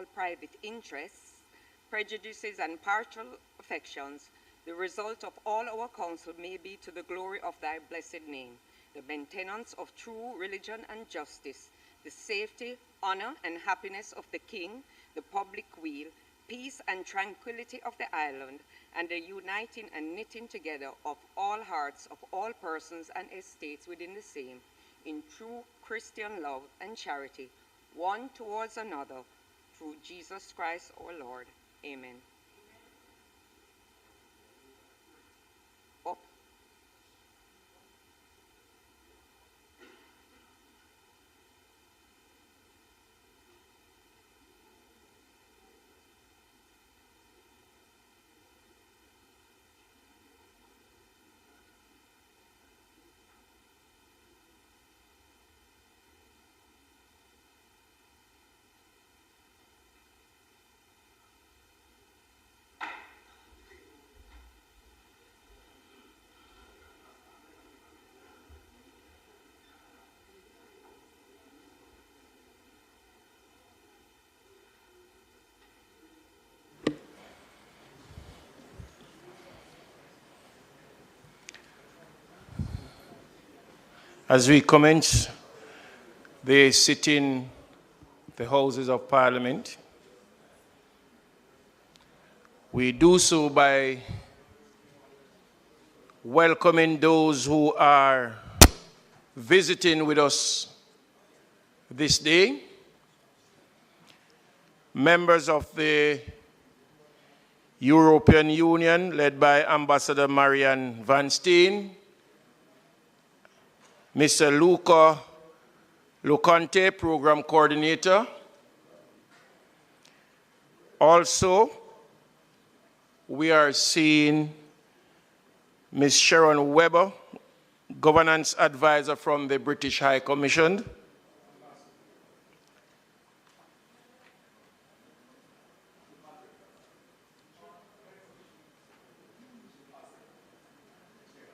all private interests, prejudices, and partial affections, the result of all our counsel may be to the glory of thy blessed name, the maintenance of true religion and justice, the safety, honor, and happiness of the king, the public weal, peace and tranquility of the island, and the uniting and knitting together of all hearts of all persons and estates within the same, in true Christian love and charity, one towards another, through Jesus Christ our Lord. Amen. Up. As we commence the sitting, the Houses of Parliament, we do so by welcoming those who are visiting with us this day, members of the European Union led by Ambassador Marianne Van Steen, Mr. Luca Luconte, Program Coordinator. Also, we are seeing Ms. Sharon Weber, Governance Advisor from the British High Commission.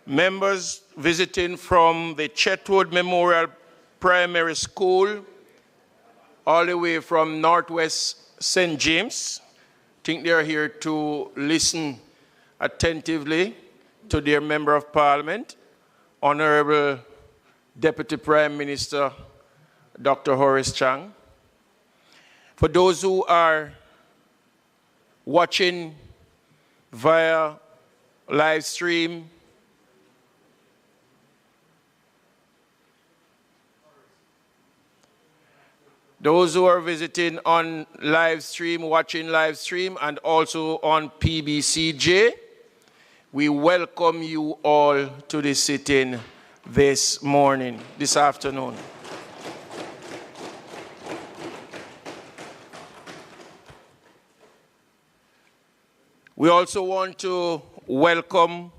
Members visiting from the Chetwood Memorial Primary School, all the way from Northwest St. James. I think they are here to listen attentively to their Member of Parliament, Honorable Deputy Prime Minister, Dr. Horace Chang. For those who are watching via live stream, those who are visiting on live stream, watching live stream, and also on PBCJ, we welcome you all to the sitting this morning, this afternoon. We also want to welcome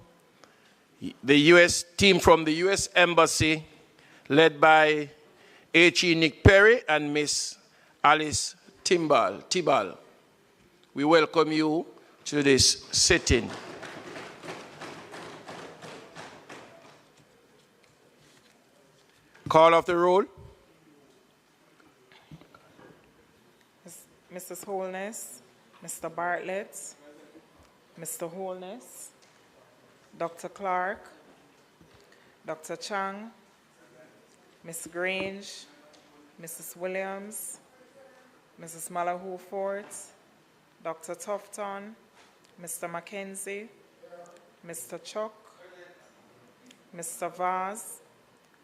the U.S. team from the U.S. Embassy, led by H.E. Nick Perry and Miss Alice Tibal. We welcome you to this sitting. Call of the roll. Mrs. Holness, Mr. Bartlett, Mr. Holness, Dr. Clark, Dr. Chang, Ms. Grange, Mrs. Williams, Mrs. Malahoo-Fort, Dr. Tufton, Mr. Mackenzie, Mr. Chuck, Mr. Vaz,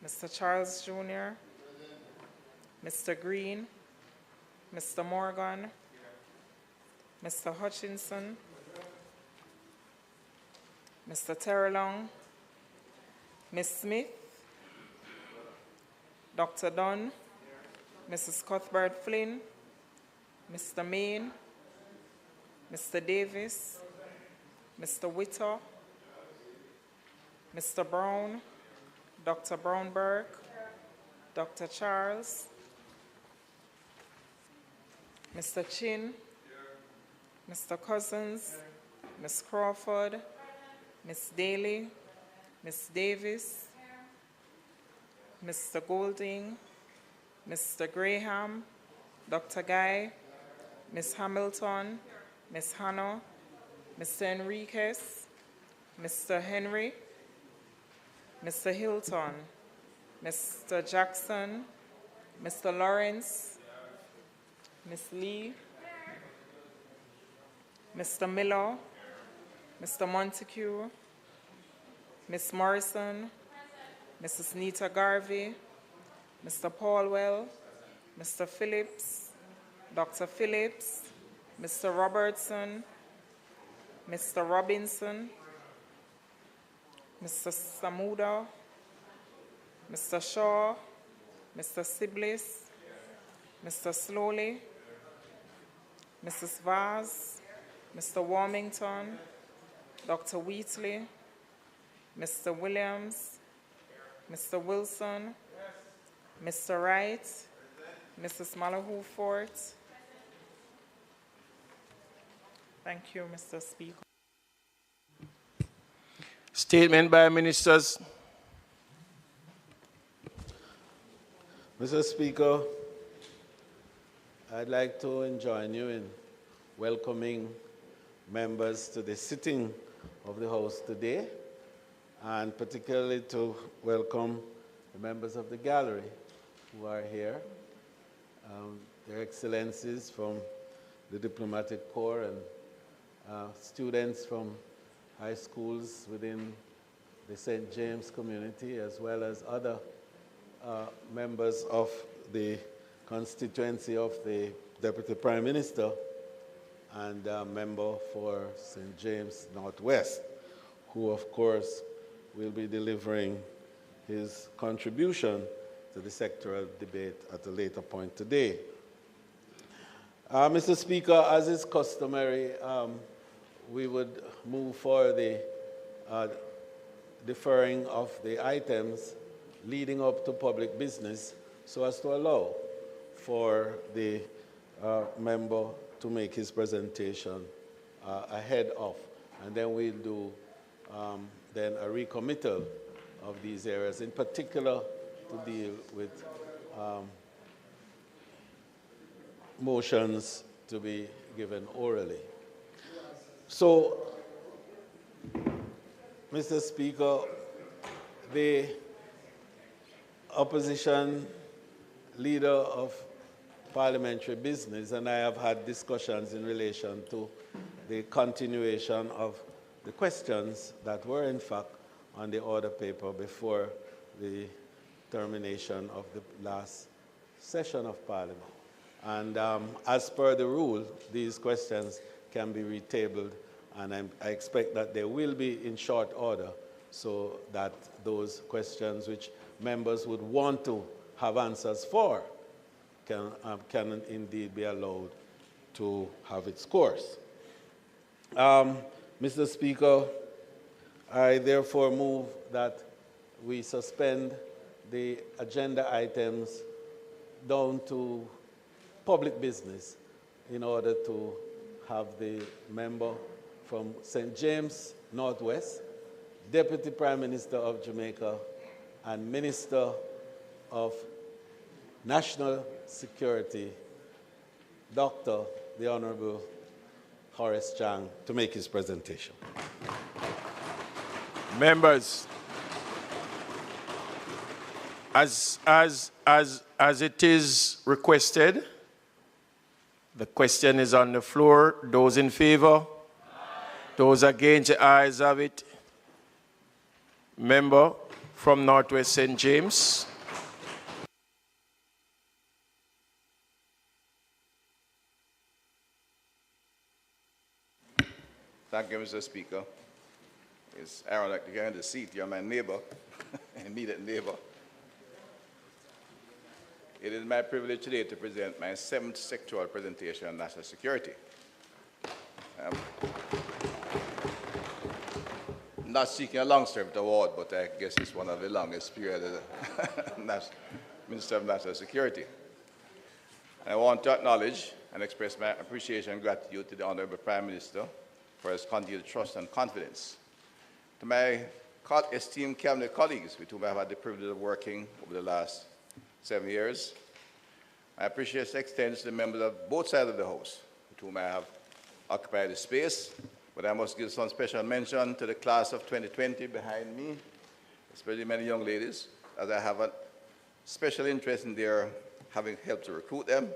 Mr. Charles Jr., Mr. Green, Mr. Morgan, Mr. Hutchinson, Mr. Terrelong, Ms. Smith, Dr. Dunn, Mrs. Cuthbert Flynn, Mr. Main, Mr. Davis, Mr. Witter, Mr. Brown, Dr. Brownberg, Dr. Charles, Mr. Chin, Mr. Cousins, Ms. Crawford, Ms. Daly, Ms. Davis, Mr. Golding, Mr. Graham, Dr. Guy, Ms. Hamilton, Ms. Hannah, Mr. Enriquez, Mr. Henry, Mr. Hilton, Mr. Jackson, Mr. Lawrence, Ms. Lee, Mr. Miller, Mr. Montague, Ms. Morrison, Mrs. Nita Garvey, Mr. Paulwell, Mr. Phillips, Dr. Phillips, Mr. Robertson, Mr. Robinson, Mr. Samuda, Mr. Shaw, Mr. Siblis, Mr. Slowly, Mrs. Vaz, Mr. Warmington, Dr. Wheatley, Mr. Williams, Mr. Wilson, Mr. Wright, Mrs. Malahoo Fort. Thank you, Mr. Speaker. Statement by ministers. Mr. Speaker, I'd like to join you in welcoming members to the sitting of the House today, and particularly to welcome the members of the gallery who are here, their excellencies from the Diplomatic Corps and students from high schools within the St. James community, as well as other members of the constituency of the Deputy Prime Minister and a member for St. James Northwest, who of course will be delivering his contribution to the sectoral debate at a later point today. Mr. Speaker, as is customary, we would move for the deferring of the items leading up to public business so as to allow for the member to make his presentation ahead of. And then we'll do then a recommittal of these areas, in particular to deal with motions to be given orally. So, Mr. Speaker, the opposition leader of parliamentary business and I have had discussions in relation to the continuation of the questions that were in fact on the order paper before the termination of the last session of Parliament. And as per the rule, these questions can be retabled, and I expect that they will be in short order so that those questions which members would want to have answers for can indeed be allowed to have its course. Mr. Speaker, I therefore move that we suspend the agenda items down to public business in order to have the member from St. James Northwest, Deputy Prime Minister of Jamaica, and Minister of National Security, Dr. the Honorable Horace Chang, to make his presentation. Members, as it is requested, the question is on the floor. Those in favor? Aye. Those against, the ayes have it. Member from Northwest St. James. Thank you, Mr. Speaker. It's ironic to get in the seat. You're my neighbor, immediate neighbor. It is my privilege today to present my 7th sectoral presentation on national security. Not seeking a long-service award, but I guess it's one of the longest periods as Minister of National Security. I want to acknowledge and express my appreciation and gratitude to the Honorable Prime Minister for his continued trust and confidence. To my esteemed cabinet colleagues with whom I have had the privilege of working over the last 7 years, my appreciation extends to the members of both sides of the House who may have occupied the space. But I must give some special mention to the class of 2020 behind me, especially many young ladies, as I have a special interest in their having helped to recruit them.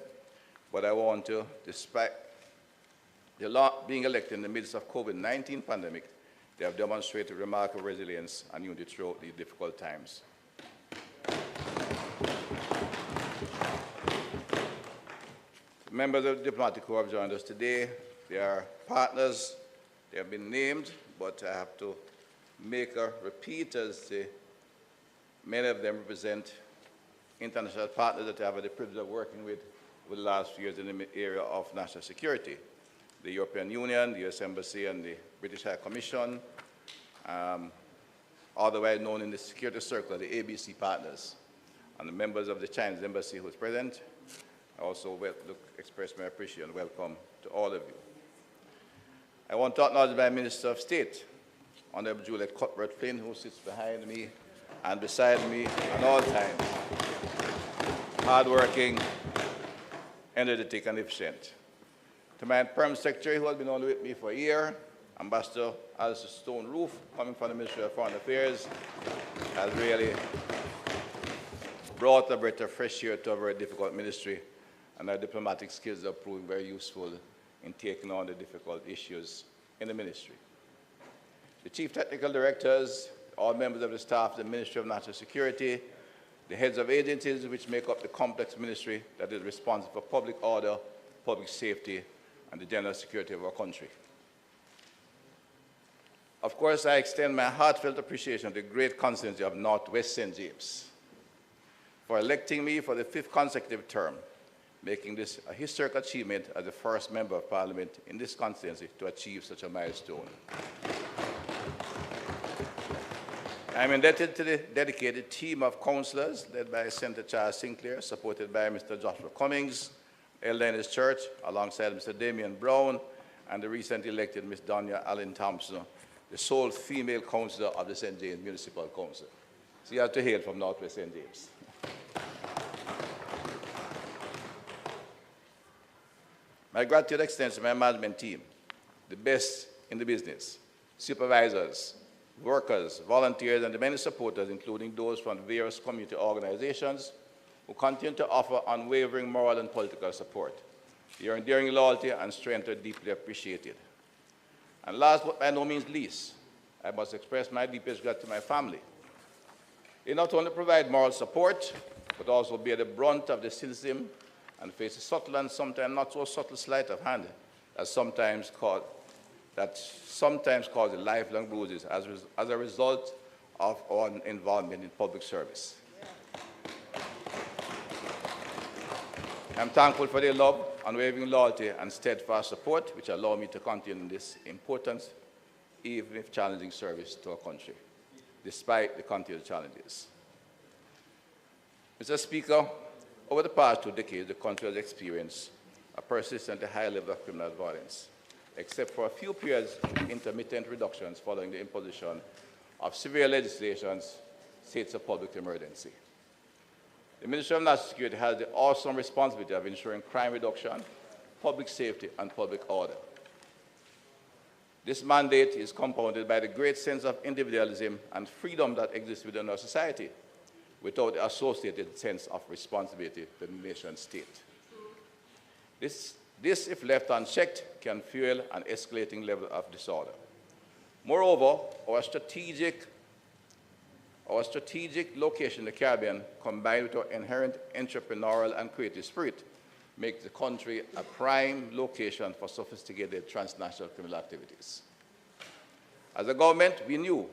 But I want to, despite being elected in the midst of COVID-19 pandemic, they have demonstrated remarkable resilience and unity throughout these difficult times. Members of the diplomatic corps have joined us today. They are partners. They have been named, but I have to make a repeat as many of them represent international partners that I have had the privilege of working with over the last few years in the area of national security. The European Union, the US Embassy, and the British High Commission, otherwise known in the security circle, the ABC partners, and the members of the Chinese Embassy who is present. I also express my appreciation and welcome to all of you. I want to acknowledge my Minister of State, Honorable Juliet Cuthbert-Flynn, who sits behind me and beside me at all times. Hardworking, energetic, and efficient. To my Permanent Secretary, who has been only with me for a year, Ambassador Alistair Stone-Roof, coming from the Ministry of Foreign Affairs, has really brought a breath of fresh air to a very difficult ministry, and our diplomatic skills are proving very useful in taking on the difficult issues in the ministry. The Chief Technical Directors, all members of the staff of the Ministry of National Security, the heads of agencies which make up the complex ministry that is responsible for public order, public safety, and the general security of our country. Of course, I extend my heartfelt appreciation to the great constituency of Northwest St. James for electing me for the 5th consecutive term, making this a historic achievement as the first member of Parliament in this constituency to achieve such a milestone. I'm indebted to the dedicated team of councillors led by Senator Charles Sinclair, supported by Mr. Joshua Cummings, elder in his church, alongside Mr. Damian Brown, and the recently elected Ms. Donya Allen Thompson, the sole female councillor of the St. James Municipal Council. So you have to hail from Northwest St. James. My gratitude extends to my management team, the best in the business, supervisors, workers, volunteers, and the many supporters, including those from various community organizations who continue to offer unwavering moral and political support. Your enduring loyalty and strength are deeply appreciated. And last but by no means least, I must express my deepest gratitude to my family. They not only provide moral support, but also bear the brunt of the cynicism and face a subtle and sometimes not so subtle sleight of hand that sometimes cause lifelong bruises as a result of our involvement in public service. I'm thankful for their love, unwavering loyalty, and steadfast support, which allow me to continue in this important, even if challenging service to our country, despite the continued challenges. Mr. Speaker, over the past 2 decades, the country has experienced a persistently high level of criminal violence, except for a few periods of intermittent reductions following the imposition of severe legislations, states of public emergency. The Ministry of National Security has the awesome responsibility of ensuring crime reduction, public safety, and public order. This mandate is compounded by the great sense of individualism and freedom that exists within our society, without the associated sense of responsibility to the nation state. This, if left unchecked, can fuel an escalating level of disorder. Moreover, our strategic location in the Caribbean, combined with our inherent entrepreneurial and creative spirit, makes the country a prime location for sophisticated transnational criminal activities. As a government, we knew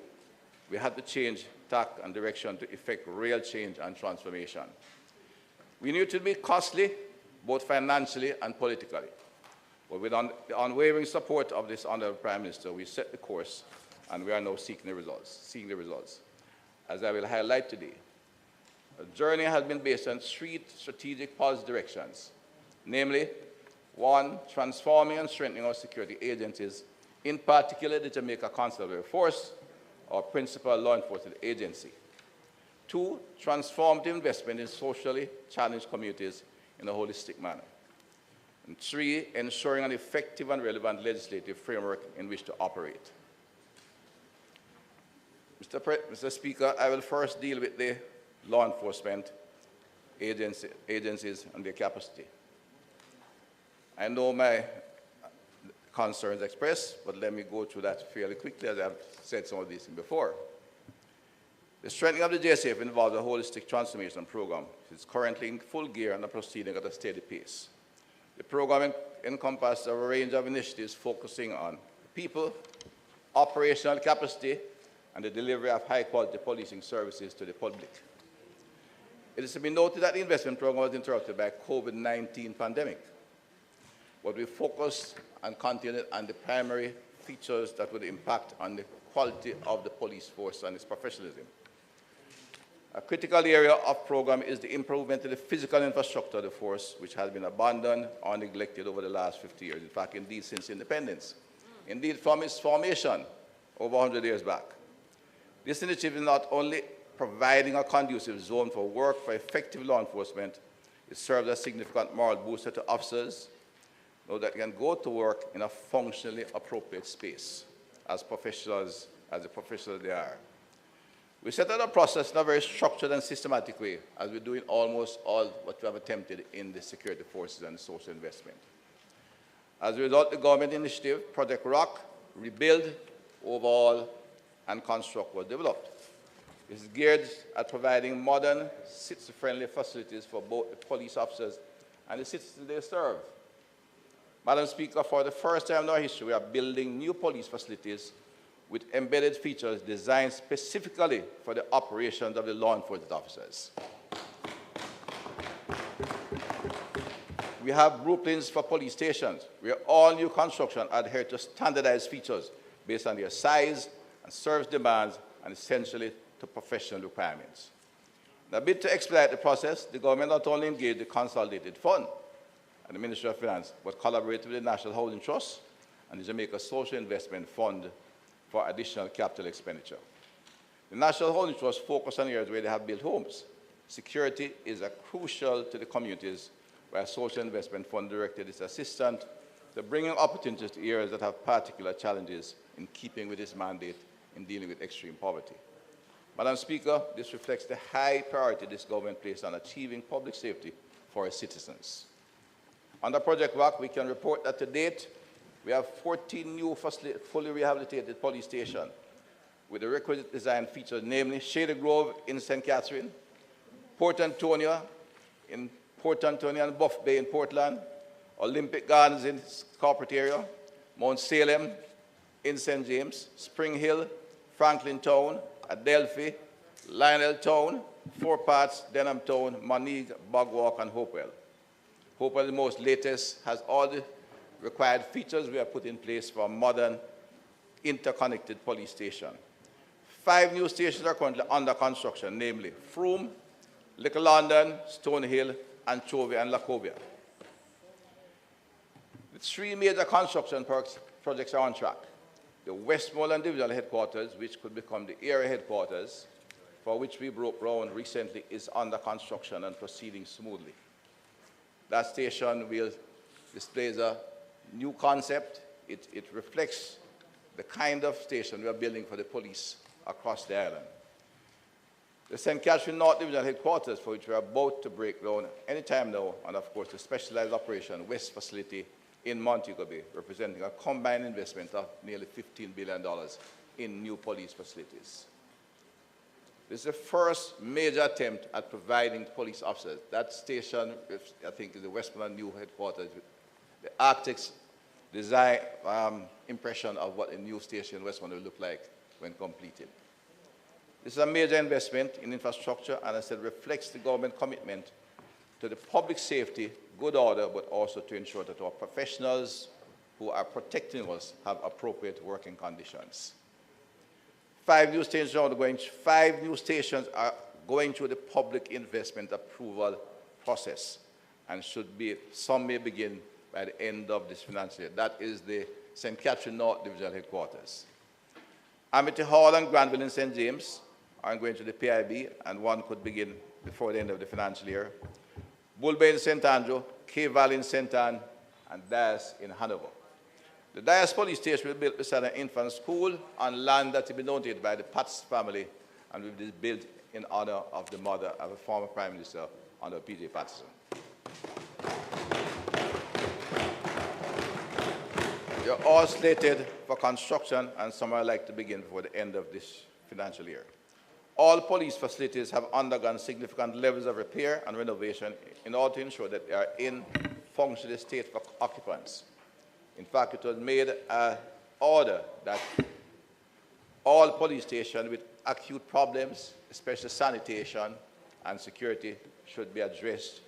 we had to change tack and direction to effect real change and transformation. We knew it would be costly, both financially and politically. But with the unwavering support of this Honourable Prime Minister, we set the course, and we are now seeing the results. As I will highlight today, the journey has been based on 3 strategic policy directions, namely, 1, transforming and strengthening our security agencies, in particular the Jamaica Constabulary Force, our principal law enforcement agency. 2, transformative investment in socially challenged communities in a holistic manner. And 3, ensuring an effective and legislative framework in which to operate. Mr. Speaker, I will first deal with the law enforcement agencies and their capacity. I know my concerns expressed, but let me go through that fairly quickly, as I've said some of these things before. The strengthening of the JSF involves a holistic transformation program. It's currently in full gear and proceeding at a steady pace. The program encompasses a range of initiatives focusing on people, operational capacity, and the delivery of high-quality policing services to the public. It is to be noted that the investment program was interrupted by COVID-19 pandemic, but we focused and continued on the primary features that would impact on the quality of the police force and its professionalism. A critical area of program is the improvement of the physical infrastructure of the force, which has been abandoned or neglected over the last 50 years. In fact, indeed, since independence. Indeed, from its formation over 100 years back. This initiative is not only providing a conducive zone for work for effective law enforcement, it serves as a significant moral booster to officers so that they can go to work in a functionally appropriate space as the professionals they are. We set out a process in a very structured and systematic way, as we do in almost all what we have attempted in the security forces and social investment. As a result, the government initiative, Project ROC, Rebuild, Overhaul, and Construct was developed. It is geared at providing modern, citizen-friendly facilities for both the police officers and the citizens they serve. Madam Speaker, for the first time in our history, we are building new police facilities with embedded features designed specifically for the operations of the law enforcement officers. We have blueprints for police stations, where all new construction adhere to standardized features based on their size and service demands and essentially to professional requirements. In a bid to expedite the process, the government not only engaged the Consolidated Fund and the Ministry of Finance, but collaborated with the National Housing Trust and the Jamaica Social Investment Fund for additional capital expenditure. The National Housing Trust focused on areas where they have built homes. Security is crucial to the communities, where Social Investment Fund directed its assistant to bringing opportunities to areas that have particular challenges in keeping with its mandate in dealing with extreme poverty. Madam Speaker, this reflects the high priority this government placed on achieving public safety for its citizens. Under Project ROC, we can report that to date, we have 14 new fully rehabilitated police stations with the requisite design features, namely Shady Grove in St. Catherine, Port Antonio and Buff Bay in Portland, Olympic Gardens in corporate area, Mount Salem in St. James, Spring Hill, Franklin Town, Adelphi, Lionel Town, Four Parts, Denham Town, Monique, Bogwalk, and Hopewell. Hopewell, the most latest, has all the required features we have put in place for a modern, interconnected police station. 5 new stations are currently under construction, namely Frome, Little London, Stonehill, Anchovy, and Lacovia. The 3 major construction projects are on track. The Westmoreland Divisional Headquarters, which could become the area headquarters, for which we broke ground recently, is under construction and proceeding smoothly. That station displays a new concept. It reflects the kind of station we are building for the police across the island. The St. Catherine North Divisional Headquarters, for which we are about to break ground anytime now, and of course the Specialized Operation West Facility in Montego Bay, representing a combined investment of nearly $15 billion in new police facilities. This is the first major attempt at providing police officers. That station, I think, is the Westmoreland new headquarters. The architect's design impression of what a new station in Westmoreland will look like when completed. This is a major investment in infrastructure, and as I said, reflects the government commitment to the public safety, good order, but also to ensure that our professionals who are protecting us have appropriate working conditions. 5 new stations are going through the public investment approval process, and some may begin by the end of this financial year. That is the St. Catherine North Divisional Headquarters. Amity Hall and Granville in St. James are going to the PIB, and one could begin before the end of the financial year. Bull Bay in St. Andrew, K Valley in St. Anne, and Dias in Hanover. The Dias police station will be built beside an infant school on land that will be donated by the Patz family and will be built in honor of the mother of a former Prime Minister under P.J. Patterson. You're all slated for construction, and some are like to begin before the end of this financial year. All police facilities have undergone significant levels of repair and renovation in order to ensure that they are in functional state for occupants. In fact, it was made an order that all police stations with acute problems, especially sanitation and security, should be addressed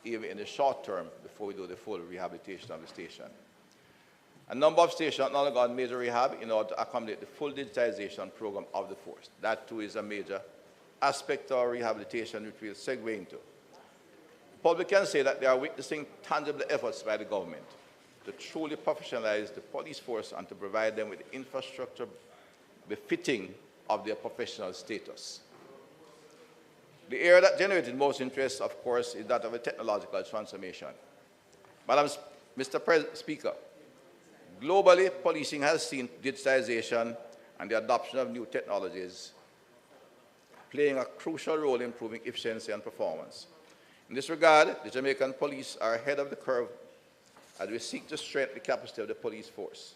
even in the short term before we do the full rehabilitation of the station. A number of stations have undergone major rehab in order to accommodate the full digitization program of the force. That too is a major aspect of rehabilitation which we'll segue into. The public can say that they are witnessing tangible efforts by the government to truly professionalize the police force and to provide them with the infrastructure befitting of their professional status. The area that generated most interest, of course, is that of a technological transformation. Mr. Speaker, globally, policing has seen digitization and the adoption of new technologies playing a crucial role in improving efficiency and performance. In this regard, the Jamaican police are ahead of the curve as we seek to strengthen the capacity of the police force.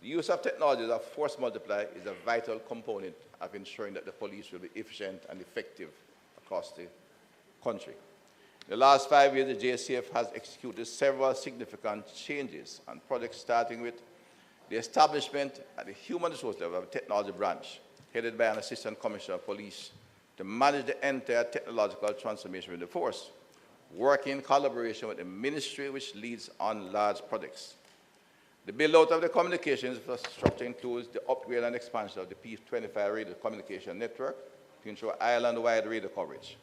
The use of technologies of force multiplier is a vital component of ensuring that the police will be efficient and effective across the country. In the last 5 years, the JCF has executed several significant changes and projects, starting with the establishment at the human resource level of a technology branch, headed by an Assistant Commissioner of Police, to manage the entire technological transformation of the force, working in collaboration with the ministry which leads on large projects. The build-out of the communications infrastructure includes the upgrade and expansion of the P25 radio communication network to ensure island-wide radio coverage,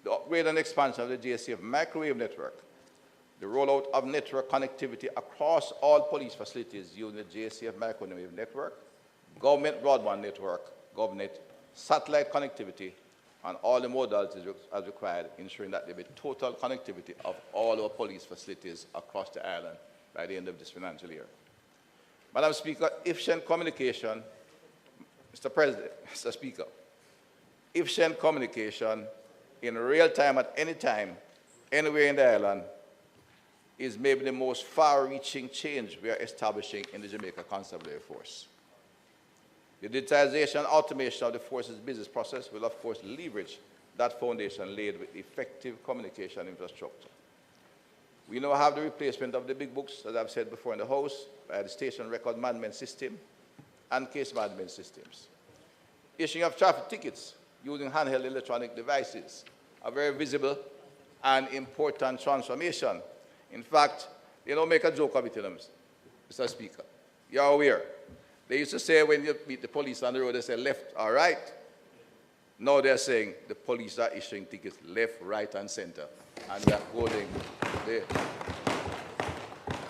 the upgrade and expansion of the JCF microwave network, the rollout of network connectivity across all police facilities using the JCF microwave network, government broadband network, GovNet, satellite connectivity, and all the modalities as required, ensuring that there be total connectivity of all our police facilities across the island by the end of this financial year. Madam Speaker, efficient communication, Mr. Speaker, efficient communication in real time at any time, anywhere in the island, is maybe the most far-reaching change we are establishing in the Jamaica Constabulary Force. The digitization and automation of the force's business process will, of course, leverage that foundation laid with effective communication infrastructure. We now have the replacement of the big books, as I've said before in the House, by the station record management system and case management systems. Issuing of traffic tickets using handheld electronic devices, a very visible and important transformation. In fact, they don't make a joke of it, Mr. Speaker. You're aware. They used to say when you meet the police on the road, they say left or right. Now they're saying the police are issuing tickets left, right, and center. And we are going there.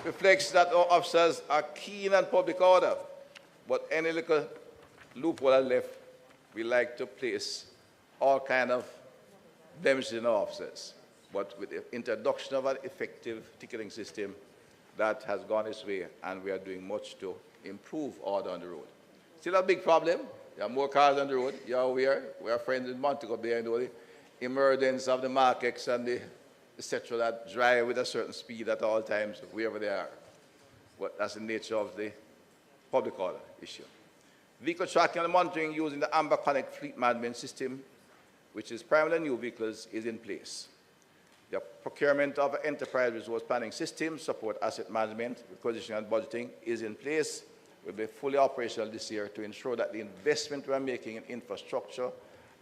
Reflects that our officers are keen on public order, but any little loophole are left, we like to place all kind of damages in our officers. But with the introduction of an effective ticketing system, that has gone its way, and we are doing much to improve order on the road. Still a big problem. There are more cars on the road. You're aware. We are friends in Montego Bay, and the emergence of the markets and the etc. that drive with a certain speed at all times, wherever they are. But that's the nature of the public order issue. Vehicle tracking and monitoring using the Amber Connect fleet management system, which is primarily new vehicles, is in place. The procurement of an enterprise resource planning system, support asset management, requisition and budgeting is in place, will be fully operational this year to ensure that the investment we are making in infrastructure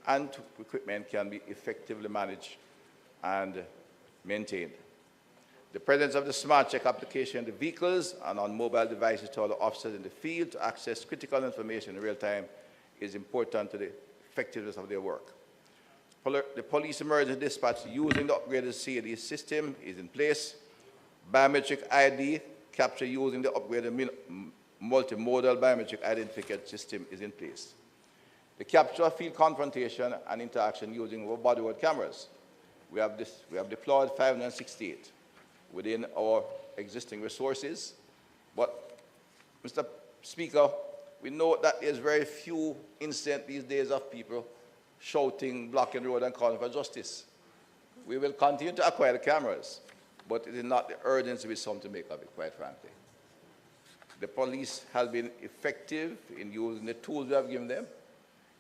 and equipment can be effectively managed and maintained. The presence of the Smart Check application in the vehicles and on mobile devices to all the officers in the field to access critical information in real time is important to the effectiveness of their work. The police emergency dispatch using the upgraded CAD system is in place. Biometric ID capture using the upgraded multimodal biometric identification system is in place. The capture of field confrontation and interaction using bodywork cameras. We have deployed 568. within our existing resources. But, Mr. Speaker, we know that there's very few incidents these days of people shouting, blocking the road and calling for justice. We will continue to acquire the cameras, but it is not the urgency with some to make of it, quite frankly. The police has been effective in using the tools we have given them,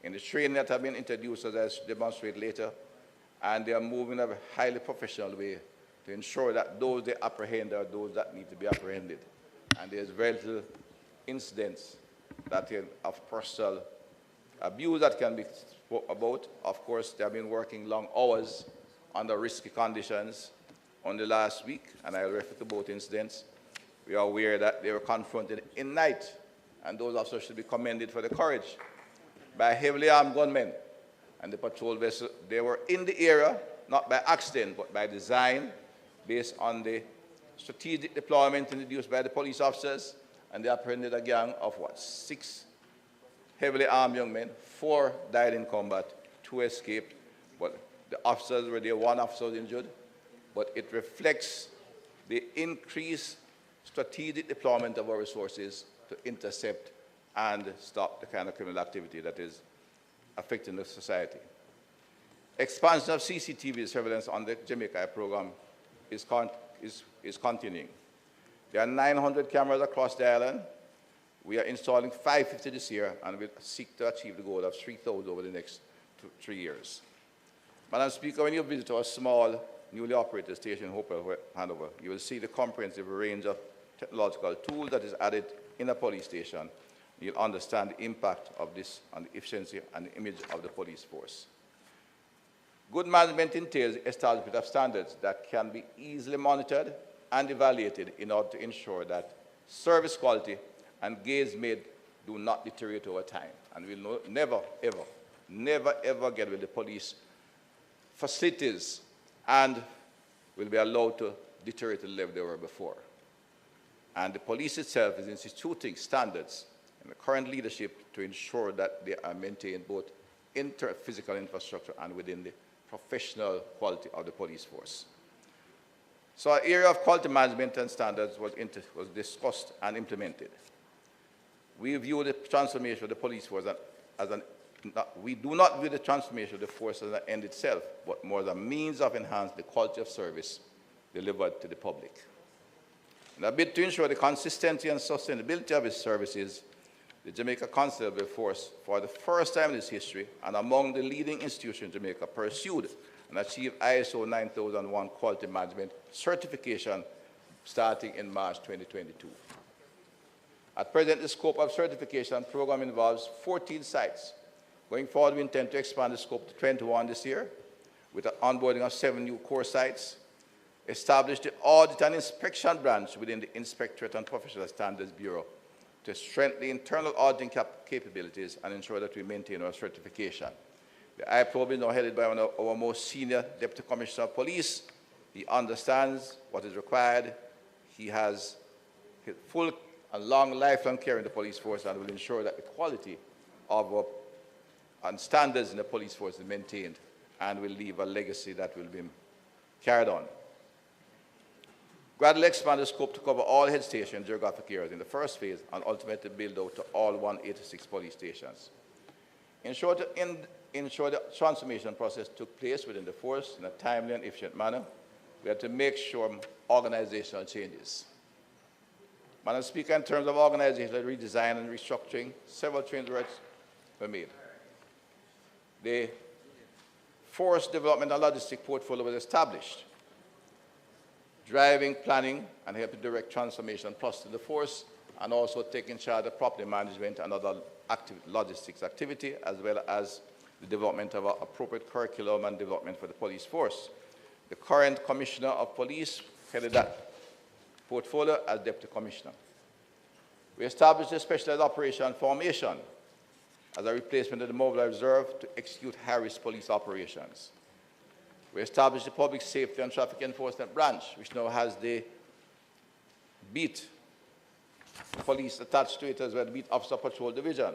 in the training that have been introduced, as I demonstrate later, and they are moving in a highly professional way to ensure that those they apprehend are those that need to be apprehended. And there's very little incidents that of personal abuse that can be spoken about. Of course, they have been working long hours under risky conditions on the last week, and I'll refer to both incidents. We are aware that they were confronted in night, and those officers should be commended for the courage, by heavily armed gunmen and the patrol vessel. They were in the area, not by accident, but by design, based on the strategic deployment introduced by the police officers, and they apprehended a gang of, 6 heavily armed young men. 4 died in combat, 2 escaped, but the officers were there, 1 officer was injured. But it reflects the increased strategic deployment of our resources to intercept and stop the kind of criminal activity that is affecting the society. Expansion of CCTV surveillance on the Jamaica program is continuing. There are 900 cameras across the island. We are installing 550 this year, and we'll seek to achieve the goal of 3,000 over the next 3 years. Madam Speaker, when you visit our small, newly operated station in Hopewell, Hanover, you will see the comprehensive range of technological tools that is added in a police station. You'll understand the impact of this on the efficiency and the image of the police force. Good management entails establishment of standards that can be easily monitored and evaluated in order to ensure that service quality and gains made do not deteriorate over time. And we'll never, ever get with the police facilities and will be allowed to deteriorate to the level they were before. And the police itself is instituting standards in the current leadership to ensure that they are maintained both in physical infrastructure and within the professional quality of the police force. So our area of quality management and standards was discussed and implemented. We view the transformation of the police force we do not view the transformation of the force as an end itself, but more as a means of enhancing the quality of service delivered to the public. In a bid to ensure the consistency and sustainability of its services, the Jamaica Constabulary Force, for the first time in its history, and among the leading institutions in Jamaica, pursued and achieved ISO 9001 quality management certification starting in March 2022. At present, the scope of certification program involves 14 sites. Going forward, we intend to expand the scope to 21 this year, with the onboarding of 7 new core sites, establish the Audit and Inspection branch within the Inspectorate and Professional Standards Bureau to strengthen the internal auditing capabilities and ensure that we maintain our certification. The IPROB is now headed by one of our most senior Deputy Commissioner of Police. He understands what is required. He has full and long lifelong care in the police force and will ensure that the quality of our and standards in the police force is maintained and will leave a legacy that will be carried on. Gradually expand the scope to cover all head station geographic areas in the first phase and ultimately build out to all 186 police stations. Ensure the transformation process took place within the force in a timely and efficient manner. We had to make sure organizational changes. Madam Speaker, in terms of organizational redesign and restructuring, several changes were made. The force development and logistic portfolio was established, driving planning and helping direct transformation plus to the force, and also taking charge of property management and other logistics activity, as well as the development of an appropriate curriculum and development for the police force. The current Commissioner of Police headed that portfolio as Deputy Commissioner. We established a Specialized Operation Formation as a replacement of the Mobile Reserve to execute high-risk police operations. We established the Public Safety and Traffic Enforcement Branch, which now has the beat police attached to it, as well as the Beat Officer Patrol Division,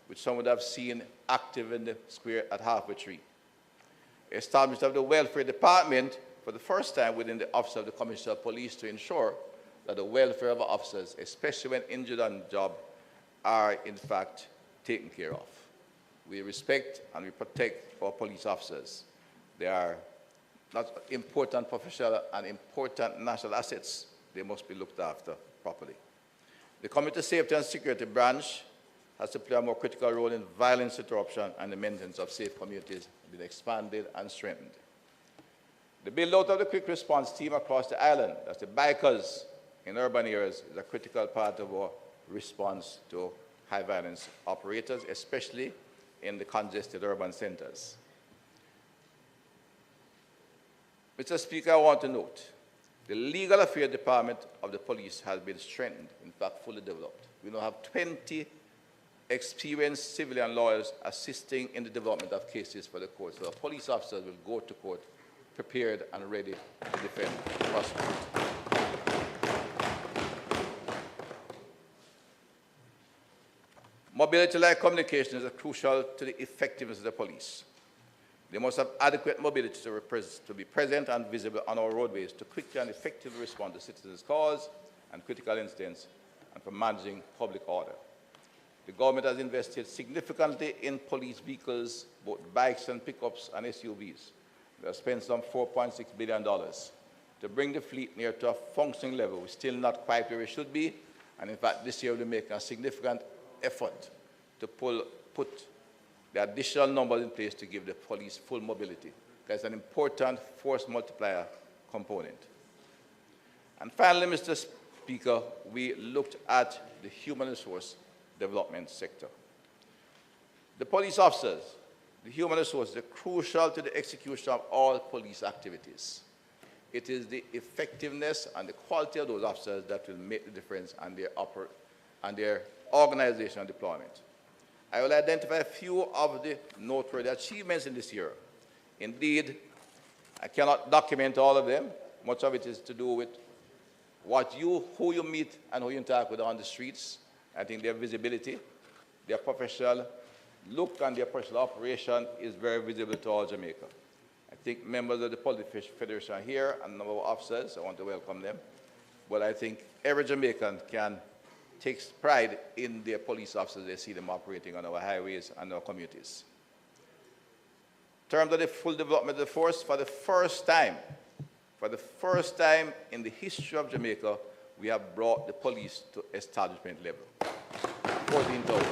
which some would have seen active in the square at Halfway Tree. Established of the Welfare Department for the first time within the Office of the Commissioner of Police to ensure that the welfare of our officers, especially when injured on the job, are in fact taken care of. We respect and we protect our police officers. They are not important professional and important national assets. They must be looked after properly. The Community Safety and Security Branch has to play a more critical role in violence interruption and the maintenance of safe communities has been expanded and strengthened. The build-out of the quick response team across the island, that's the bikers in urban areas, is a critical part of our response to high violence operators, especially in the congested urban centers. Mr. Speaker, I want to note, the Legal Affairs Department of the police has been strengthened, in fact fully developed. We now have 20 experienced civilian lawyers assisting in the development of cases for the court. So the police officers will go to court prepared and ready to defend the prosecutor. Mobility-like communication is crucial to the effectiveness of the police. They must have adequate mobility to be present and visible on our roadways to quickly and effectively respond to citizens' calls and critical incidents and for managing public order. The government has invested significantly in police vehicles, both bikes and pickups and SUVs. They have spent some $4.6 billion to bring the fleet near to a functioning level. We're still not quite where we should be, and in fact this year we'll make a significant effort to put the additional numbers in place to give the police full mobility. That's an important force multiplier component. And finally, Mr. Speaker, we looked at the human resource development sector. The police officers, the human resources are crucial to the execution of all police activities. It is the effectiveness and the quality of those officers that will make the difference and their organizational deployment. I will identify a few of the noteworthy achievements in this year. Indeed, I cannot document all of them. Much of it is to do with who you meet and who you interact with on the streets. I think their visibility, their professional look and their professional operation is very visible to all Jamaica. I think members of the Police Federation are here and our officers, I want to welcome them. But I think every Jamaican takes pride in their police officers. They see them operating on our highways and our communities. In terms of the full development of the force, for the first time in the history of Jamaica, we have brought the police to establishment level. 14,000.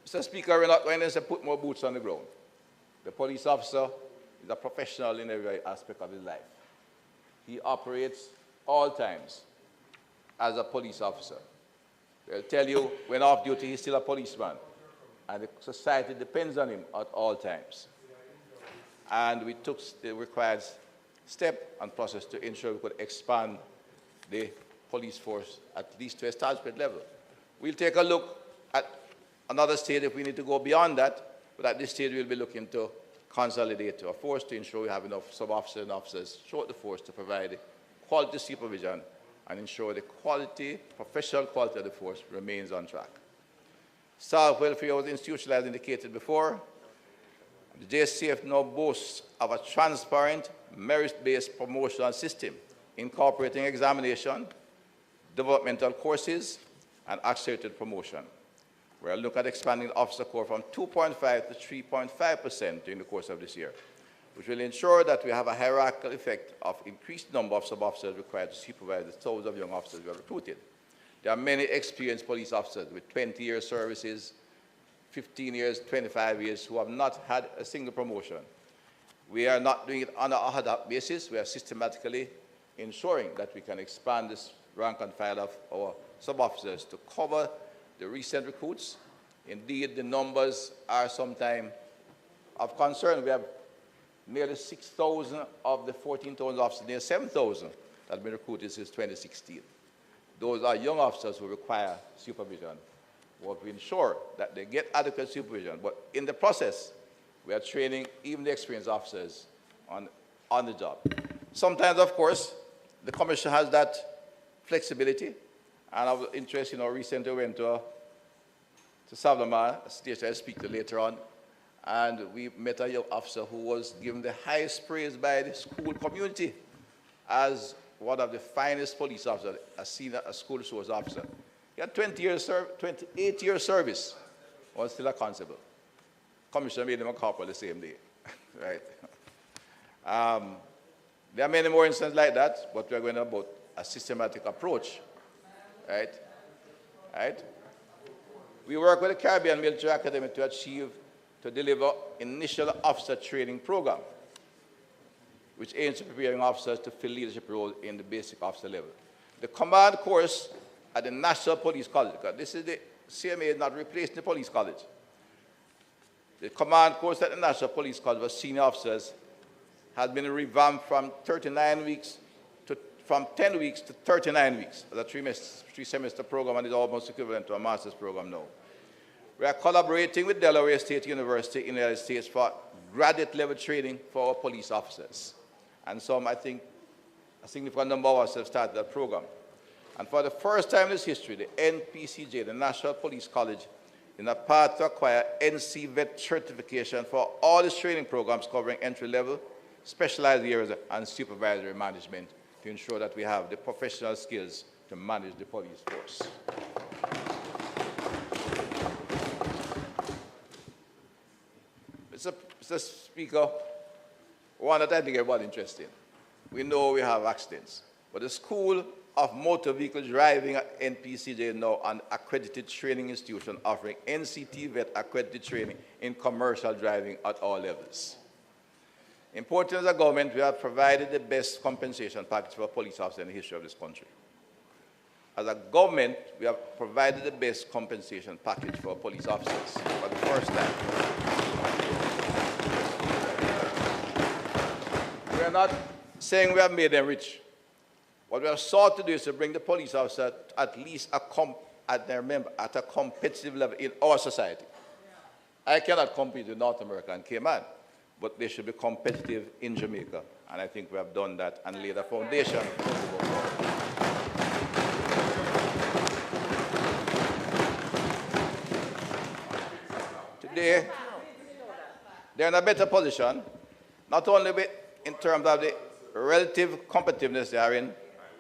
Mr. Speaker, we're not going to put more boots on the ground. The police officer is a professional in every aspect of his life. He operates all times as a police officer. They'll tell you when off duty he's still a policeman, and the society depends on him at all times. And we took the required step and process to ensure we could expand the police force at least to establishment level. We'll take a look at another state if we need to go beyond that, but at this stage we'll be looking to consolidate our force to ensure we have enough sub-officers and officers throughout the force to provide quality supervision and ensure the professional quality of the force remains on track. Staff welfare was institutionalized, indicated before. The JSCF now boasts of a transparent, merit-based promotional system incorporating examination, developmental courses, and accelerated promotion. We're looking at expanding the officer corps from 2.5 to 3.5% during the course of this year, which will ensure that we have a hierarchical effect of increased number of sub-officers required to supervise the thousands of young officers we have recruited. There are many experienced police officers with 20 years services, 15 years, 25 years, who have not had a single promotion. We are not doing it on an ad hoc basis. We are systematically ensuring that we can expand this rank and file of our sub-officers to cover the recent recruits. Indeed, the numbers are sometimes of concern. We have nearly 6,000 of the 14,000 officers, near 7,000 that have been recruited since 2016. Those are young officers who require supervision. We want to ensure that they get adequate supervision, but in the process, we are training even the experienced officers on the job. Sometimes, of course, the Commission has that flexibility, and I was interested, recently went to Savlamar, a station I'll speak to later on, and we met a young officer who was given the highest praise by the school community as one of the finest police officers, a school resource officer. He had 28 years service, was still a constable. Commissioner made him a corporal the same day, right? There are many more instances like that, but we're going about a systematic approach, right? Right? We work with the Caribbean Military Academy to deliver initial officer training program, which aims at preparing officers to fill leadership roles in the basic officer level. The command course at the National Police College, because this is the CMA is not replacing the police college. The command course at the National Police College for senior officers has been revamped from 10 weeks to 39 weeks. It's a three-semester program, and is almost equivalent to a master's program now. We are collaborating with Delaware State University in the United States for graduate-level training for our police officers. And some, I think, a significant number of us have started that program. And for the first time in its history, the NPCJ, the National Police College, is a path to acquire NC Vet certification for all its training programs covering entry-level, specialized areas, and supervisory management to ensure that we have the professional skills to manage the police force. Mr. Speaker, one that I think everybody interested in. We know we have accidents, but the School of Motor Vehicle Driving at NPCJ is now an accredited training institution offering NCT Vet accredited training in commercial driving at all levels. Important as a government, we have provided the best compensation package for police officers in the history of this country. As a government, we have provided the best compensation package for police officers for the first time. We are not saying we have made them rich. What we have sought to do is to bring the police officer at least at a competitive level in our society. I cannot compete with North America and Cayman, but they should be competitive in Jamaica. And I think we have done that and laid a foundation. Today, they're in a better position, not only in terms of the relative competitiveness they are in,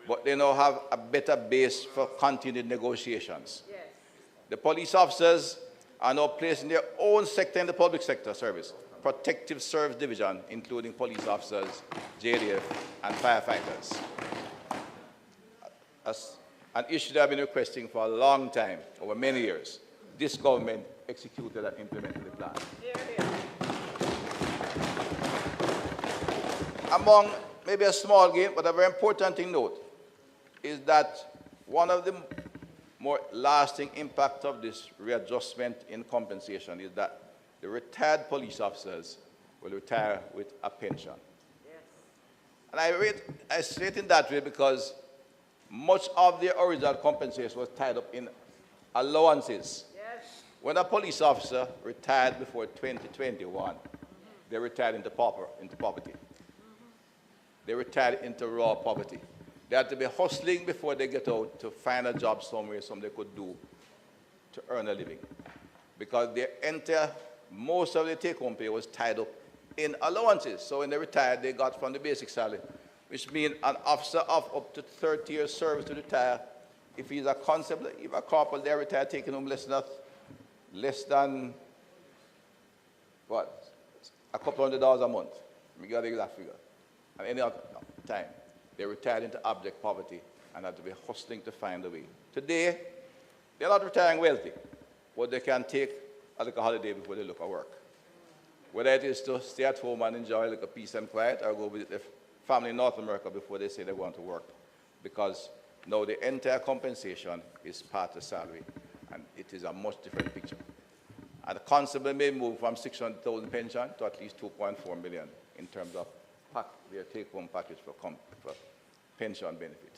but they now have a better base for continued negotiations. Yes. The police officers are now placed in their own sector in the public sector service, protective service division, including police officers, JDF, and firefighters. As an issue that I've been requesting for a long time, over many years, this government executed and implemented the plan. Among maybe a small gain, but a very important thing to note, is that one of the more lasting impacts of this readjustment in compensation is that the retired police officers will retire with a pension. Yes. And I say it in that way because much of their original compensation was tied up in allowances. Yes. When a police officer retired before 2021, they retired into poverty. They retired into raw poverty. They had to be hustling before they get out to find a job somewhere, something they could do to earn a living. Because most of their take-home pay was tied up in allowances. So when they retired, they got from the basic salary, which means an officer of up to 30 years service to retire. If he's a constable, if a corporal, they retire taking home less than what? A couple $100 a month. We got the exact figure. And any other time, they retired into abject poverty and had to be hustling to find a way. Today, they're not retiring wealthy, but they can take a little holiday before they look at work. Whether it is to stay at home and enjoy a little peace and quiet, or go visit their family in North America before they say they want to work. Because now the entire compensation is part of salary, and it is a much different picture. And the constable may move from 600,000 pension to at least 2.4 million in terms of their take-home package for pension benefit.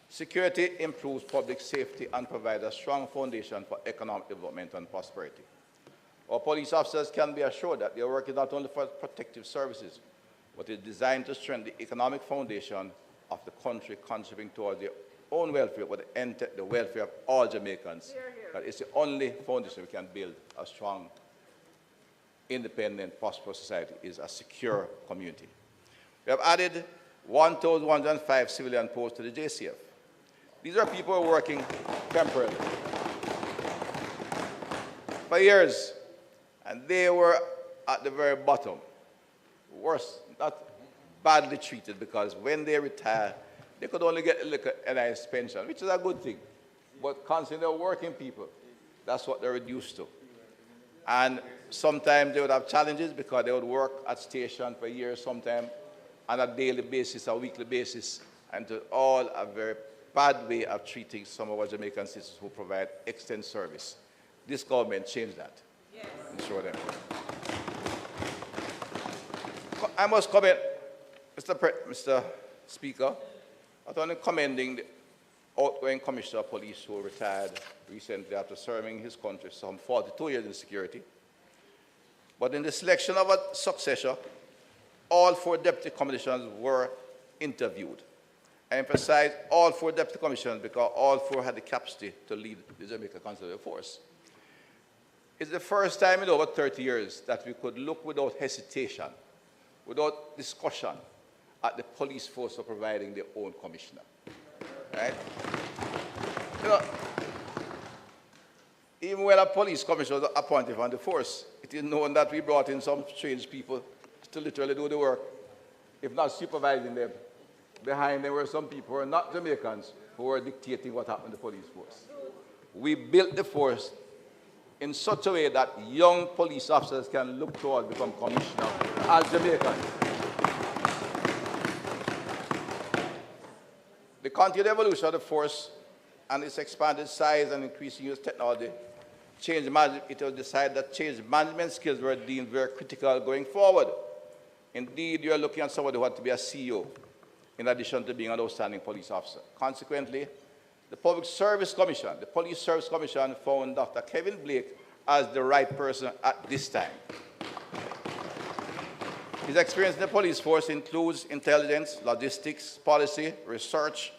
Security improves public safety and provides a strong foundation for economic development and prosperity. Our police officers can be assured that their work is not only for protective services, but is designed to strengthen the economic foundation of the country, contributing towards the own welfare, but the welfare of all Jamaicans. That it's the only foundation we can build a strong, independent, prosperous society, is a secure community. We have added 1,105 civilian posts to the JCF. These are people who are working temporarily for years, and they were at the very bottom, worse, not badly treated, because when they retire, they could only get a nice pension, which is a good thing. But considering they're working people, that's what they're reduced to. And sometimes they would have challenges because they would work at station for years, sometimes on a daily basis, a weekly basis, and to all a very bad way of treating some of our Jamaican citizens who provide extended service. This government changed that. Yes. Ensure them. I must comment, Mr. Speaker, not only commending the outgoing Commissioner of Police who retired recently after serving his country some 42 years in security, but in the selection of a successor, all 4 deputy commissioners were interviewed. I emphasize all 4 deputy commissioners because all 4 had the capacity to lead the Jamaica Conservative Force. It's the first time in over 30 years that we could look without hesitation, without discussion, at the police force for providing their own commissioner. Right? You know, even when a police commissioner was appointed from the force, it is known that we brought in some strange people to literally do the work, if not supervising them. Behind them were some people who were not Jamaicans who were dictating what happened in the police force. We built the force in such a way that young police officers can look toward become commissioner as Jamaicans. The continued evolution of the force and its expanded size and increasing use of technology, it was decided that change management skills were deemed very critical going forward. Indeed, you are looking at somebody who had to be a CEO, in addition to being an outstanding police officer. Consequently, the Public Service Commission, the Police Service Commission, found Dr. Kevin Blake as the right person at this time. His experience in the police force includes intelligence, logistics, policy, research,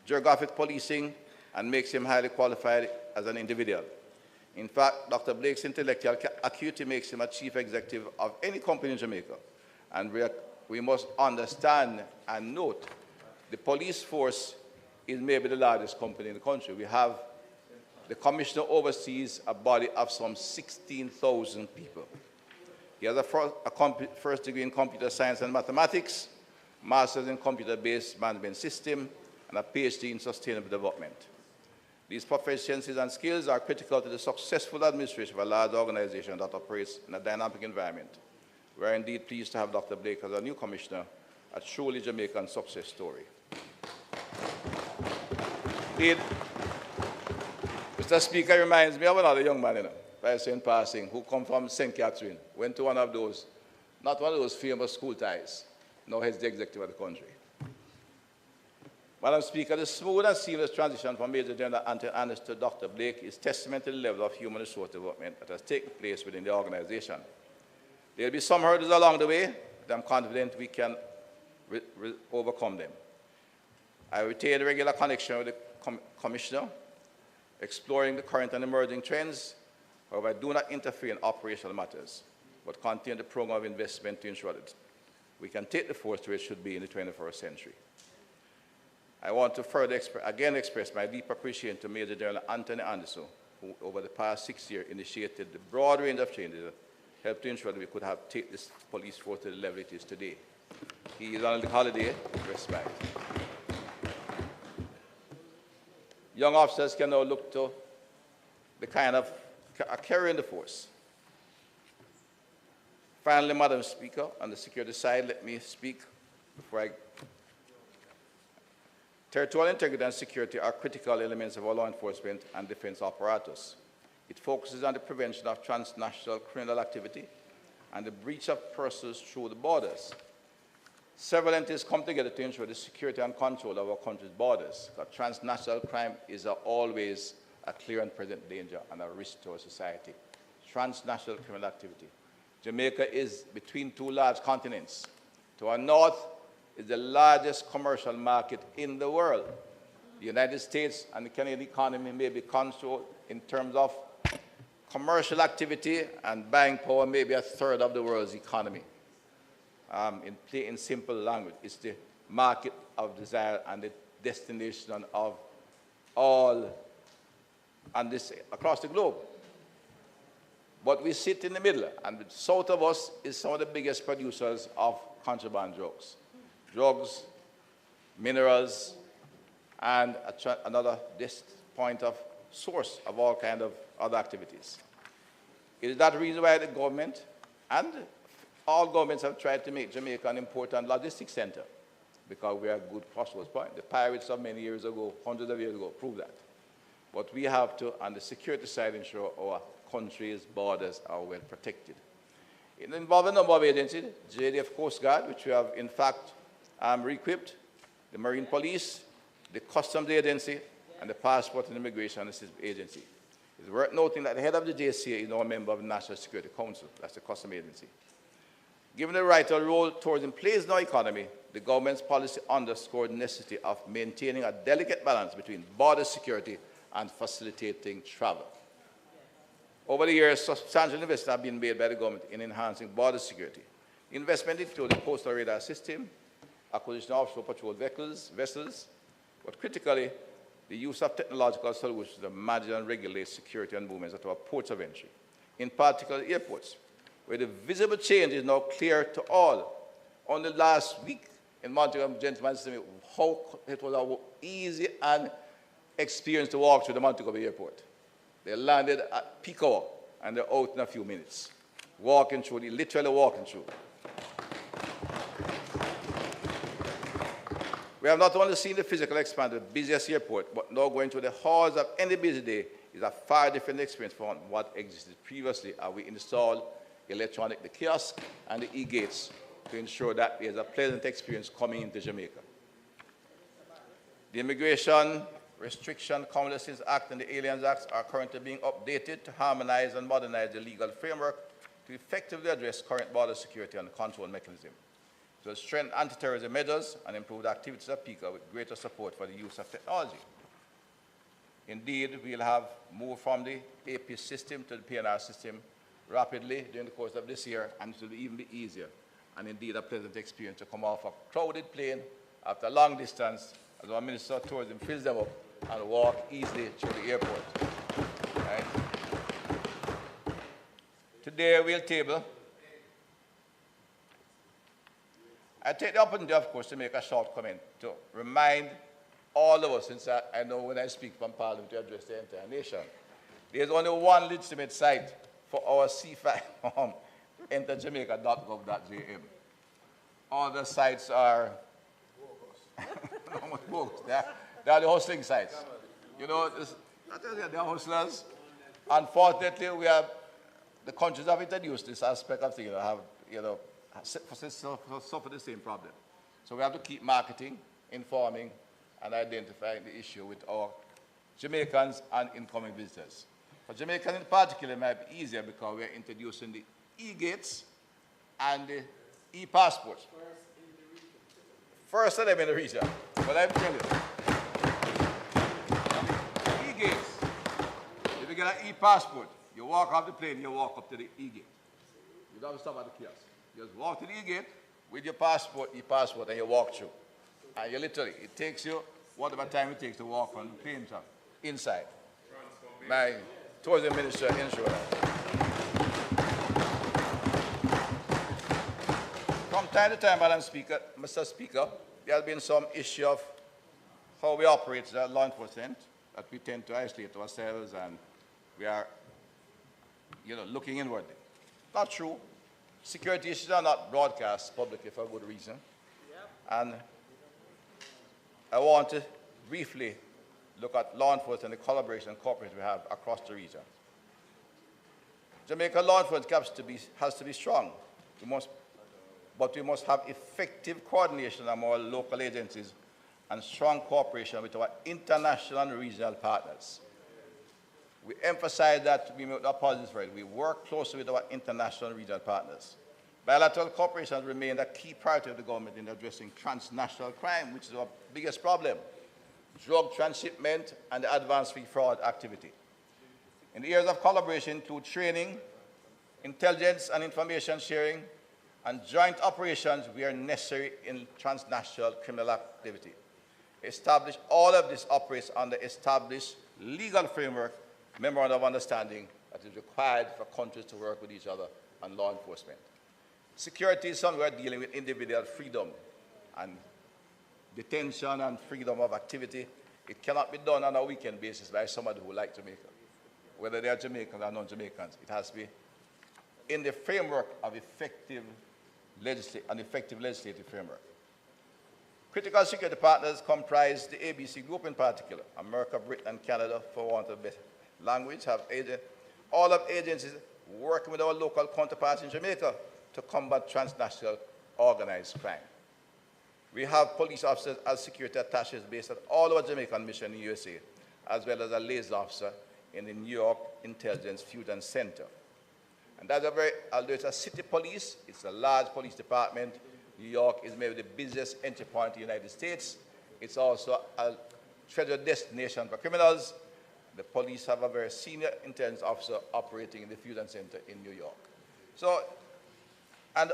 geographic policing, and makes him highly qualified as an individual. In fact, Dr. Blake's intellectual acuity makes him a chief executive of any company in Jamaica. And we must understand and note the police force is maybe the largest company in the country. We have the commissioner oversees a body of some 16,000 people. He has a first degree in computer science and mathematics, master's in computer-based management system, and a PhD in sustainable development. These proficiencies and skills are critical to the successful administration of a large organization that operates in a dynamic environment. We are indeed pleased to have Dr. Blake as our new commissioner, a truly Jamaican success story. Indeed, Mr. Speaker reminds me of another young man, by saying passing, who come from St. Catherine, went to one of those, not one of those famous school ties, now he's the executive of the country. Madam Speaker, the smooth and seamless transition from Major General Anthony Anderson to Dr. Blake is testament to the level of human resource development that has taken place within the organization. There will be some hurdles along the way, but I'm confident we can overcome them. I retain regular connection with the Commissioner, exploring the current and emerging trends. However, I do not interfere in operational matters, but continue the program of investment to ensure that we can take the force to where it should be in the 21st century. I want to further express my deep appreciation to Major General Anthony Anderson, who over the past 6 years initiated the broad range of changes that helped to ensure that we could take this police force to the level it is today. He is on the holiday, respite. Young officers can now look to the kind of carrying the force. Finally, Madam Speaker, on the security side, let me speak before I. Territorial integrity and security are critical elements of our law enforcement and defense apparatus. It focuses on the prevention of transnational criminal activity and the breach of persons through the borders. Several entities come together to ensure the security and control of our country's borders. Because transnational crime is always a clear and present danger and a risk to our society. Transnational criminal activity. Jamaica is between 2 large continents. To our north is the largest commercial market in the world. The United States and the Canadian economy may be controlled in terms of commercial activity and buying power, maybe a third of the world's economy. In simple language, it's the market of desire and the destination of all and this across the globe. But we sit in the middle, and south of us is some of the biggest producers of contraband drugs, minerals, and another point of source of all kinds of other activities. It is that reason why the government and all governments have tried to make Jamaica an important logistics center, because we are a good crossroads point. The pirates of many years ago, hundreds of years ago, proved that. But we have to, on the security side, ensure our country's borders are well protected. It involves a number of agencies, JDF Coast Guard, which we have in fact re-equipped, the Marine Police, the Customs Agency, and the Passport and Immigration Assistance Agency. It's worth noting that the head of the JCA is now a member of the National Security Council, that's the Customs Agency. Given the vital role tourism plays in our economy, the government's policy underscored the necessity of maintaining a delicate balance between border security and facilitating travel. Over the years, substantial investments have been made by the government in enhancing border security. Investment includes the coastal radar system, acquisition of offshore patrol vessels, but critically, the use of technological solutions to manage and regulate security and movements at our ports of entry, in particular airports, where the visible change is now clear to all. Only last week in Montego, gentlemen, how it was easy and experience to walk through the Montego Bay Airport. They landed at peak hour, and they're out in a few minutes, literally walking through. We have not only seen the physical expansion of the busiest airport, but now going through the halls of any busy day is a far different experience from what existed previously, as we installed the kiosk and the e-gates to ensure that there's a pleasant experience coming into Jamaica. The Immigration Restriction, Commonwealth Act and the Aliens Act are currently being updated to harmonize and modernize the legal framework to effectively address current border security and control mechanism. It will strengthen anti-terrorism measures and improve the activities of PICA with greater support for the use of technology. Indeed, we'll have moved from the AP system to the PNR system rapidly during the course of this year, and it will even be easier and indeed a pleasant experience to come off a crowded plane after a long distance as our Minister of Tourism fills them up and walk easily through the airport. Right? Today we'll table. I take the opportunity, of course, to make a short comment to remind all of us, since I know when I speak from Parliament to address the entire nation, there's only one legitimate site for our C5 form, enter jamaica.gov.jm. All the sites are almost booked. They are the hosting sites. You know, they are hostlers. Unfortunately, the countries have introduced this aspect of things, suffer the same problem. So we have to keep marketing, informing, and identifying the issue with our Jamaicans and incoming visitors. For Jamaicans in particular, it might be easier because we are introducing the e-gates and the e-passports. First of them in the region. But let me tell you, e-gates, if you get an e-passport, you walk off the plane, you walk up to the e-gate. You don't stop at the kiosk. You just walk to the e-gate with your passport, e-passport, and you walk through. And you literally, it takes you whatever time it takes to walk on the plane truck inside. My tourism minister ensured that. From time to time, Mr. Speaker, there has been some issue of how we operate as law enforcement, that we tend to isolate ourselves and we are, looking inwardly. Not true. Security issues are not broadcast publicly for a good reason. Yep. And I want to briefly look at law enforcement and the collaboration and cooperation we have across the region. Jamaica law enforcement has to be strong. But we must have effective coordination among our local agencies and strong cooperation with our international and regional partners. We emphasize that we make no apologies for it. We work closely with our international and regional partners. Bilateral cooperation has remained a key priority of the government in addressing transnational crime, which is our biggest problem. drug transshipment, and the advanced fee fraud activity. In the areas of collaboration include training, intelligence and information sharing, and joint operations where necessary in transnational criminal activity. All of this operates under established legal framework, memorandum of understanding that is required for countries to work with each other on law enforcement. Security is something we're dealing with individual freedom and detention and freedom of activity. It cannot be done on a weekend basis by somebody who likes Jamaica, whether they are Jamaicans or non-Jamaicans. It has to be in the framework of an effective legislative framework. Critical security partners comprise the ABC Group in particular. America, Britain, and Canada, for want of a better language, have all of agencies working with our local counterparts in Jamaica to combat transnational organized crime. We have police officers as security attaches based at all our Jamaican mission in the USA, as well as a liaison officer in the New York Intelligence Fusion Center. And that's although it's a city police, it's a large police department. New York is maybe the busiest entry point in the United States. It's also a treasure destination for criminals. The police have a very senior intelligence officer operating in the Fusion Center in New York. So, and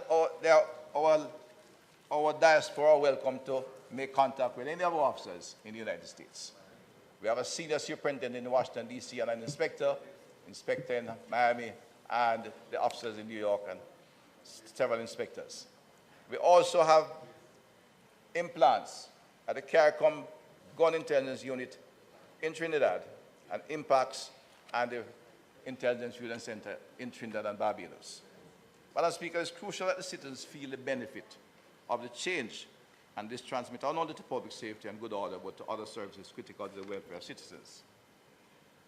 our diaspora are welcome to make contact with any of our officers in the United States. We have a senior superintendent in Washington, D.C., and an inspector in Miami, and the officers in New York, and several inspectors. We also have implants at the CARICOM Gun Intelligence Unit in Trinidad, and IMPACTS and the Intelligence Fusion Center in Trinidad and Barbados. Madam Speaker, it's crucial that the citizens feel the benefit of the change and this transmit not only to public safety and good order, but to other services critical to the welfare of citizens.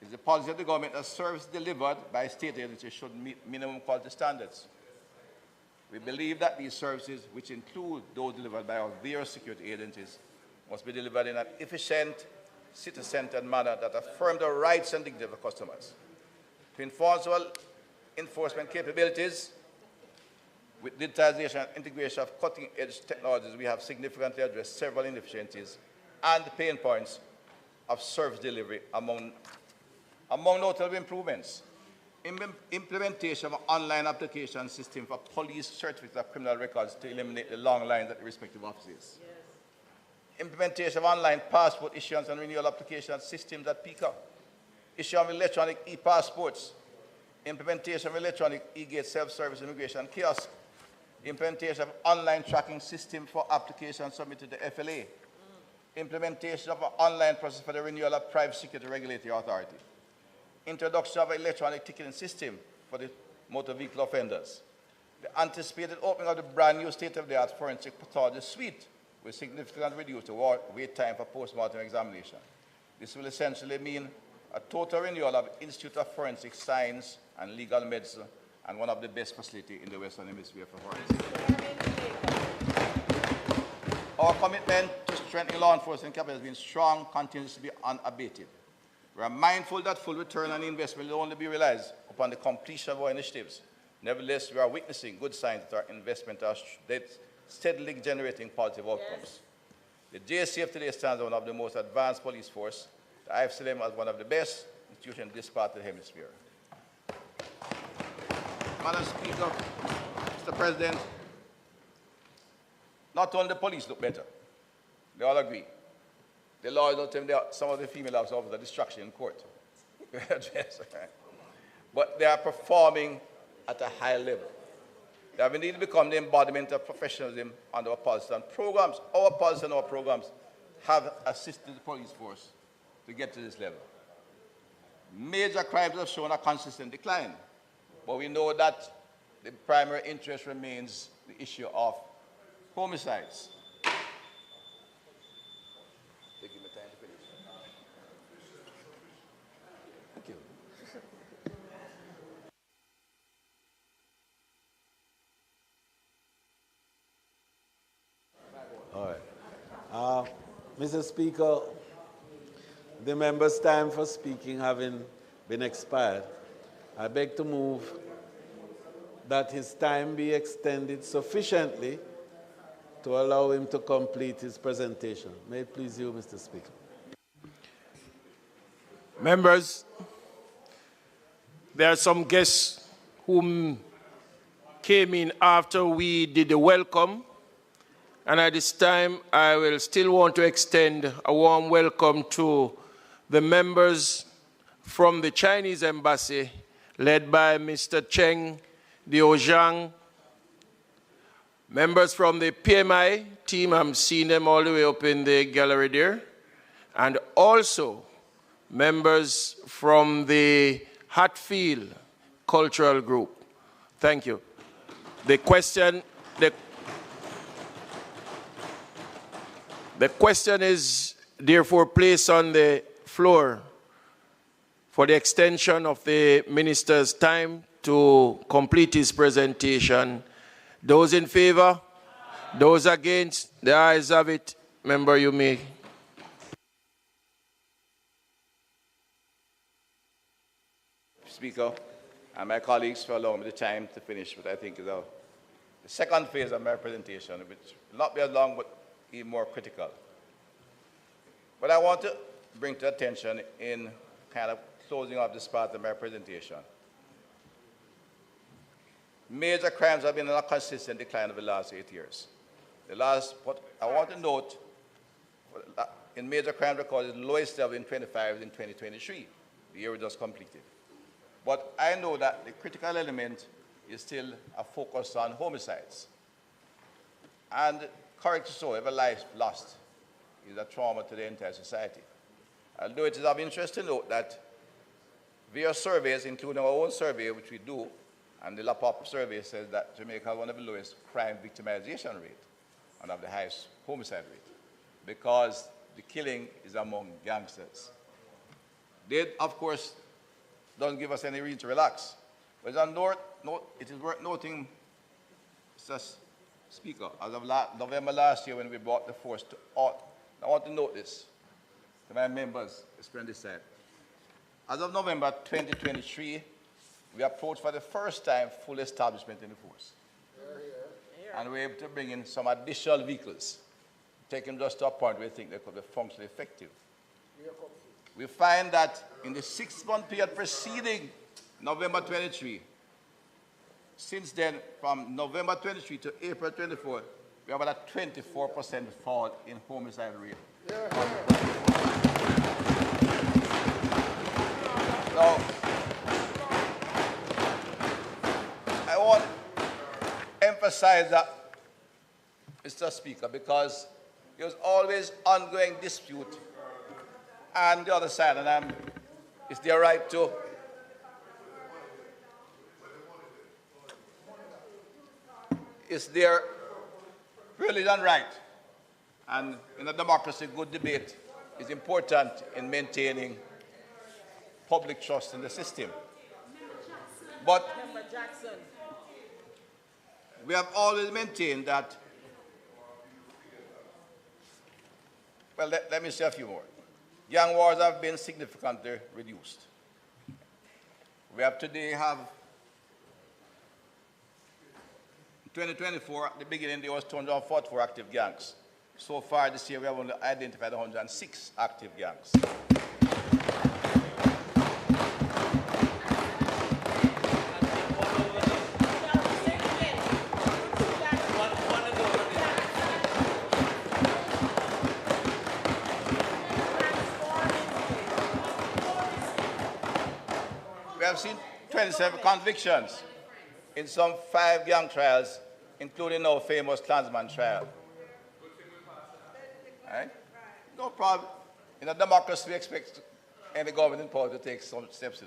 It's the policy of the government that service delivered by state agencies should meet minimum quality standards. We believe that these services, which include those delivered by our various security agencies, must be delivered in an efficient, citizen-centered manner that affirm the rights and dignity of our customers. To enforce our enforcement capabilities, with digitization and integration of cutting-edge technologies, we have significantly addressed several inefficiencies and pain points of service delivery among notable improvements. Implementation of an online application system for police certificates of criminal records to eliminate the long lines at the respective offices. Yes. Implementation of online passport issuance and renewal application systems at PICA. Issue of electronic e-passports. Implementation of electronic e-gate self-service immigration kiosk. Implementation of online tracking system for applications submitted to the FLA. Implementation of an online process for the renewal of private security regulatory authority. Introduction of an electronic ticketing system for the motor vehicle offenders. The anticipated opening of the brand new state-of-the-art forensic pathology suite will significantly reduce the wait time for post-mortem examination. This will essentially mean a total renewal of the Institute of Forensic Science and Legal Medicine, and one of the best facilities in the Western Hemisphere for forensics. Our commitment to strengthening law enforcement capacity has been strong, continues to be unabated. We are mindful that full return on investment will only be realized upon the completion of our initiatives. Nevertheless, we are witnessing good signs that our investment are steadily generating positive outcomes. Yes. The JSCF today stands as one of the most advanced police force. The IFCLM as one of the best institutions in this part of the hemisphere. Madam Speaker, Mr. President, not only the police look better, they all agree. The law is not telling some of the female officers are distraction in court. But they are performing at a high level. They have indeed become the embodiment of professionalism under our policy and programs. Our policy and our programs have assisted the police force to get to this level. Major crimes have shown a consistent decline, but we know that the primary interest remains the issue of homicides. All right. Mr. Speaker, the member's time for speaking having been expired, I beg to move that his time be extended sufficiently to allow him to complete his presentation. May it please you, Mr. Speaker. Members, there are some guests who came in after we did the welcome. And at this time, I will still want to extend a warm welcome to the members from the Chinese embassy, led by Mr. Cheng Diozhang. Members from the PMI team, I'm seeing them all the way up in the gallery there. And also members from the Hatfield Cultural Group. Thank you. The question is therefore placed on the floor for the extension of the minister's time to complete his presentation. Those in favor? Those against? The ayes have it. Member, you may. Speaker, and my colleagues for allowing me the time to finish what I think is the second phase of my presentation, which will not be as long but even more critical. But I want to bring to attention in kind of closing up this part of my presentation. Major crimes have been in a consistent decline over the last 8 years. What I want to note, in major crime records, the lowest level in 25 in 2023, the year we just completed. But I know that the critical element is still a focus on homicides. And correct so, every life lost is a trauma to the entire society. Although it is of interest to note that various surveys, including our own survey, which we do, and the LAPOP survey says that Jamaica has one of the lowest crime victimization rate and of the highest homicide rate, because the killing is among gangsters. They, of course, don't give us any reason to relax. But it is worth noting, Mr. Speaker, as of November last year when we brought the force to out, I want to note this to my members, especially on this side. As of November 2023, we approached for the first time full establishment in the force. And we're able to bring in some additional vehicles, take them just to a point where we think they could be functionally effective. We find that in the 6-month period preceding November 23, since then, from November 23 to April 24, we have about a 24% fall in homicide rate. Now, I want to emphasize that, Mr. Speaker, because there's always ongoing dispute on the other side, and it's their right to it's their privilege and right. And in a democracy, good debate is important in maintaining public trust in the system. But we have always maintained that, well, let me say a few more. Gang wars have been significantly reduced. We have today have, in 2024, at the beginning, there was 244 active gangs. So far this year, we have only identified 106 active gangs. We have seen 27 convictions in some 5 gang trials, including our famous Klansman trial. Right? No problem. In a democracy, we expect any government in power to take some steps,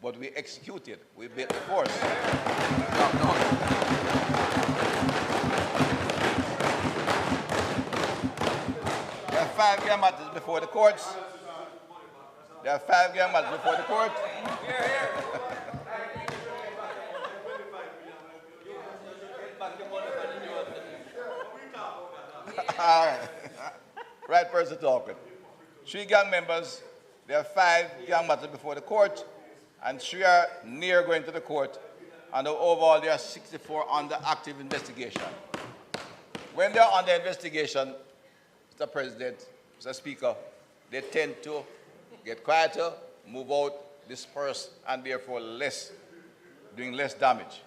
but we executed. We built the force. There are 5 gang matters before the courts. There are 5 gang matters before the court. All right. Right person talking. 3 gang members, there are 5 gang matters before the court, and 3 are near going to the court, and overall there are 64 under active investigation. When they are under investigation, Mr. President, Mr. Speaker, they tend to get quieter, move out, disperse, and therefore doing less damage.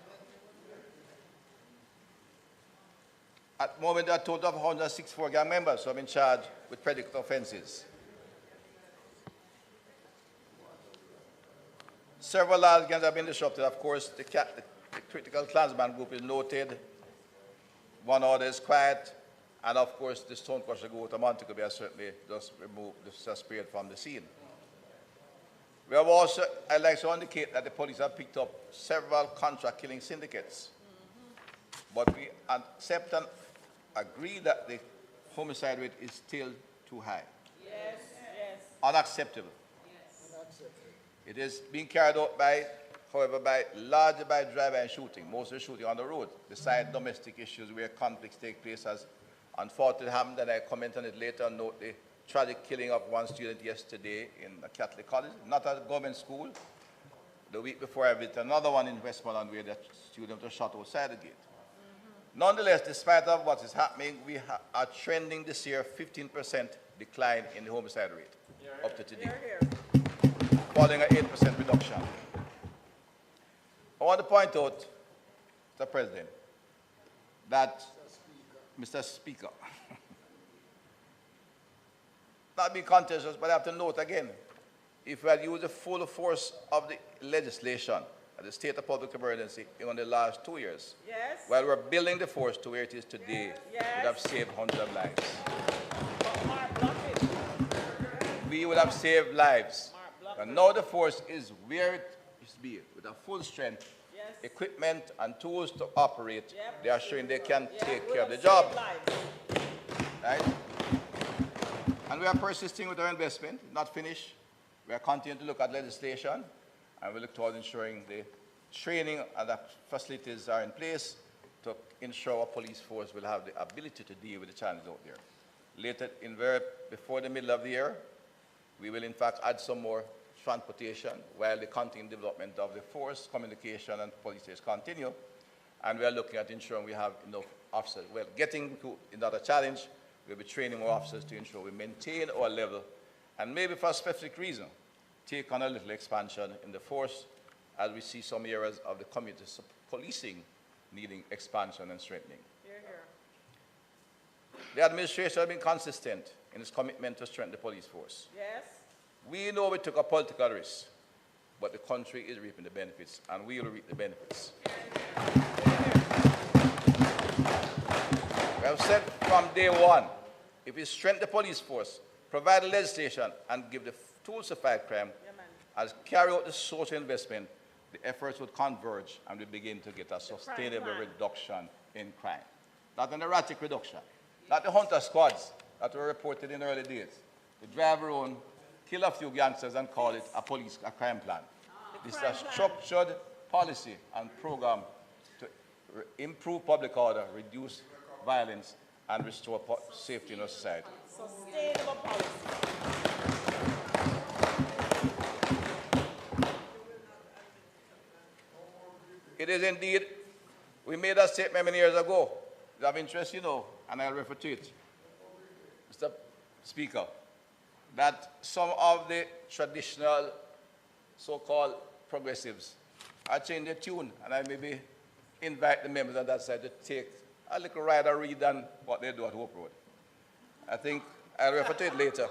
At the moment, there are a total of 164 gang members who have been charged with predicate offenses. Several large gangs have been disrupted. Of course, the critical Klansman group is noted. One order is quiet. And of course, the Stonecrusher group a month ago has certainly just disappeared from the scene. We have also, I'd like to indicate that the police have picked up several contract killing syndicates. But we accept and agree that the homicide rate is still too high. Yes, yes. Unacceptable. Yes. It is being carried out however, largely by drive-by shooting, mostly shooting on the road, besides domestic issues where conflicts take place, as unfortunately happened, and I comment on it later. Note the tragic killing of one student yesterday in a Catholic college, not a government school. The week before, I visited another one in Westmoreland where the student was shot outside the gate. Nonetheless, despite of what is happening, we are trending this year 15% decline in the homicide rate up to today, following an 8% reduction. I want to point out, Mr. President, that, Mr. Speaker, not being contentious, but I have to note again, if we had used the full force of the legislation at the state of public emergency in the last 2 years, Yes. while we're building the force to where it is today, Yes. we would have saved hundreds of lives. Mark, block it. We would have saved lives. And now the force is where it is to be, with a full strength, Yes. equipment and tools to operate. Yep. They are showing they can Yeah, take we care of have the job. saved lives. Right? And we are persisting with our investment, not finished. We are continuing to look at legislation, and we look towards ensuring the training and the facilities are in place to ensure our police force will have the ability to deal with the challenges out there. Later, before the middle of the year, we will in fact add some more transportation while the continuing development of the force, communication, and police station continue. And we are looking at ensuring we have enough officers. Well, getting to another challenge, we'll be training more officers to ensure we maintain our level, and maybe for a specific reason, take on a little expansion in the force as we see some areas of the community policing needing expansion and strengthening. Hear, hear. The administration has been consistent in its commitment to strengthen the police force. Yes. We know we took a political risk, but the country is reaping the benefits, and we will reap the benefits. We have said from day one, if we strengthen the police force, provide the legislation, and give the tools to fight crime, as carry out the social investment, the efforts would converge and we begin to get a sustainable reduction in crime. Not an erratic reduction, not the hunter squads that were reported in early days. The drive around, kill a few gangsters and call it a crime plan. This is a structured policy and program to improve public order, reduce violence, and restore safety in our society. Sustainable policy. It is indeed, we made a statement many years ago. It's of interest, and I'll refer to it, Mr. Speaker, that some of the traditional so-called progressives are changing their tune, and I maybe invite the members on that side to take a little ride or read than what they do at Hope Road. I think I'll refer to it later.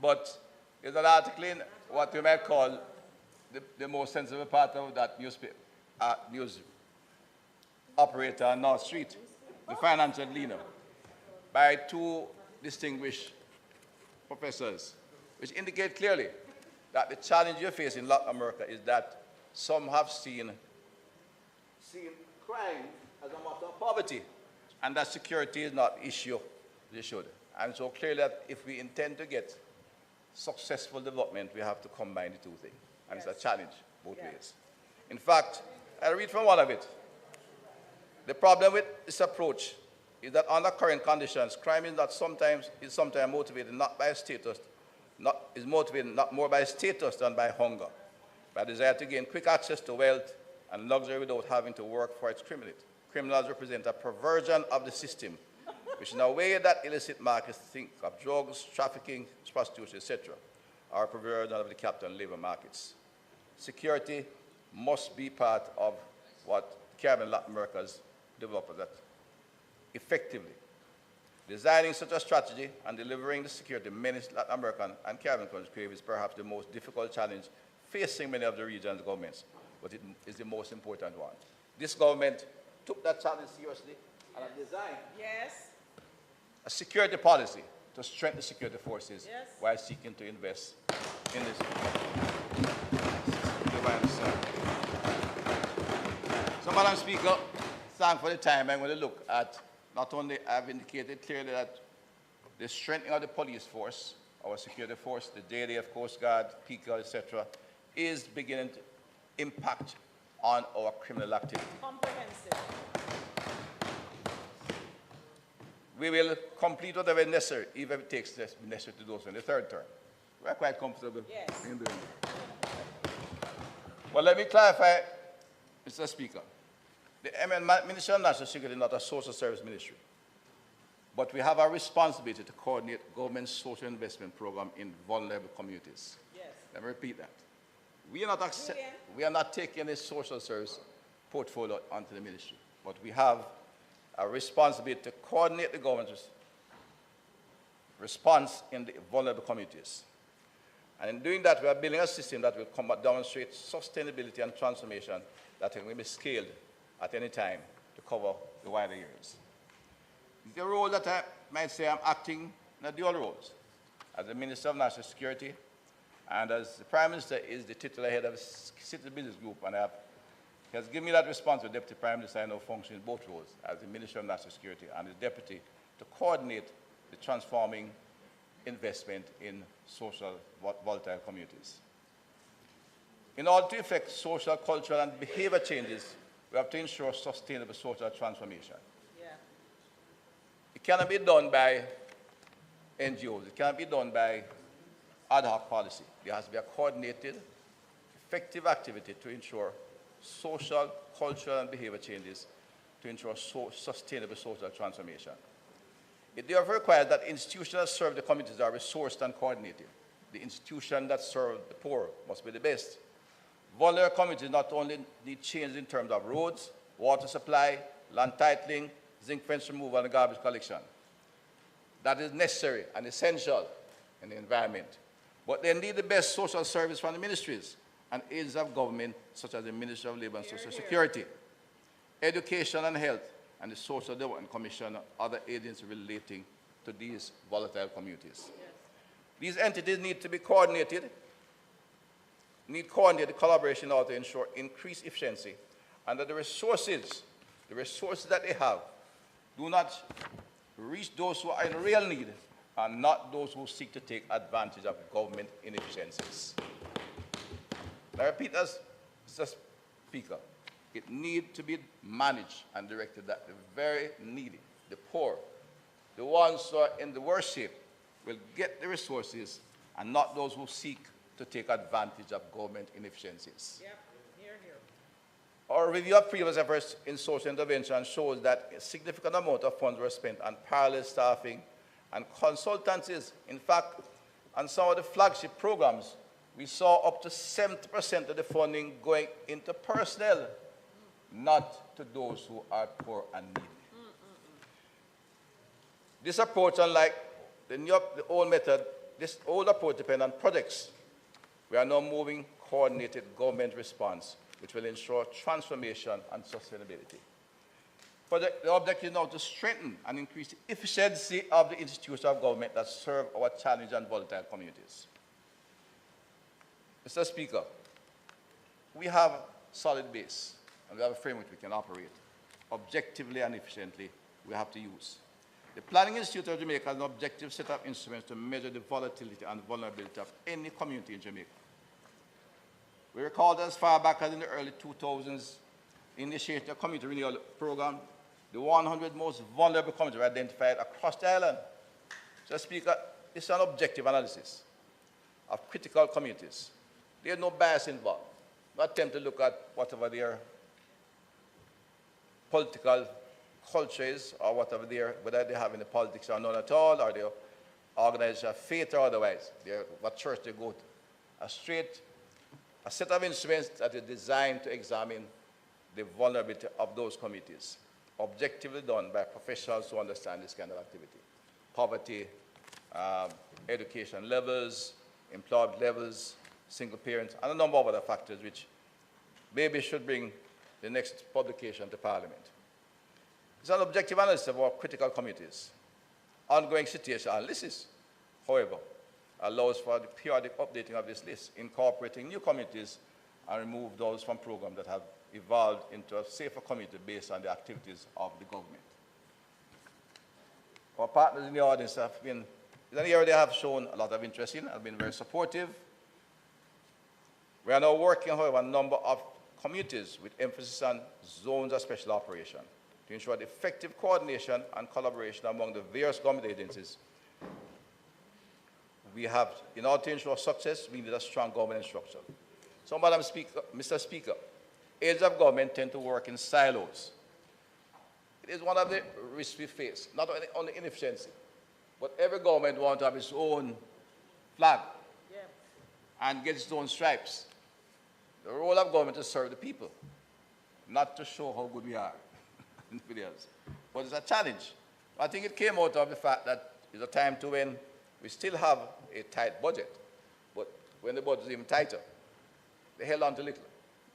But there's an article in what you might call the most sensitive part of that news operator on North Street, the financial leaner, by two distinguished professors, which indicate clearly that the challenge you face in Latin America is that some have seen crime as a matter of poverty, and that security is not an issue they should. And so clearly that if we intend to get successful development, we have to combine the two things. And it's a challenge both ways. In fact, I'll read from one of it. The problem with this approach is that under current conditions, crime is sometimes motivated not by status, is motivated not more by status than by hunger, by desire to gain quick access to wealth and luxury without having to work for its criminality. Criminals represent a perversion of the system, which in a way that illicit markets think of drugs, trafficking, prostitution, etc. our preferred of the capital and labor markets. Security must be part of what Caribbean and Latin America's developed that effectively. Designing such a strategy and delivering the security many Latin American and Caribbean countries crave is perhaps the most difficult challenge facing many of the region's governments, but it is the most important one. This government took that challenge seriously and have designed Yes. a security policy to strengthen the security forces Yes. while seeking to invest in this. You understand? So, Madam Speaker, thank for the time. I'm going to look at not only I've indicated clearly that the strengthening of the police force, our security force, the JDF, Coast Guard, PICA, etc., is beginning to impact on our criminal activity. Comprehensive. We will complete whatever is necessary, even if it takes necessary to do so in the third term. We're quite comfortable Yes. in doing it. Well, let me clarify, Mr. Speaker. The Ministry of National Security is not a social service ministry, but we have a responsibility to coordinate government social investment program in vulnerable communities. Yes. Let me repeat that. We are not taking a social service portfolio onto the ministry, but we have a responsibility to coordinate the government's response in the vulnerable communities. And in doing that, we are building a system that will demonstrate sustainability and transformation that can be scaled at any time to cover the wider areas. The role that I might say I'm acting in a dual roles as the Minister of National Security and as the Prime Minister is the titular head of the City Business Group, and he has given me that responsibility, Deputy Prime Minister. I now function in both roles as the Minister of National Security and the Deputy to coordinate the transforming investment in social volatile communities. In order to effect social, cultural, and behavior changes, we have to ensure sustainable social transformation. Yeah. It cannot be done by NGOs. It cannot be done by ad hoc policy. There has to be a coordinated, effective activity to ensure social, cultural, and behavior changes to ensure sustainable social transformation. It therefore requires that institutions that serve the communities are resourced and coordinated. The institutions that serve the poor must be the best. Vulnerable communities not only need change in terms of roads, water supply, land titling, zinc fence removal, and garbage collection. That is necessary and essential in the environment. But they need the best social service from the ministries and agencies of government, such as the Ministry of Labor and Social Security, Education and Health, and the Social Development Commission and other agencies relating to these volatile communities. Yes. These entities need to be coordinated, need coordinated collaboration in order to ensure increased efficiency, and that the resources that they have do not reach those who are in real need and not those who seek to take advantage of government inefficiencies. I repeat as Mr. Speaker, it needs to be managed and directed that the very needy, the poor, the ones who are in the worst shape will get the resources and not those who seek to take advantage of government inefficiencies. Yep. Here, here. Our review of previous efforts in social intervention shows that a significant amount of funds were spent on parallel staffing and consultancies. In fact, on some of the flagship programs, we saw up to 70% of the funding going into personnel, not to those who are poor and needy. This approach, unlike the old method, this old approach depends on projects. We are now moving coordinated government response, which will ensure transformation and sustainability. The objective is now to strengthen and increase the efficiency of the institutions of government that serve our challenged and volatile communities. Mr. Speaker, we have a solid base, and we have a framework we can operate objectively and efficiently we have to use. The Planning Institute of Jamaica has an objective set of instruments to measure the volatility and vulnerability of any community in Jamaica. We recall that as far back as in the early 2000s, initiated a community renewal program. The 100 most vulnerable communities were identified across the island. Mr. Speaker, this is an objective analysis of critical communities. There's no bias involved. No attempt to look at whatever their political culture is or whatever whether they have in the politics or none at all, or they're organization of faith or otherwise, what church they go to, a set of instruments that is designed to examine the vulnerability of those communities, objectively done by professionals who understand this kind of activity. Poverty, education levels, employment levels, single parents, and a number of other factors which maybe should bring the next publication to Parliament. It's an objective analysis of our critical communities. Ongoing situation analysis, however, allows for the periodic updating of this list, incorporating new communities and remove those from programs that have evolved into a safer community based on the activities of the government. Our partners in the audience have been, in an area they have shown a lot of interest in, have been very supportive. We are now working, however, on a number of communities with emphasis on zones of special operation to ensure the effective coordination and collaboration among the various government agencies. We have, in order to ensure success, we need a strong government structure. So, Madam Speaker, Mr. Speaker, agencies of government tend to work in silos. It is one of the risks we face, not only inefficiency, but every government wants to have its own flag and get its own stripes. The role of government is to serve the people, not to show how good we are in videos. But it's a challenge. I think it came out of the fact that it's a time to when we still have a tight budget, but when the budget is even tighter, they held on to little.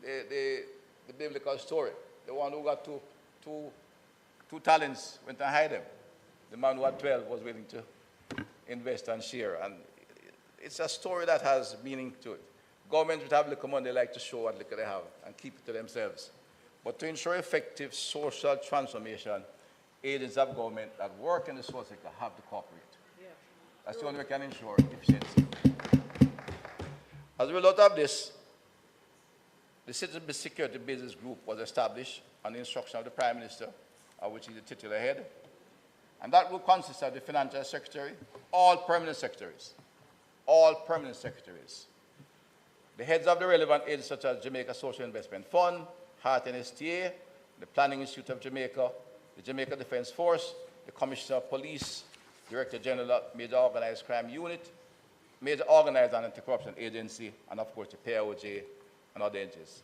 The biblical story, the one who got two talents went and hide them. The man who had 12 was willing to invest and share. And it's a story that has meaning to it. Governments would have little money, they like to show what little they have and keep it to themselves. But to ensure effective social transformation, agencies of government that work in the social sector have to cooperate. That's the only way we can ensure efficiency. As a result of this, the Citizen Security Business Group was established on the instruction of the Prime Minister, of which he is the titular head. And that group consists of the Financial Secretary, all permanent secretaries, the heads of the relevant agencies such as Jamaica Social Investment Fund, Heart and STA, the Planning Institute of Jamaica, the Jamaica Defense Force, the Commissioner of Police, Director General of Major Organized Crime Unit, Major Organized and Anti-Corruption Agency, and of course the PIOJ and other agencies.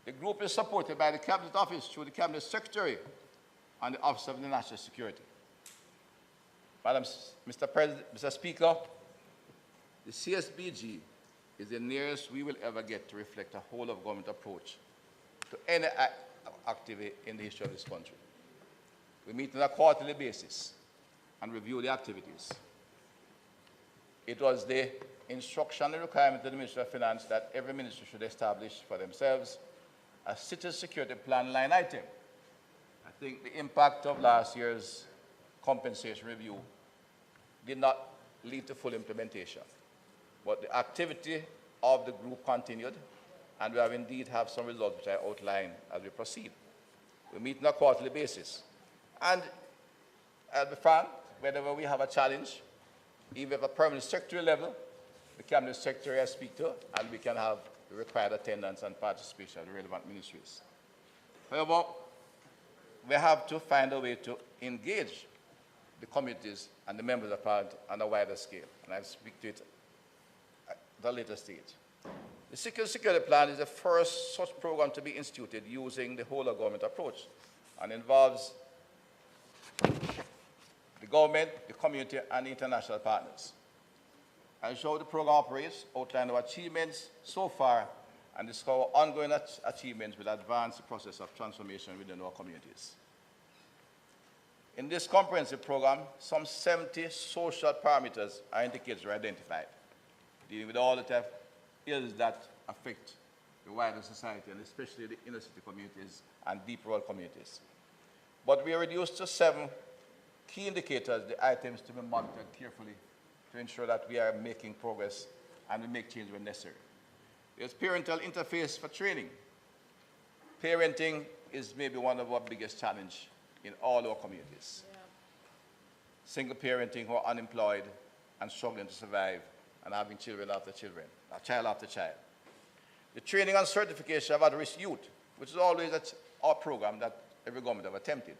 The group is supported by the Cabinet Office through the Cabinet Secretary and the Office of the National Security. Mr. Speaker, the CSBG is the nearest we will ever get to reflect a whole of government approach to any activity in the history of this country. We meet on a quarterly basis and review the activities. It was the instruction and requirement of the Ministry of Finance that every ministry should establish for themselves a citizen security plan line item. I think the impact of last year's compensation review did not lead to full implementation. But the activity of the group continued, and we have indeed have some results which I outline as we proceed. We meet on a quarterly basis. And I'll be frank, whenever we have a challenge, even at a permanent secretary level, the Cabinet Secretary I speak to, and we can have the required attendance and participation of the relevant ministries. However, we have to find a way to engage the committees and the members of Parliament on a wider scale, and I'll speak to it at a later stage. The Security Plan is the first such program to be instituted using the whole of government approach and involves the government, the community, and the international partners. I'll show how the program operates, outline our achievements so far, and discover ongoing achievements will advance the process of transformation within our communities. In this comprehensive program, some 70 social parameters or indicators are identified, dealing with all the type of ills that affect the wider society, and especially the inner city communities and deep rural communities. But we are reduced to 7 key indicators, the items to be monitored carefully to ensure that we are making progress and we make change when necessary. There's parental interface for training. Parenting is maybe one of our biggest challenges in all our communities. Single parenting who are unemployed and struggling to survive and having children after children, child after child. The training and certification of at-risk youth, which is always our program that every government have attempted,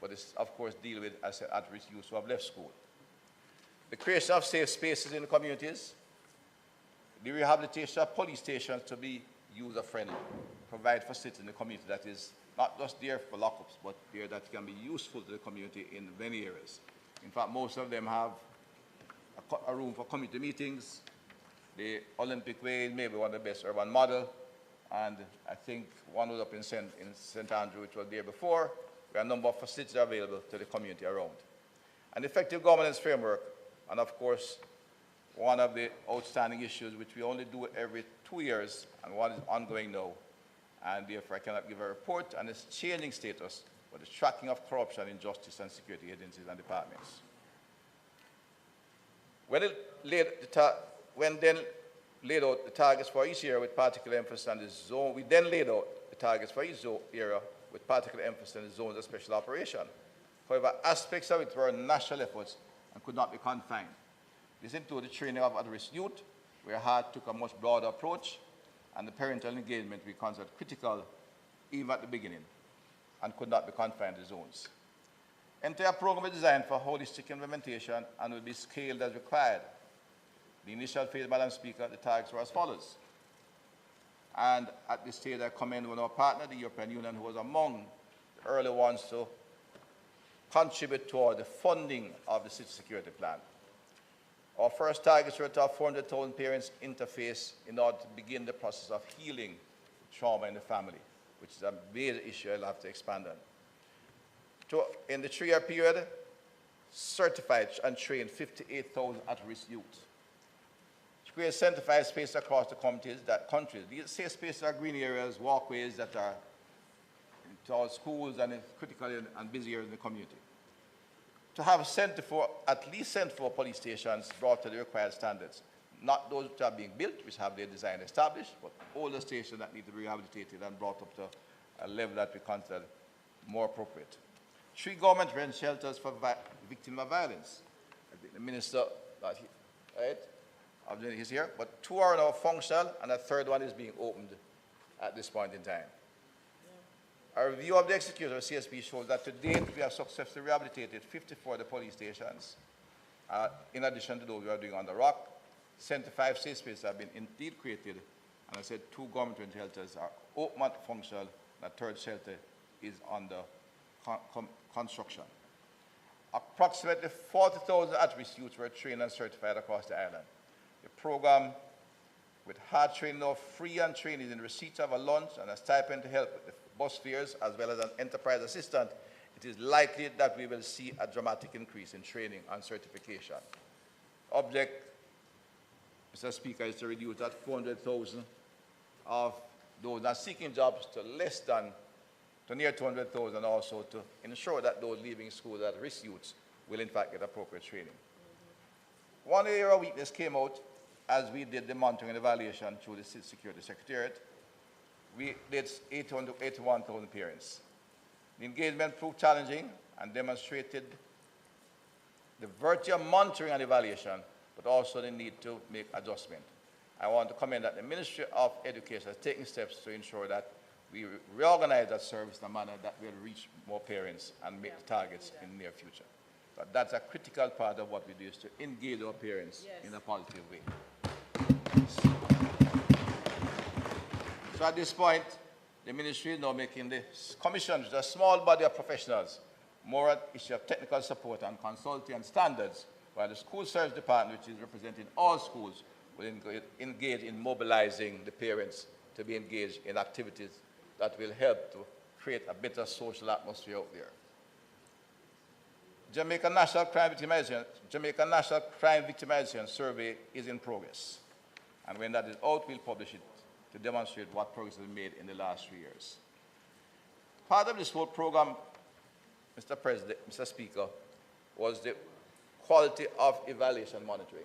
but it's of course deal with, as I said, at-risk youth who have left school. the creation of safe spaces in the communities, the rehabilitation of police stations to be user-friendly, provide facilities in the community that is not just there for lockups, but there that can be useful to the community in many areas. In fact, most of them have a room for community meetings. The Olympic Way may be one of the best urban model, and I think one was up in St. Andrew, which was there before, where a number of facilities are available to the community around. An effective governance framework, and of course, one of the outstanding issues which we only do every 2 years, and one is ongoing now, and therefore I cannot give a report on its changing status, but the tracking of corruption in justice and security agencies and departments. When then laid out the targets for each year with particular emphasis on the zone, we then laid out the targets for each area with particular emphasis on the zones of special operation. However, aspects of it were national efforts and could not be confined. This included the training of at-risk youth, where HART took a much broader approach, and the parental engagement we considered critical even at the beginning and could not be confined to zones. Entire program is designed for holistic implementation and will be scaled as required. The initial phase, Madam Speaker, the targets were as follows. And at this stage, I commend one of our partners, the European Union, who was among the early ones to contribute toward the funding of the city security plan. Our first targets were to have 400,000 parents interface in order to begin the process of healing trauma in the family, which is a major issue I'll have to expand on. In the 3-year period, certified and trained 58,000 at-risk youth. To create sanctified space across the countries. These safe spaces are green areas, walkways that are towards schools and critical and busy areas in the community. To have at least 74 police stations brought to the required standards. Not those which are being built, which have their design established, but older stations that need to be rehabilitated and brought up to a level that we consider more appropriate. 3 government rent shelters for victims of violence. I think the minister, is here, but 2 are now functional, and a 3rd one is being opened at this point in time. A review of the execution of CSP shows that to date we have successfully rehabilitated 54 of the police stations. In addition to those we are doing on the rock, 75 safe spaces have been indeed created, and I said 2 government shelters are open and functional, and a 3rd shelter is under construction. Approximately 40,000 at-risk youths were trained and certified across the island. The program with hard training of free and trainees in receipt of a lunch and a stipend to help with the bus fares as well as an enterprise assistant, it is likely that we will see a dramatic increase in training and certification. Object, Mr. Speaker, is to reduce that 400,000 of those not seeking jobs to less than, to near 200,000, also to ensure that those leaving school at risk youths will in fact get appropriate training. One area of weakness came out as we did the monitoring and evaluation through the City Security Secretariat. We did 81,000 parents. The engagement proved challenging and demonstrated the virtue of monitoring and evaluation, but also the need to make adjustment. I want to commend that the Ministry of Education has taken steps to ensure that we reorganize that service in a manner that will reach more parents and make the targets in the near future. But that's a critical part of what we do, is to engage our parents in a positive way. So at this point, the ministry is now making the commission, which is a small body of professionals, more at issue of technical support and consulting and standards, while the school service department, which is representing all schools, will engage in mobilizing the parents to be engaged in activities that will help to create a better social atmosphere out there. Jamaica National Crime Victimization Survey is in progress. And when that is out, we'll publish it to demonstrate what progress has been made in the last 3 years. Part of this whole program, Mr. President, Mr. Speaker, was the quality of evaluation monitoring.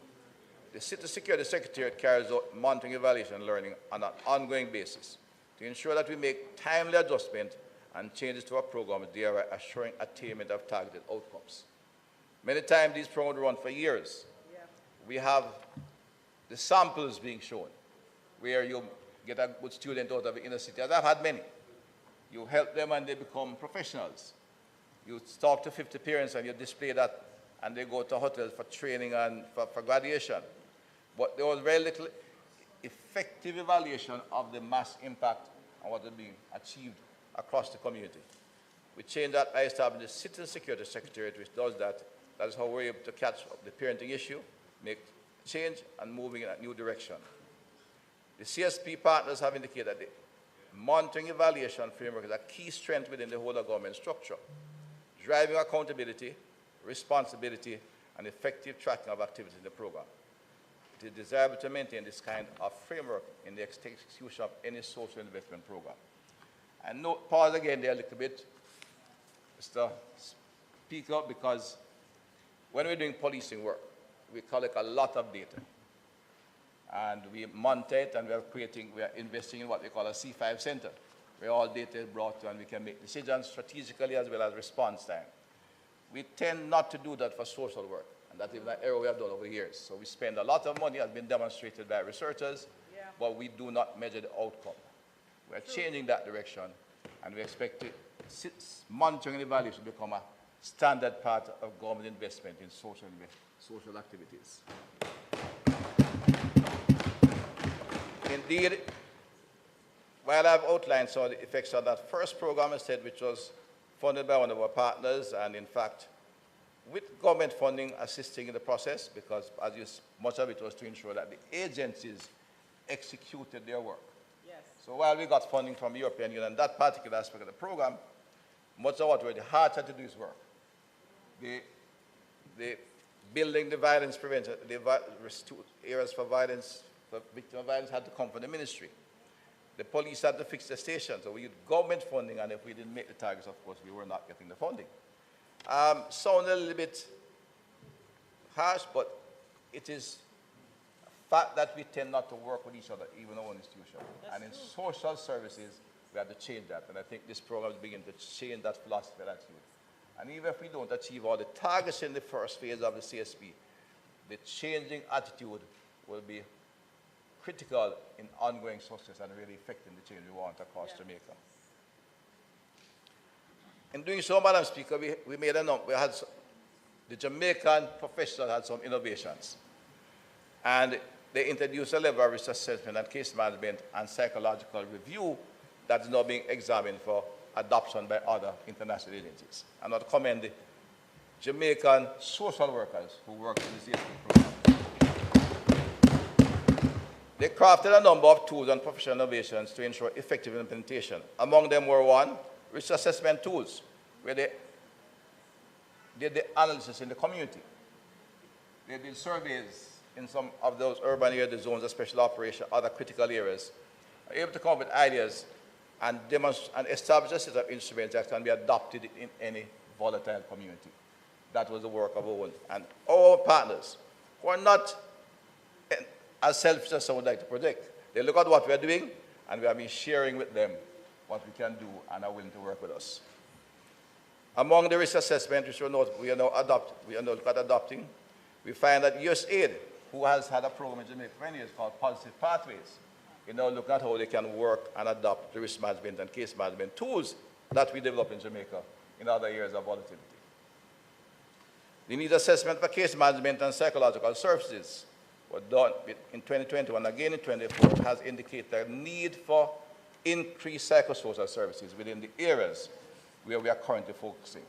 The City Security Secretariat carries out monitoring, evaluation, and learning on an ongoing basis to ensure that we make timely adjustment and changes to our program, thereby assuring attainment of targeted outcomes. Many times these programs run for years. We have the samples being shown, where you get a good student out of the inner city. I've had many. You help them and they become professionals. You talk to 50 parents and you display that and they go to hotels for training and for graduation. But there was very little effective evaluation of the mass impact and what is being achieved across the community. We changed that by establishing the Citizen Security Secretariat, which does that. That is how we're able to catch up the parenting issue, make change, and moving in a new direction. The CSP partners have indicated that the monitoring evaluation framework is a key strength within the whole of government structure, driving accountability, responsibility, and effective tracking of activities in the program. It is desirable to maintain this kind of framework in the execution of any social investment program. And note, pause again there a little bit, Mr. Speaker, because when we're doing policing work, we collect a lot of data. And we monitor it, and we are investing in what we call a C5 center, where all data is brought to and we can make decisions strategically as well as response time. We tend not to do that for social work, and that's even an error we have done over the years. So we spend a lot of money, has been demonstrated by researchers, but we do not measure the outcome. We're changing that direction, and we expect monitoring and evaluation to become a standard part of government investment in social activities. Indeed, while I've outlined some of the effects of that first program instead, which was funded by one of our partners, and in fact, with government funding assisting in the process, because much of it was to ensure that the agencies executed their work. Yes. So while we got funding from the European Union, that particular aspect of the program, much of what the heart had to do is work. The building the violence prevention, the areas for violence, for victim of violence had to come from the ministry. The police had to fix the station, so we used government funding, and if we didn't make the targets, of course, we were not getting the funding. Sounds a little bit harsh, but it is a fact that we tend not to work with each other, even in our own institution. And in social services, we have to change that, and I think this program is beginning to change that philosophy and attitude. And even if we don't achieve all the targets in the first phase of the CSP, the changing attitude will be critical in ongoing success and really affecting the change we want across Jamaica. In doing so, Madam Speaker, we made the Jamaican professionals had some innovations. And they introduced a level of risk assessment and case management and psychological review that is now being examined for adoption by other international agencies. And I commend the Jamaican social workers who work in the CSP program. They crafted a number of tools and professional innovations to ensure effective implementation. Among them were one, risk assessment tools, where they did the analysis in the community. They did surveys in some of those urban areas, the zones of special operation, other critical areas, able to come up with ideas and establish a set of instruments that can be adopted in any volatile community. That was the work of Owen. And our partners, who are not as selfish as some would like to predict, they look at what we are doing, and we have been sharing with them what we can do and are willing to work with us. Among the risk assessment, which we are now adopting, we find that USAID, who has had a program in Jamaica for many years called Positive Pathways, we now look at how they can work and adopt the risk management and case management tools that we develop in Jamaica in other areas of volatility. The needs assessment for case management and psychological services were done in 2021, again in 2024, has indicated the need for increased psychosocial services within the areas where we are currently focusing.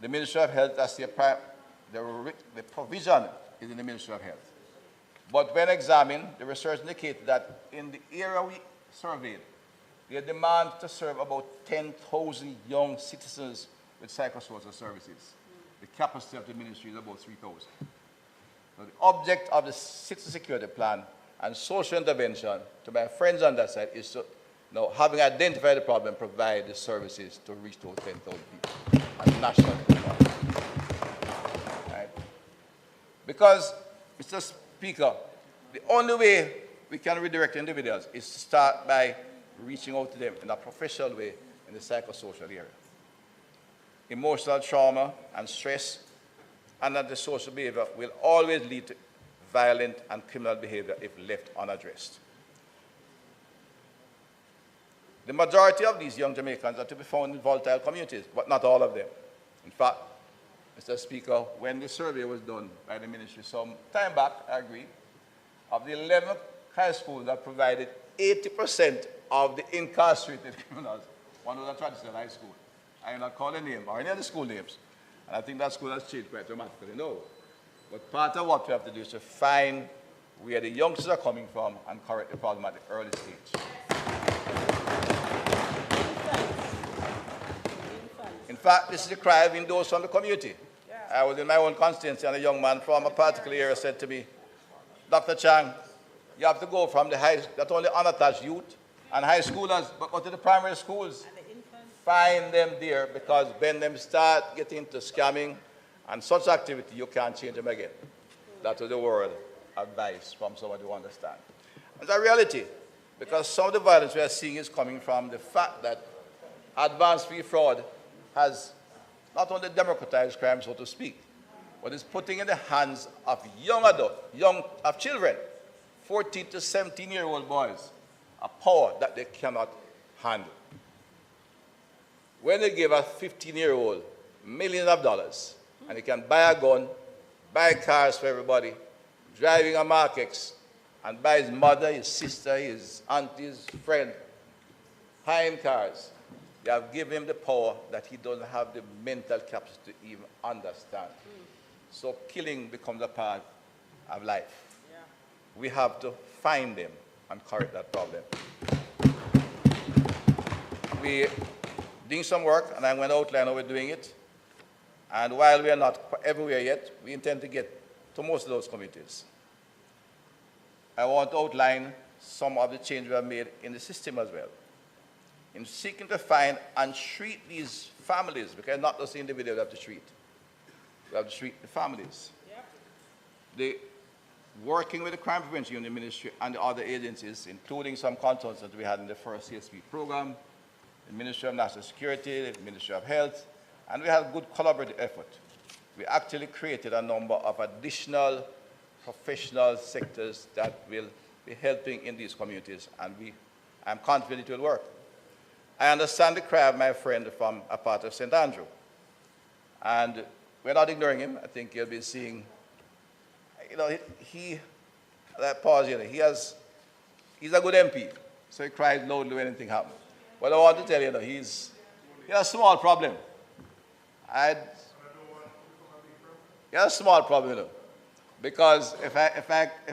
The Ministry of Health, that's the provision is in the Ministry of Health. But when examined, the research indicated that in the area we surveyed, the demand to serve about 10,000 young citizens with psychosocial services. The capacity of the ministry is about 3,000. So the object of the Citizen Security Plan and social intervention, to my friends on that side, is to, having identified the problem, provide the services to reach those 10,000 people at national level. Right? Because, Mr. Speaker, the only way we can redirect individuals is to start by reaching out to them in a professional way in the psychosocial area. Emotional trauma and stress and antisocial behavior will always lead to violent and criminal behavior if left unaddressed. The majority of these young Jamaicans are to be found in volatile communities, but not all of them. In fact, Mr. Speaker, when the survey was done by the ministry some time back, I agree, of the 11 high schools that provided 80% of the incarcerated criminals, one was a traditional high school. I will not call the name or any other school names. And I think that school has changed quite dramatically. No. But part of what we have to do is to find where the youngsters are coming from and correct the problem at the early stage. In fact, this is a cry of those from the community. I was in my own constituency, and a young man from a particular area said to me, Dr. Chang, you have to go from the not only unattached youth and high schoolers, but go to the primary schools. Find them there, because when them start getting into scamming and such activity, you can't change them again. That was the word advice from somebody who understands. It's a reality, because some of the violence we are seeing is coming from the fact that advanced fee fraud has not only democratized crime, so to speak, but is putting in the hands of young adults, of children, 14 to 17-year-old boys, a power that they cannot handle. When they give a 15-year-old millions of dollars, and he can buy a gun, buy cars for everybody, driving a Mark X, and buy his mother, his sister, his auntie, his friend, high-end cars, they have given him the power that he doesn't have the mental capacity to even understand. So killing becomes a part of life. Yeah. We have to find them and correct that problem. We're doing some work, and I'm going to outline how we're doing it. And while we are not everywhere yet, we intend to get to most of those communities. I want to outline some of the changes we have made in the system as well, in seeking to find and treat these families, because not just the individuals we have to treat. We have to treat the families. Yep. Working with the Crime Prevention Unit Ministry and the other agencies, including some consultants that we had in the first CSP program, the Ministry of National Security, the Ministry of Health, and we had a good collaborative effort. We actually created a number of additional professional sectors that will be helping in these communities, and I'm confident it will work. I understand the cry of my friend from a part of St. Andrew, and we're not ignoring him. I think you'll be seeing, he's a good MP, so he cries loudly when anything happens. But I want to tell you, he has a small problem. He has a small problem, because if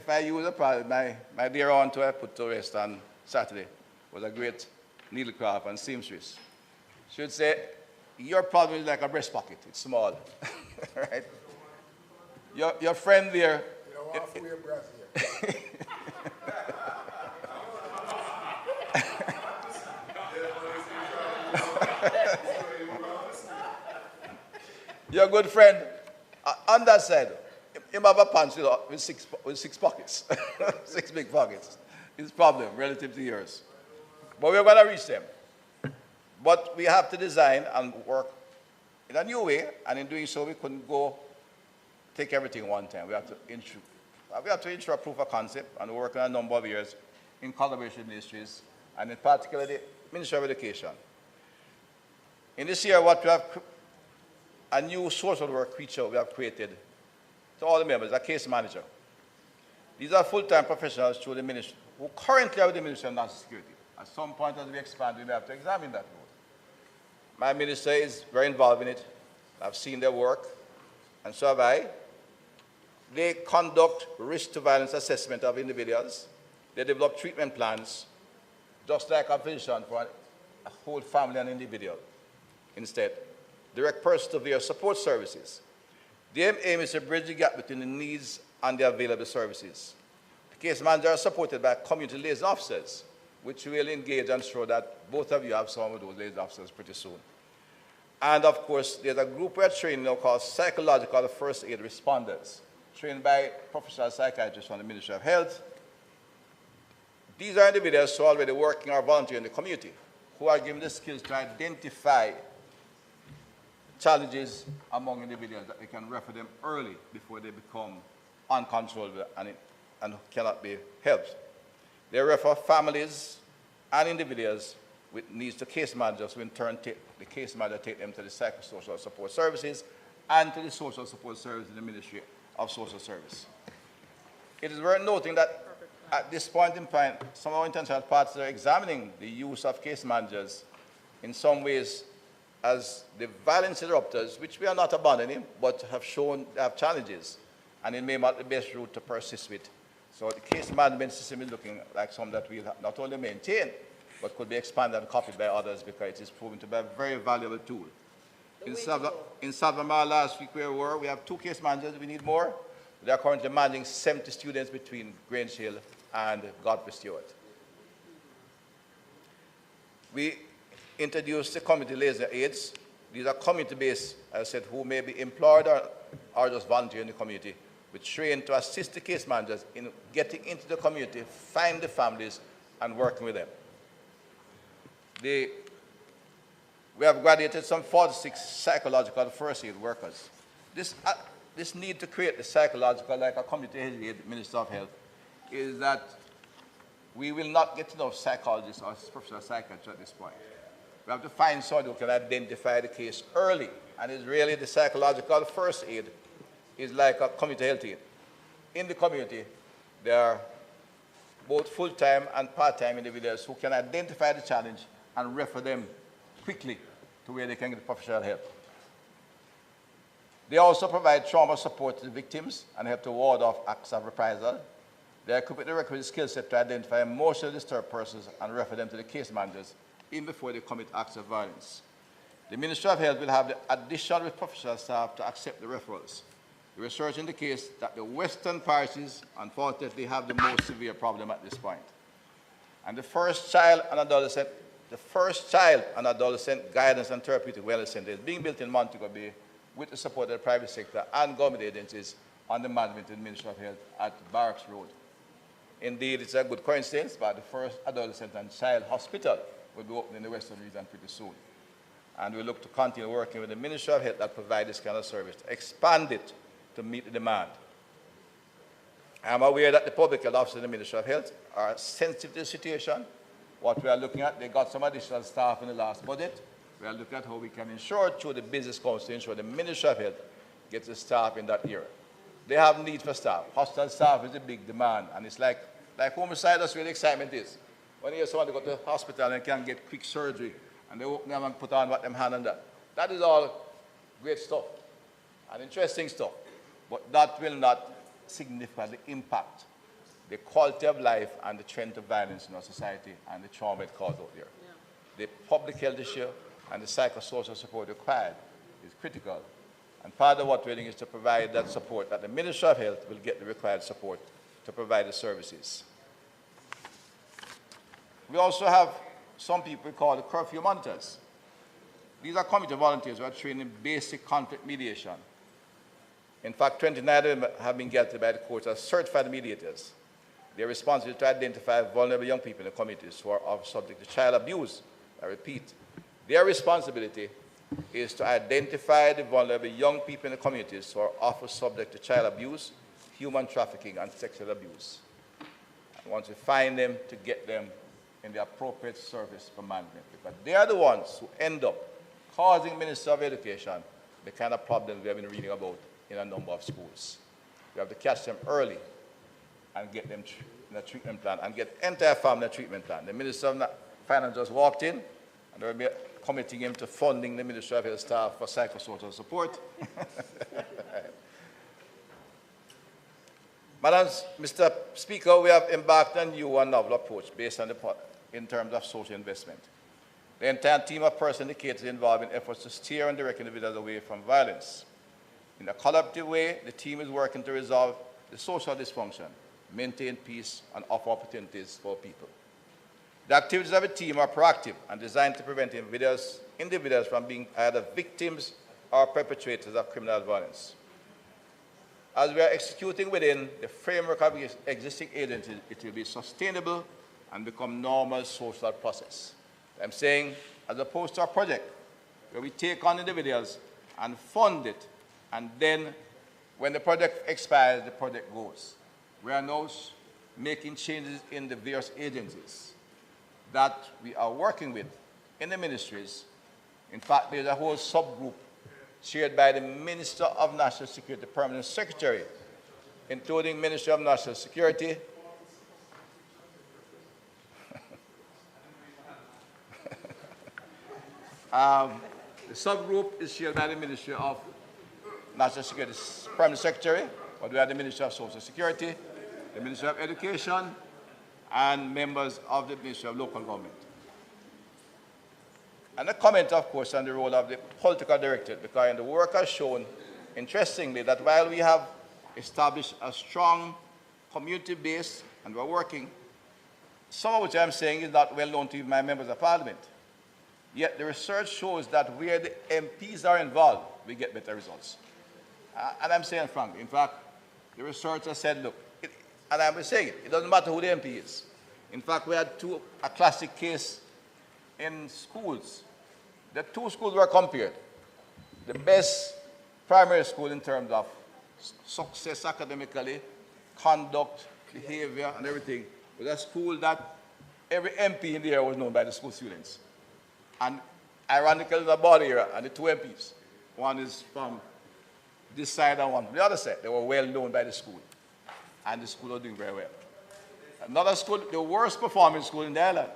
I use a problem, my dear aunt who I put to rest on Saturday was a great needlecraft and seamstress. She would say, your problem is like a breast pocket. It's small, right? Your friend there. Your good friend, on that side, him have a pants with six pockets, 6 big pockets. His problem relative to yours. But we're going to reach them. But we have to design and work in a new way, and in doing so, we couldn't go take everything one time. We have to intro a proof of concept and work on a number of years in collaboration with ministries, and in particular the Ministry of Education. In this year, what we have, a new social work feature we have created to all the members, a case manager. These are full-time professionals through the ministry who currently are with the Ministry of National Security. At some point as we expand, we may have to examine that role. My minister is very involved in it. I've seen their work, and so have I. They conduct risk to violence assessment of individuals. They develop treatment plans, just like a physician for a whole family and individual. Instead, direct persevere support services. Their aim is to bridge the gap between the needs and the available services. The case managers are supported by community liaison officers, which will engage and show that both of you have some of those liaison officers pretty soon. And of course, there's a group we're training now called Psychological First Aid Responders, trained by professional psychiatrists from the Ministry of Health. These are individuals who are already working or volunteering in the community, who are given the skills to identify challenges among individuals that they can refer them early before they become uncontrollable and cannot be helped. They refer families and individuals with needs to case managers, who in turn the case manager take them to the psychosocial support services, and to the social support service in the Ministry of Social Service. It is worth noting that at this point in time, some of our international partners are examining the use of case managers in some ways as the violence interrupters, which we are not abandoning, but have shown they have challenges, and it may not be the best route to persist with. So the case management system is looking like something that we'll not only maintain, but could be expanded and copied by others because it is proven to be a very valuable tool. In Salvamar last week where we were, we have 2 case managers, we need more. They are currently managing 70 students between Grange Hill and Godfrey Stewart. We introduced the community liaison aides. These are community-based, as I said, who may be employed or just volunteer in the community, with trained to assist the case managers in getting into the community, find the families, and working with them. We have graduated some 46 psychological first aid workers. This need to create the psychological, like a community aid Minister of Health, is that we will not get enough psychologists or professional psychiatrists at this point. We have to find someone who can identify the case early, and it's really the psychological first aid is like a community health aid. In the community, there are both full-time and part-time individuals who can identify the challenge and refer them quickly to where they can get professional help. They also provide trauma support to the victims and help to ward off acts of reprisal. They are equipped with the requisite skill set to identify emotionally disturbed persons and refer them to the case managers even before they commit acts of violence. The Ministry of Health will have the additional professional staff to accept the referrals. The research indicates that the Western parishes, unfortunately, have the most severe problem at this point. And the first child and adolescent guidance and therapeutic wellness center is being built in Montego Bay with the support of the private sector and government agencies on the management of the Ministry of Health at Barracks Road. Indeed, it's a good coincidence, but the first adolescent and child hospital will be opening in the Western region pretty soon. And we look to continue working with the Ministry of Health that provides this kind of service, to expand it to meet the demand. I'm aware that the public health officers in the Ministry of Health are sensitive to the situation. What we are looking at, they got some additional staff in the last budget. We are looking at how we can ensure through the Business Council to ensure the Ministry of Health gets the staff in that area. They have need for staff. Hospital staff is a big demand, and it's like homicide, that's where the excitement is. When you hear someone go to the hospital and can get quick surgery, and they open them and put on what them hand on that. That is all great stuff and interesting stuff, but that will not significantly impact the quality of life and the trend of violence in our society and the trauma it caused out there. Yeah. The public health issue and the psychosocial support required is critical. And part of what we're doing is to provide that support, that the Ministry of Health will get the required support to provide the services. We also have some people called the curfew monitors. These are community volunteers who are trained in basic conflict mediation. In fact, 29 of them have been gathered by the courts as certified mediators. They are responsible to identify vulnerable young people in the communities who are subject to child abuse. I repeat, their responsibility is to identify the vulnerable young people in the communities who are often subject to child abuse, human trafficking, and sexual abuse. And once we find them, to get them in the appropriate service for management, because they are the ones who end up causing Minister of Education the kind of problems we have been reading about in a number of schools. We have to catch them early and get them in a treatment plan and get entire family treatment plan. The Minister of Finance just walked in, and they will be committing him to funding the Ministry of Health staff for psychosocial support. Madam, Mr. Speaker, we have embarked on a new and novel approach based on in terms of social investment. The entire team of persons indicated involved in efforts to steer and direct individuals away from violence. In a collaborative way, the team is working to resolve the social dysfunction, maintain peace, and offer opportunities for people. The activities of the team are proactive and designed to prevent individuals from being either victims or perpetrators of criminal violence. As we are executing within the framework of existing agencies, it will be sustainable and become normal social process. I'm saying, as opposed to a project where we take on individuals and fund it, and then when the project expires, the project goes. We are now making changes in the various agencies that we are working with in the ministries. In fact, there's a whole subgroup chaired by the Minister of National Security, Permanent Secretary, including Minister of National Security, the subgroup is chaired by the Ministry of National Security, Permanent Secretary, but we have the Ministry of Social Security, the Ministry of Education, and members of the Ministry of Local Government. And a comment, of course, on the role of the political directorate, because the work has shown, interestingly, that while we have established a strong community base and we're working, some of which I'm saying is not well known to my members of parliament. Yet the research shows that where the MPs are involved, we get better results. And I'm saying frankly, in fact, the research has said, look, and I'm saying it doesn't matter who the MP is. In fact, we had a classic case in schools. The two schools were compared. The best primary school in terms of success academically, conduct, behavior, and everything was a school that every MP in the area was known by the school students. And ironically, the body area and the two MPs, one is from this side and one from the other side, they were well known by the school. And the school was doing very well. Another school, the worst performing school in the island,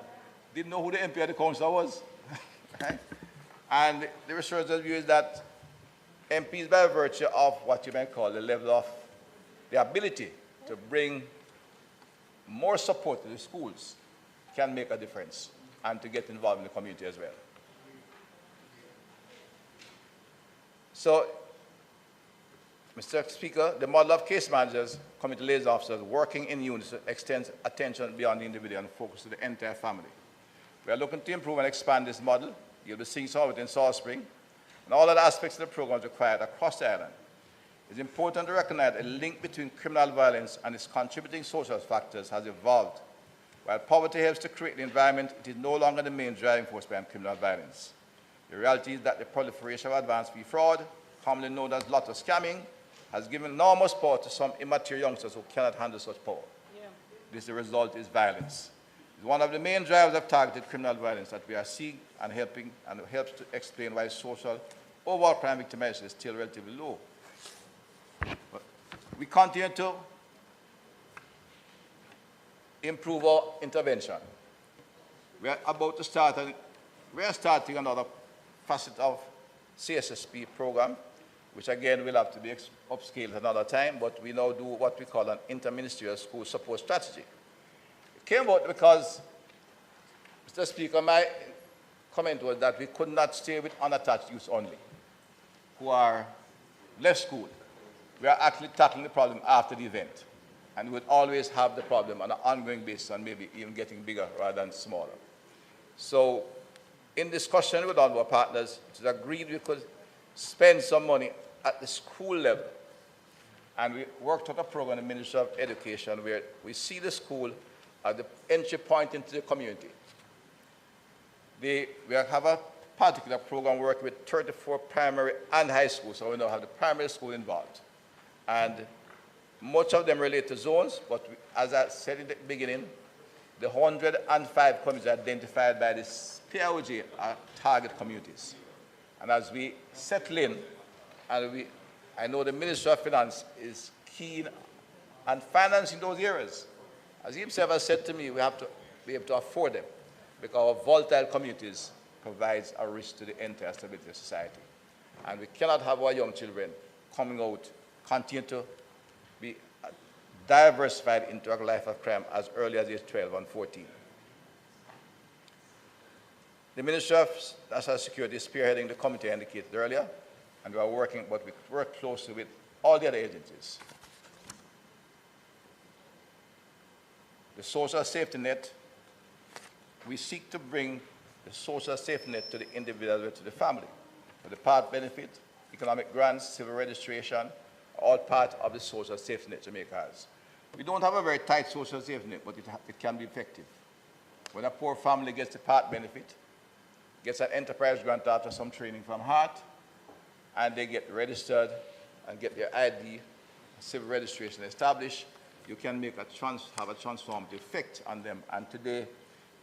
didn't know who the MP of the council was. Right? And the researchers' view is that MPs, by virtue of what you might call the level of the ability to bring more support to the schools, can make a difference and to get involved in the community as well. So, Mr. Speaker, the model of case managers, community liaison officers working in units extends attention beyond the individual and focus to the entire family. We are looking to improve and expand this model. You'll be seeing some of it in Salt Spring, and all other aspects of the programs required across the island. It's important to recognize a link between criminal violence and its contributing social factors has evolved. While poverty helps to create the environment, it is no longer the main driving force behind criminal violence. The reality is that the proliferation of advanced fee fraud, commonly known as lotto scamming, has given enormous power to some immature youngsters who cannot handle such power. Yeah. The result is violence. It's one of the main drivers of targeted criminal violence that we are seeing and helping, and helps to explain why social overall crime victimization is still relatively low. But we continue to improve our intervention. We are about to start, we are starting another facet of CSSP program, which again will have to be upscaled another time, but we now do what we call an interministerial school support strategy. It came about because, Mr. Speaker, my comment was that we could not stay with unattached youths only, who are left school. We are actually tackling the problem after the event, and we would always have the problem on an ongoing basis and maybe even getting bigger rather than smaller. So, in discussion with all our partners, it was agreed we could spend some money at the school level. And we worked on a program in the Ministry of Education where we see the school as the entry point into the community. We have a particular program working with 34 primary and high schools, so we now have the primary school involved. And much of them relate to zones, but as I said in the beginning, the 105 communities identified by this PIOG are target communities. And as we settle in, and I know the Minister of Finance is keen on financing those areas. As he himself has said to me, we have to be able to afford them because our volatile communities provides a risk to the entire stability of society. And we cannot have our young children coming out, continue to be diversified into a life of crime as early as age 12 and 14. The Ministry of National Security is spearheading the committee I indicated earlier, and we are working, but we work closely with all the other agencies. The social safety net, we seek to bring the social safety net to the individual, to the family. For the part benefit, economic grants, civil registration, all part of the social safety net Jamaica has. We don't have a very tight social safety net, but it can be effective. When a poor family gets the part benefit, gets an enterprise grant after some training from HEART, and they get registered and get their ID, civil registration established, you can make have a transformative effect on them. And today,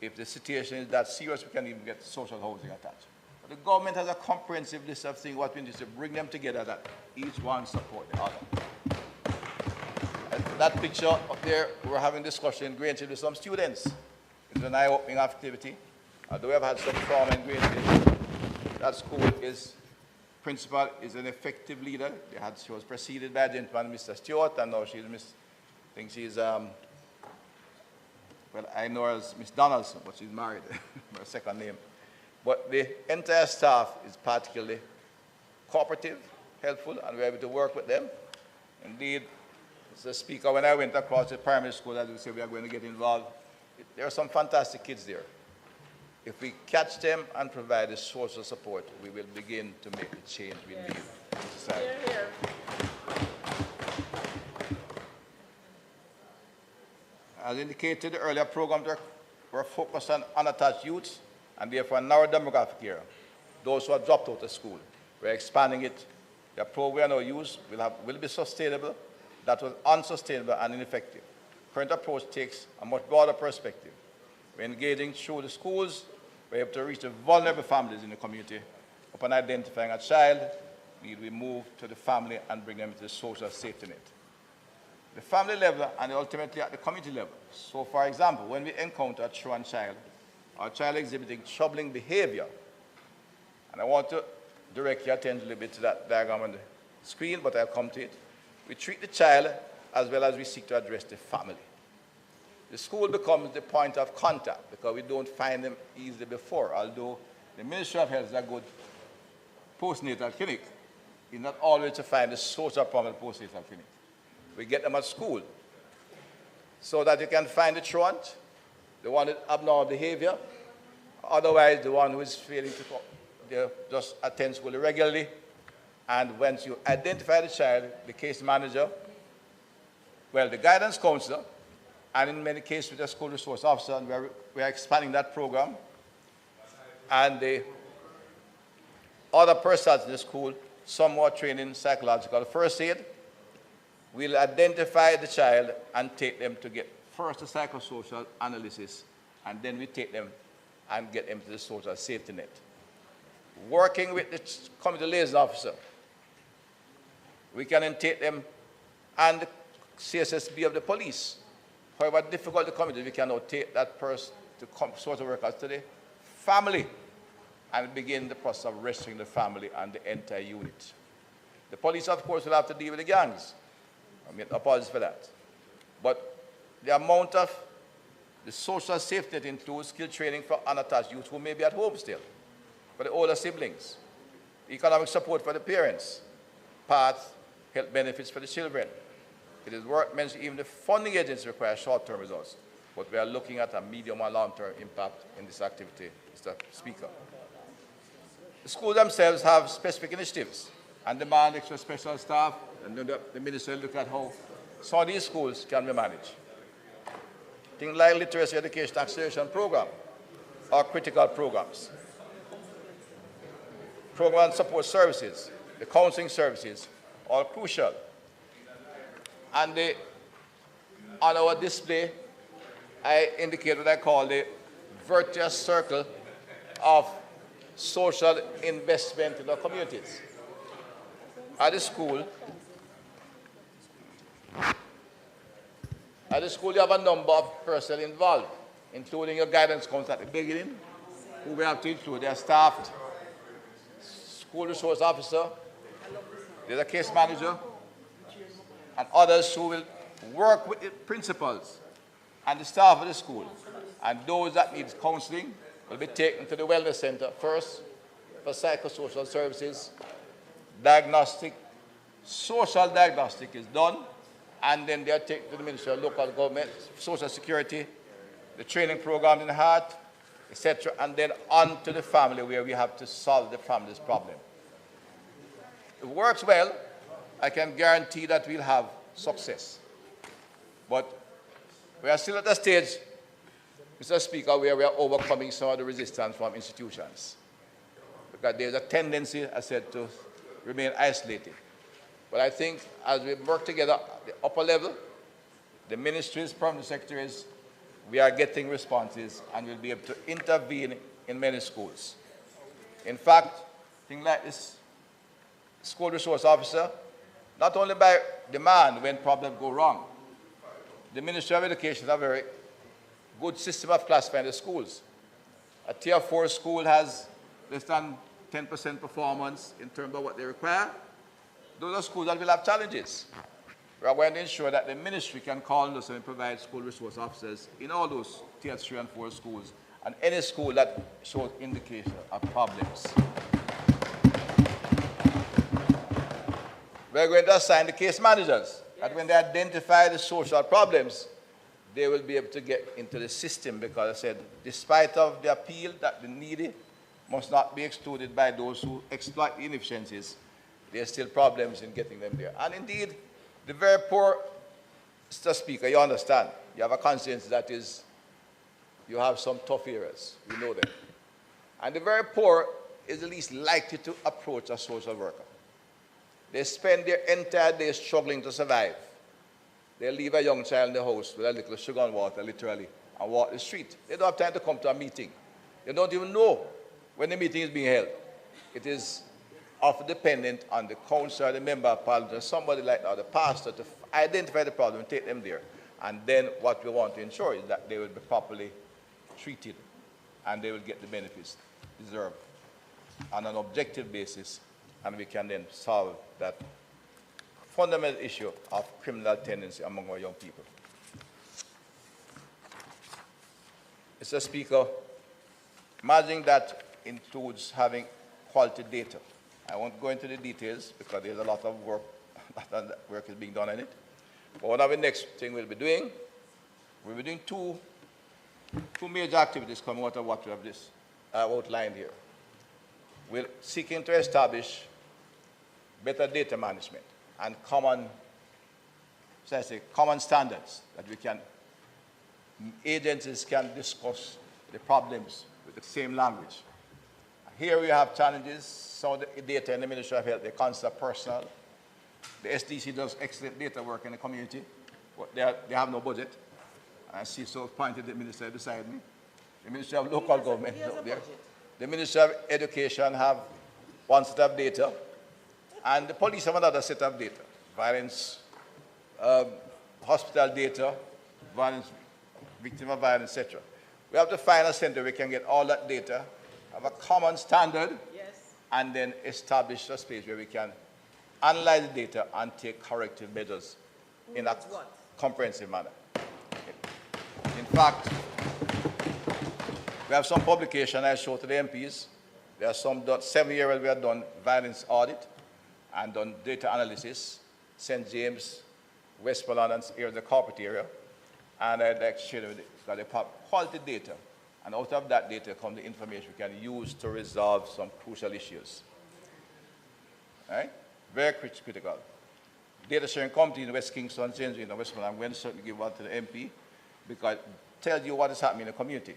if the situation is that serious, we can even get social housing attached. The government has a comprehensive list of things what we need to bring them together that each one support the other. And that picture up there, we're having discussion in Greenfield with some students. It's an eye-opening activity. Although we have had some trauma in Greenfield, that school is, principal is an effective leader. She was preceded by a gentleman, Mr. Stewart, and now she's I think she's, well, I know her as Miss Donaldson, but she's married, her second name. But the entire staff is particularly cooperative, helpful, and we're able to work with them. Indeed, Mr. Speaker, when I went across the primary school, as we say, we are going to get involved. There are some fantastic kids there. If we catch them and provide the social support, we will begin to make the change we need in society. Here, here. As indicated, the earlier programs were focused on unattached youth and therefore a narrow demographic area, those who have dropped out of school. We're expanding it. The approach we are now use will be sustainable. That was unsustainable and ineffective. Current approach takes a much broader perspective. We're engaging through the schools. We're able to reach the vulnerable families in the community. Upon identifying a child, we move to the family and bring them to the social safety net. The family level and ultimately at the community level. So, for example, when we encounter a truant child, or a child exhibiting troubling behavior, and I want to direct your attention a little bit to that diagram on the screen, but I'll come to it. We treat the child as well as we seek to address the family. The school becomes the point of contact because we don't find them easily before, although the Ministry of Health is a good postnatal clinic. It's not always to find the social problem postnatal clinic. We get them at school so that you can find the truant, the one with abnormal behavior, otherwise the one who is failing to just attend school regularly. And once you identify the child, the case manager, well, the guidance counselor, and in many cases with the school resource officer, and we are expanding that program, and the other persons in the school, some more trained in psychological first aid, will identify the child and take them to get first a psychosocial analysis, and then we take them and get them to the social safety net. Working with the community liaison officer, we can then take them and the CSSB of the police. However difficult the community, we can now take that person to social workers to the family and begin the process of rescuing the family and the entire unit. The police, of course, will have to deal with the gangs. I mean, apologies for that. But the amount of the social safety net includes skill training for unattached youth who may be at home still, for the older siblings, economic support for the parents, path, health benefits for the children. It is worth mentioning even the funding agencies require short-term results, but we are looking at a medium and long-term impact in this activity, Mr. Speaker. The schools themselves have specific initiatives and demand extra special staff, and the minister will look at how some of these schools can be managed. Things like literacy education acceleration program or critical programs. Program and support services, the counseling services, are crucial. And on our display, I indicate what I call the virtuous circle of social investment in our communities. At the school, you have a number of personnel involved, including your guidance counselor at the beginning, who we have to include their staff, school resource officer, there's a case manager, and others who will work with the principals and the staff of the school. And those that need counseling will be taken to the wellness center first for psychosocial services. Diagnostic, social diagnostic is done, and then they are taken to the Ministry of Local Government, Social Security, the training program in the heart, etc., and then on to the family where we have to solve the family's problem. If it works well, I can guarantee that we'll have success. But we are still at a stage, Mr. Speaker, where we are overcoming some of the resistance from institutions. Because there's a tendency, I said, to remain isolated. But I think as we work together at the upper level, the ministries, permanent secretaries, we are getting responses and we'll be able to intervene in many schools. In fact, things like this school resource officer, not only by demand when problems go wrong. The Ministry of Education has a very good system of classifying the schools. A tier 4 school has less than 10% performance in terms of what they require. Those are schools that will have challenges. We are going to ensure that the ministry can call on us and provide school resource officers in all those tier 3 and 4 schools and any school that shows indication of problems. We're going to assign the case managers that when they identify the social problems, they will be able to get into the system, because I said, despite of the appeal that the needy must not be excluded by those who exploit the inefficiencies, there are still problems in getting them there. And indeed, the very poor, Mr. Speaker, you understand, you have a conscience that is, you have some tough areas, we know them. And the very poor is the least likely to approach a social worker. They spend their entire day struggling to survive. They leave a young child in the house with a little sugar and water, literally, and walk the street. They don't have time to come to a meeting. They don't even know when the meeting is being held. It is often dependent on the councillor, the member of parliament, or somebody like that, or the pastor, to identify the problem and take them there. And then what we want to ensure is that they will be properly treated and they will get the benefits deserved on an objective basis, and we can then solve that fundamental issue of criminal tendency among our young people. Mr. Speaker, managing that includes having quality data. I won't go into the details because there's a lot of work, is being done on it. But one of the next thing we'll be doing two major activities coming out of what we have this outlined here. We're seeking to establish better data management and common standards that agencies can discuss the problems with the same language. Here we have challenges. Some of the data in the Ministry of Health, they consider personal. The SDC does excellent data work in the community, but they have no budget. I see so pointed the minister beside me. The Ministry of Local Government is up there. The Ministry of Education have one set of data, and the police have another set of data. Violence, hospital data, violence, victim of violence, etc. We have to find a center where we can get all that data, have a common standard, and then establish a space where we can analyze the data and take corrective measures in a comprehensive manner. In fact, we have some publication I showed to the MPs. There are some 7 years we have done violence audit and done data analysis, St. James, Westmoreland, and here in the corporate area. And I'd like to share with you that they have quality data. And out of that data comes the information we can use to resolve some crucial issues. Right? Very critical. Data sharing company in West Kingston, St. James, and Westmoreland, I'm going to certainly give one to the MP because it tells you what is happening in the community.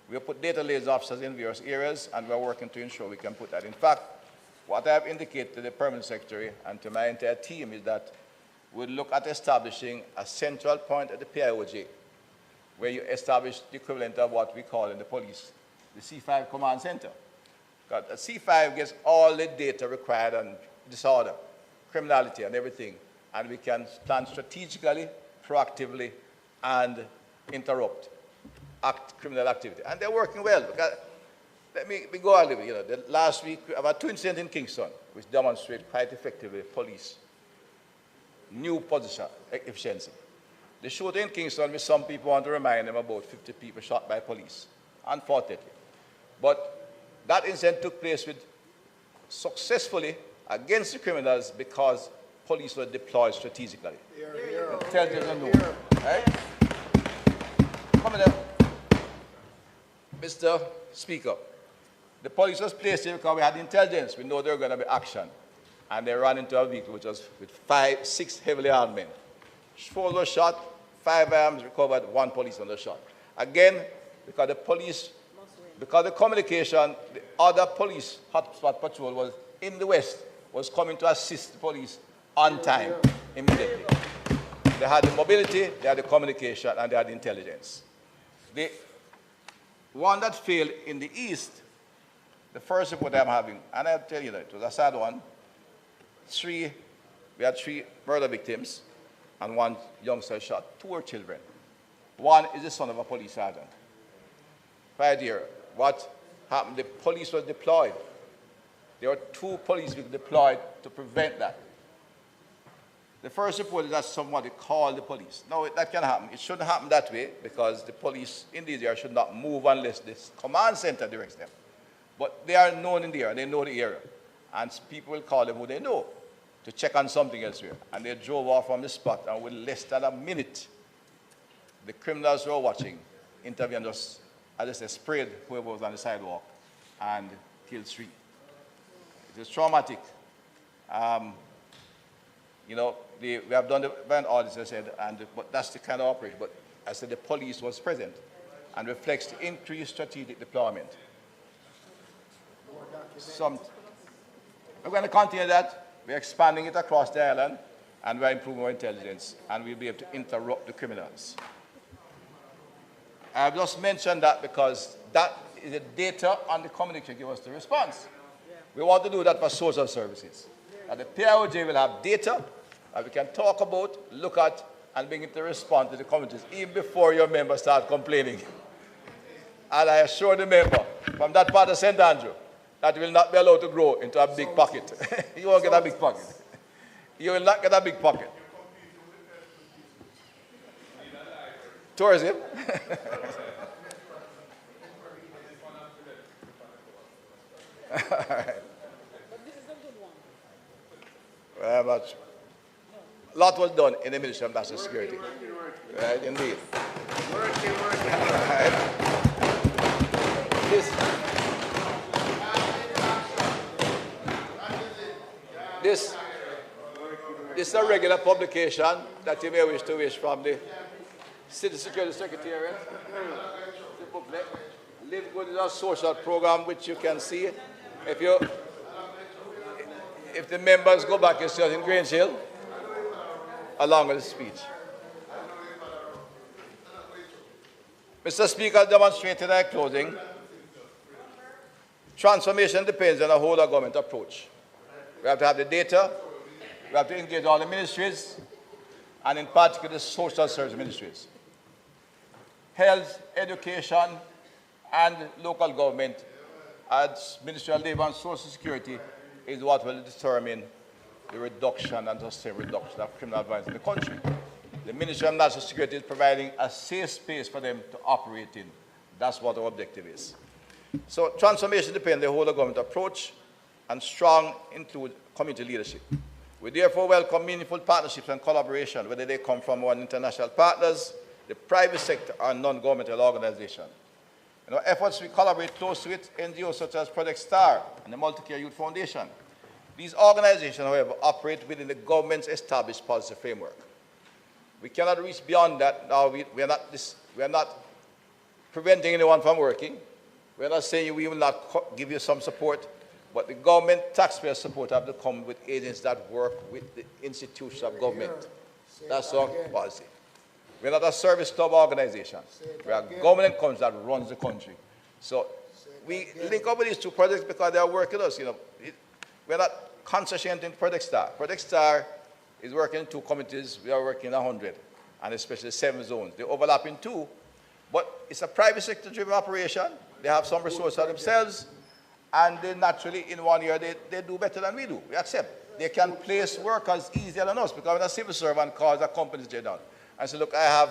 We have put data liaison officers in various areas, and we're working to ensure we can put that. In fact, what I have indicated to the Permanent Secretary and to my entire team is that we'll look at establishing a central point at the PIOJ, where you establish the equivalent of what we call in the police the C5 Command Center. Because the C5 gets all the data required on disorder, criminality, and everything, and we can plan strategically, proactively, and interrupt criminal activity. And they're working well. Because let me go a little bit. Last week, about 2 incidents in Kingston, which demonstrate quite effectively police new position efficiency. The shooting in Kingston, which some people want to remind them about 50 people shot by police, unfortunately. But that incident took place successfully against the criminals because police were deployed strategically. Intelligence and know. Right? Come here. Mr. Speaker, the police was placed here because we had intelligence. We know there were going to be action. And they ran into a vehicle which was with 6 heavily armed men. 4 were shot, 5 arms recovered, 1 policeman was shot. Again, because the communication, the other police hotspot patrol was in the west, was coming to assist the police on time, immediately. They had the mobility, they had the communication, and they had the intelligence. The one that failed in the east The first report I'm having, and I'll tell you that it was a sad one. We had 3 murder victims, and 1 youngster shot. 2 were children. 1 is the son of a police sergeant. Right here, what happened? The police was deployed. There were 2 police deployed to prevent that. The first report is that somebody called the police. No, that can happen. It shouldn't happen that way because the police in these areas should not move unless this command center directs them. But they are known in the area. They know the area. And people will call them who they know to check on something elsewhere. And they drove off from the spot, and with less than a minute, the criminals who were watching intervened, just, as I said, sprayed whoever was on the sidewalk and killed 3. It is traumatic. You know, we have done the van audits, I said, but that's the kind of operation. But I said the police was present and reflects the increased strategic deployment. We're going to continue that. We're expanding it across the island, and we're improving our intelligence, and we'll be able to interrupt the criminals. I've just mentioned that because that is the data on the communication give us the response. We want to do that for social services. And the PIOJ will have data that we can talk about, look at, and bring it to respond to the communities, even before your members start complaining. And I assure the member from that part of St. Andrew that will not be allowed to grow into a big pocket. You won't get a big pocket. You will not get a big pocket. Tourism. All right. Very much. A lot was done in the Ministry of National Security. Right, indeed. Right. This is a regular publication that you may wish to wish from the City Security Secretariat. The booklet. Live Good is a social program which you can see. If the members go back and see us in Grange Hill, along with the speech. Mr. Speaker, demonstrated in closing, transformation depends on a whole of government approach. We have to have the data, we have to engage all the ministries, and in particular the social service ministries. Health, education, and local government, as Ministry of Labour and Social Security, is what will determine the reduction and sustained reduction of criminal violence in the country. The Ministry of National Security is providing a safe space for them to operate in. That's what our objective is. So transformation depends on the whole of government approach, and strong include community leadership. We therefore welcome meaningful partnerships and collaboration, whether they come from our international partners, the private sector, or non-governmental organizations. In our efforts, we collaborate closely with NGOs such as Project STAR and the Multicare Youth Foundation. These organizations, however, operate within the government's established policy framework. We cannot reach beyond that. Now, we are not preventing anyone from working. We are not saying we will not give you some support, but the government taxpayer support have to come with agents that work with the institutions of government. That's our policy. We're not a service club organization. We are a government company that runs the country. So we link up with these 2 projects because they are working with us. You know, we're not concentrating in Project STAR. Project STAR is working in 2 communities. We are working in 100, and especially 7 zones. They overlap in 2, but it's a private sector-driven operation. They have some resources themselves, and they naturally, in 1 year, they do better than we do. We accept. They can place workers easier than us because when a civil servant calls a company's J down and say, look, I have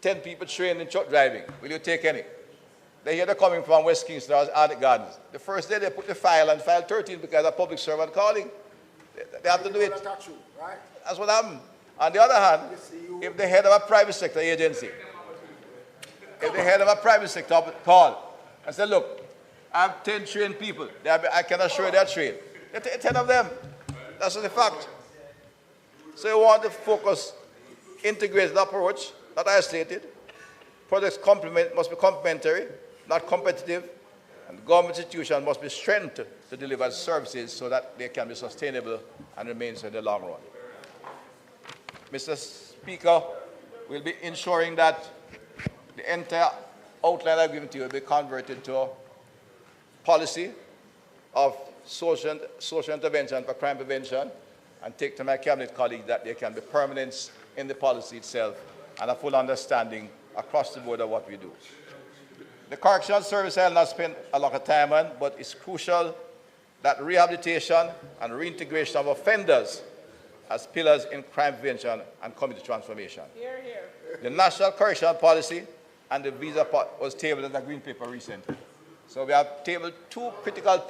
10 people trained in truck driving. Will you take any? They hear they're coming from West Kingston or Arctic Gardens. The first day they put the file on file 13 because a public servant calling. They have to do it. That's what happened. On the other hand, if the head of a private sector agency, if the head of a private sector call and say, look, I have 10 trained people. I can assure you they're trained. 10 of them. That's the fact. So you want to focus, integrated approach, not isolated. Projects must be complementary, not competitive, and government institutions must be strengthened to deliver services so that they can be sustainable and remain so in the long run. Mr. Speaker, we'll be ensuring that the entire outline I've given to you will be converted to policy of social intervention for crime prevention, and take to my cabinet colleagues that there can be permanence in the policy itself and a full understanding across the board of what we do. The correctional service I will not spend a lot of time on, but it's crucial that rehabilitation and reintegration of offenders as pillars in crime prevention and community transformation. Here, here. The National Correctional Policy and the visa was tabled in the Green Paper recently. So we have tabled two critical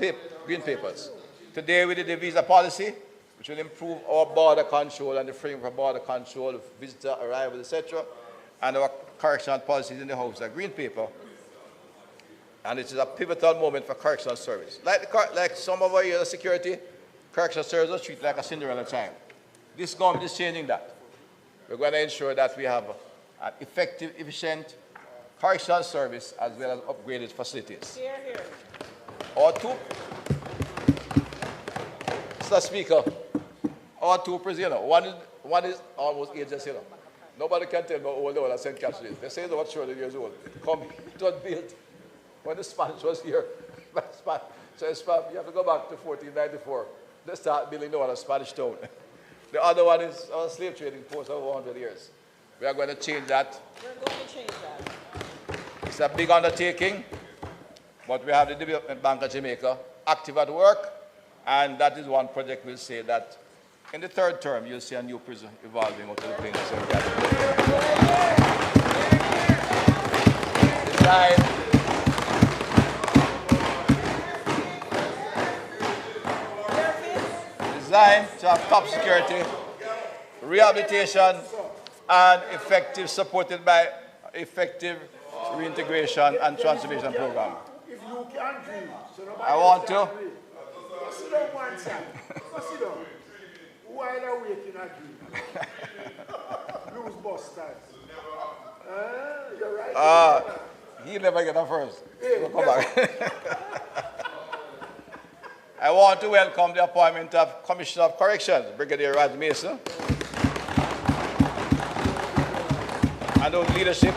green papers. Today we did the visa policy, which will improve our border control and the framework for border control, visitor arrivals, etc. And our correctional policies in the House, the Green Paper. And it is a pivotal moment for correctional service. Like some of our years of security, correctional service was treated like a Cinderella child. This government is changing that. We're going to ensure that we have an effective, efficient correctional service as well as upgraded facilities. Here, here. Our two, Mr. Speaker, our two prisoners, one is almost ageless, you know. Nobody can tell me how old they are at St. Catherine. They say they're about 30 years old. It was built when the Spanish was here. So you have to go back to 1494. They start building the one in Spanish town. The other one is our slave trading post over 100 years. We are going to change that. We're going to change that. It's a big undertaking, but we have the Development Bank of Jamaica active at work, and that is one project we'll say that in the third term you'll see a new prison evolving out of the plains of Designed to have top security, rehabilitation, and effective, supported by effective reintegration and transformation program. If you can't dream, so I want to. Sit down one side. Sit down. While awake in a dream. Lose boss stars. You're right. He'll never get up first. So come back. I want to welcome the appointment of Commissioner of Corrections, Brigadier Raj Mason, and those leadership.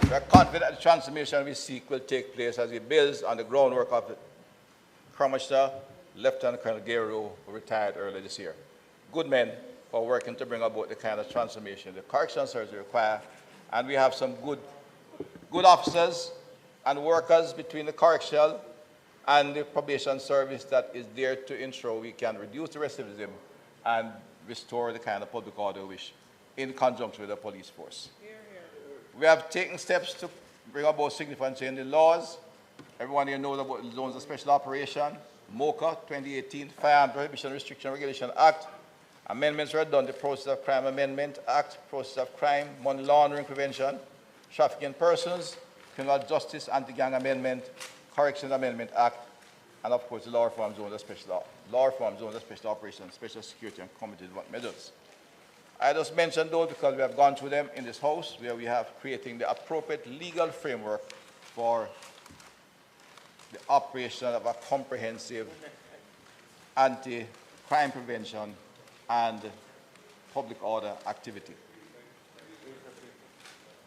We are confident that the transformation we seek will take place as we build on the groundwork of the Commissioner, Lieutenant Colonel Guerrero, who retired earlier this year. Good men who are working to bring about the kind of transformation the correctional service require, and we have some good officers and workers between the correctional and the probation service that is there to ensure we can reduce the recidivism and restore the kind of public order which in conjunction with the police force. We have taken steps to bring about significant change in laws. Everyone here knows about the Zones of Special Operation, MOCA 2018, Firearm Prohibition Restriction Regulation Act. Amendments were done, the Process of Crime Amendment Act, Process of Crime, Money Laundering Prevention, Trafficking Persons, Criminal Justice Anti-Gang Amendment, Corrections Amendment Act, and of course the Law Reform Zones of Special Operations, Special Security and Community Development Measures. I just mentioned those because we have gone through them in this House, where we have creating the appropriate legal framework for the operation of a comprehensive anti-crime prevention and public order activity.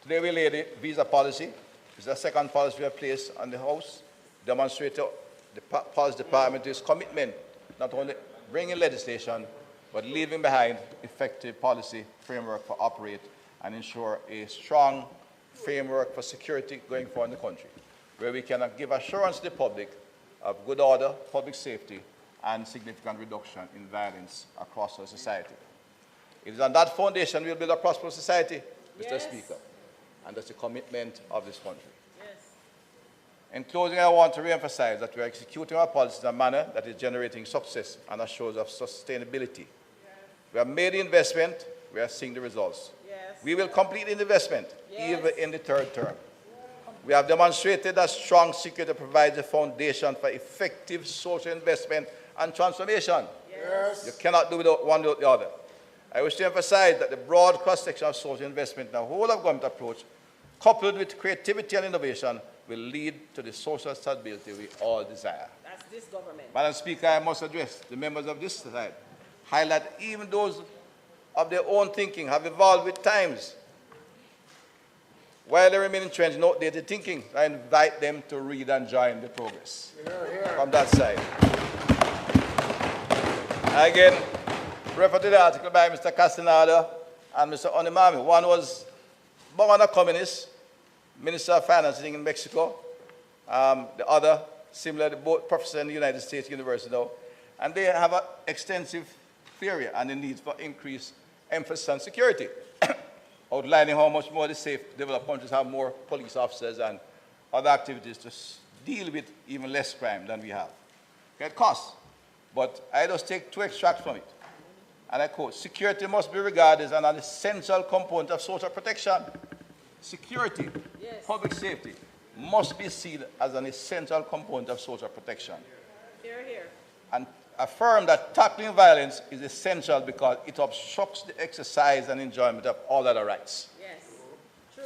Today we lay the visa policy. It's the second policy we have placed on the House, demonstrating the Policy Department's commitment not only bringing legislation, but leaving behind effective policy framework for operate and ensure a strong framework for security going forward in the country, where we can give assurance to the public of good order, public safety, and significant reduction in violence across our society. It is on that foundation we will build a prosperous society, Mr. Speaker, and that's the commitment of this country. In closing, I want to re-emphasize that we are executing our policies in a manner that is generating success and assures of sustainability. We have made the investment, we are seeing the results. We will complete the investment even in the third term. We have demonstrated that strong security provides a foundation for effective social investment and transformation. You cannot do one without the other. I wish to emphasize that the broad cross-section of social investment and the whole of government approach, coupled with creativity and innovation, will lead to the social stability we all desire. That's this government. Madam Speaker, I must address the members of this side, highlight even those of their own thinking have evolved with times. While they remain entrenched in outdated thinking, I invite them to read and join the progress from that side. Again, refer to the article by Mr. Castaneda and Mr. Onimami. One was born a communist, Minister of Finance in Mexico. The other, similarly, both professors in the United States University now. And they have an extensive theory and the need for increased emphasis on security, outlining how much more the safe developed countries have more police officers and other activities to deal with even less crime than we have. It costs, but I just take two extracts from it. And I quote, security must be regarded as an essential component of social protection. Security, public safety, must be seen as an essential component of social protection. Hear, hear. And affirm that tackling violence is essential because it obstructs the exercise and enjoyment of all other rights. Yes. True.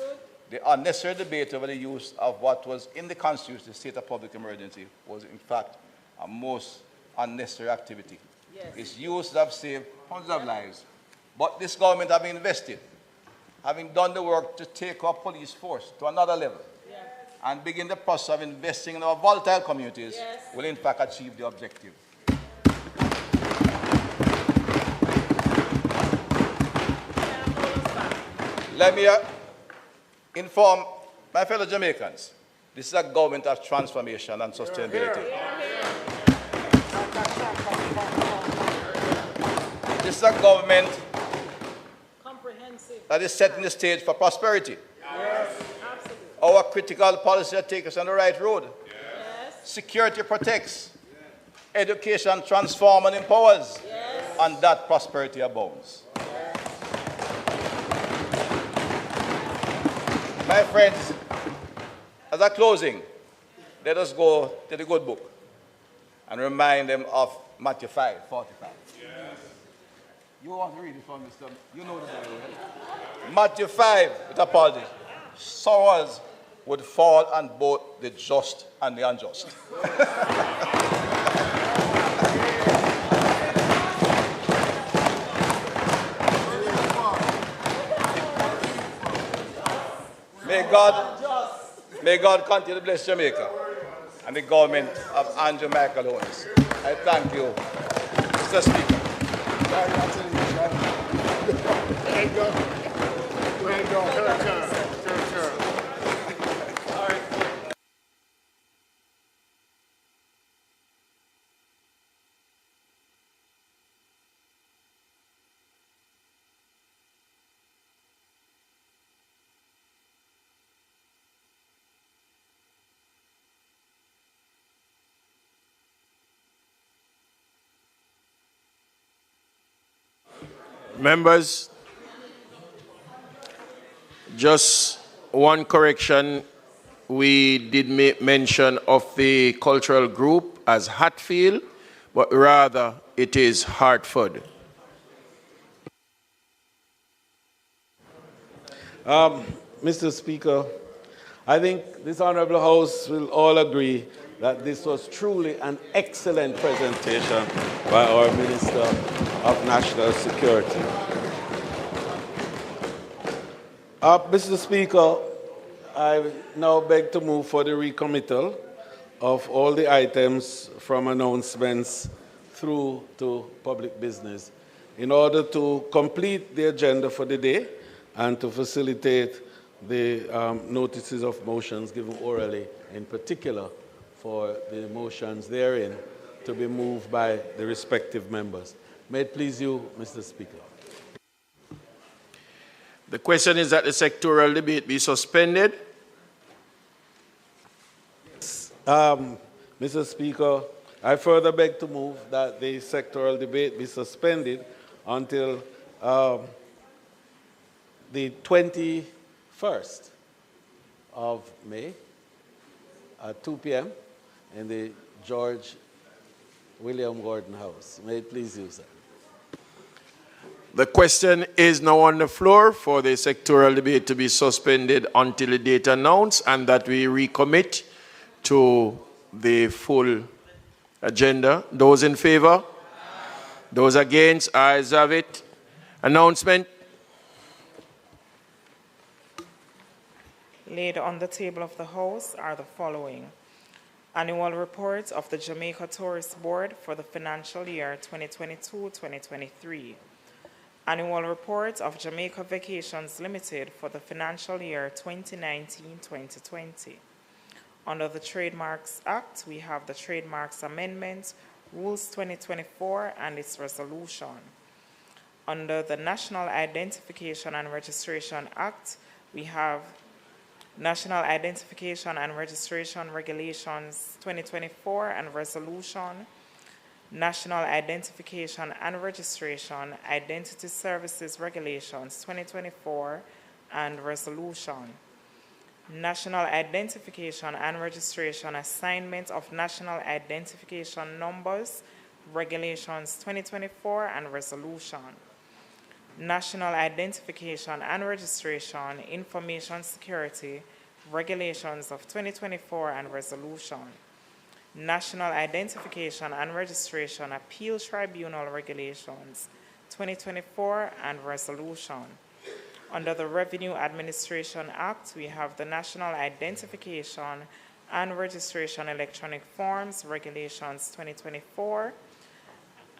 The unnecessary debate over the use of what was in the Constitution, the state of public emergency, was in fact a most unnecessary activity. Yes. Its use have saved hundreds of lives. But this government have invested, having done the work to take our police force to another level, and begin the process of investing in our volatile communities, will in fact achieve the objective. Let me inform my fellow Jamaicans, this is a government of transformation and sustainability. This is a government that is setting the stage for prosperity. Yes. Absolutely. Our critical policy takes us on the right road. Yes. Security protects. Education transforms and empowers. Yes. And that prosperity abounds. Yes. My friends, as a closing, let us go to the good book and remind them of Matthew 5:45. Yes. You want to read it for me, Mr. You know the Bible, right? Matthew 5, with apologies. Sorrows would fall on both the just and the unjust. May God continue to bless Jamaica and the government of Andrew Michael Owens. I thank you, Mr. Speaker. Members, just one correction. We did make mention of the cultural group as Hatfield, but rather it is Hartford. Mr. Speaker, I think this Honorable House will all agree that this was truly an excellent presentation by our Minister of National Security. Mr. Speaker, I now beg to move for the recommittal of all the items from announcements through to public business in order to complete the agenda for the day and to facilitate the notices of motions given orally, in particular for the motions therein to be moved by the respective members. May it please you, Mr. Speaker. The question is that the sectoral debate be suspended. Mr. Speaker, I further beg to move that the sectoral debate be suspended until the 21st of May at 2 p.m. in the George William Gordon House. May it please you, sir. The question is now on the floor for the sectoral debate to be suspended until the date announced and that we recommit to the full agenda. Those in favor? Those against? Ayes have it. Announcement. Laid on the table of the House are the following: Annual Report of the Jamaica Tourist Board for the financial year 2022-2023. Annual Report of Jamaica Vacations Limited for the financial year 2019-2020. Under the Trademarks Act, we have the Trademarks Amendment, Rules 2024, and its resolution. Under the National Identification and Registration Act, we have National Identification and Registration Regulations 2024 and Resolution, National Identification and Registration Identity Services Regulations 2024 and Resolution, National Identification and Registration Assignment of National Identification Numbers Regulations 2024 and Resolution, National Identification and Registration Information Security Regulations of 2024 and Resolution, National Identification and Registration Appeal Tribunal Regulations 2024 and Resolution. Under the Revenue Administration Act, we have the National Identification and Registration Electronic Forms Regulations 2024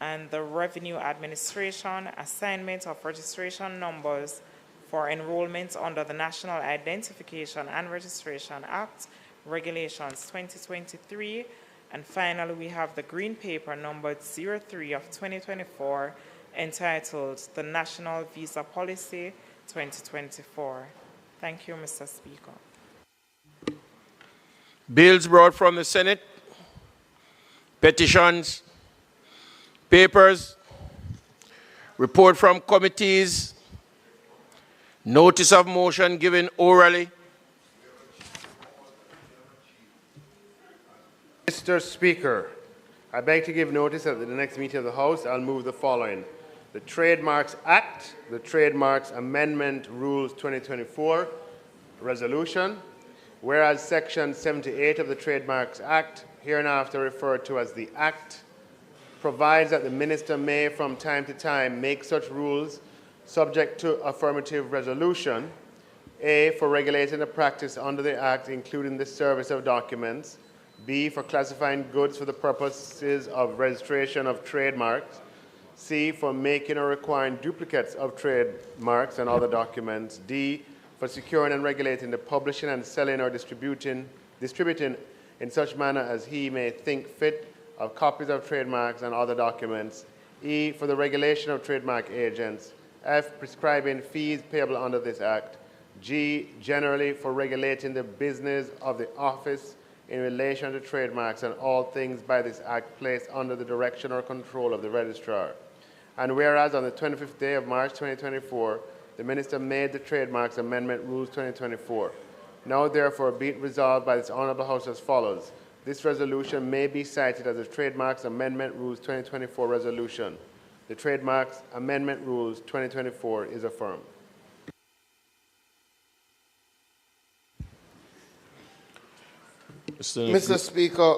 and the Revenue Administration Assignment of Registration Numbers for enrollment under the National Identification and Registration Act Regulations 2023. And finally, we have the Green Paper numbered 03 of 2024 entitled the National Visa Policy 2024. Thank you, Mr. Speaker. Bills brought from the Senate, petitions, papers, report from committees, notice of motion given orally. Mr. Speaker, I beg to give notice that at the next meeting of the House, I'll move the following: the Trademarks Act, the Trademarks Amendment Rules 2024 Resolution, whereas Section 78 of the Trademarks Act, hereinafter referred to as the Act, provides that the Minister may from time to time make such rules subject to affirmative resolution, A, for regulating the practice under the Act, including the service of documents, B, for classifying goods for the purposes of registration of trademarks, C, for making or requiring duplicates of trademarks and other documents, D, for securing and regulating the publishing and selling or distributing in such manner as he may think fit of copies of trademarks and other documents, E, for the regulation of trademark agents, F, prescribing fees payable under this Act, G, generally for regulating the business of the office in relation to trademarks and all things by this Act placed under the direction or control of the Registrar. And whereas on the 25th day of March 2024, the Minister made the Trademarks Amendment Rules 2024. Now therefore be it resolved by this Honourable House as follows: this resolution may be cited as the Trademarks Amendment Rules 2024 resolution. The Trademarks Amendment Rules 2024 is affirmed. Mr. Speaker,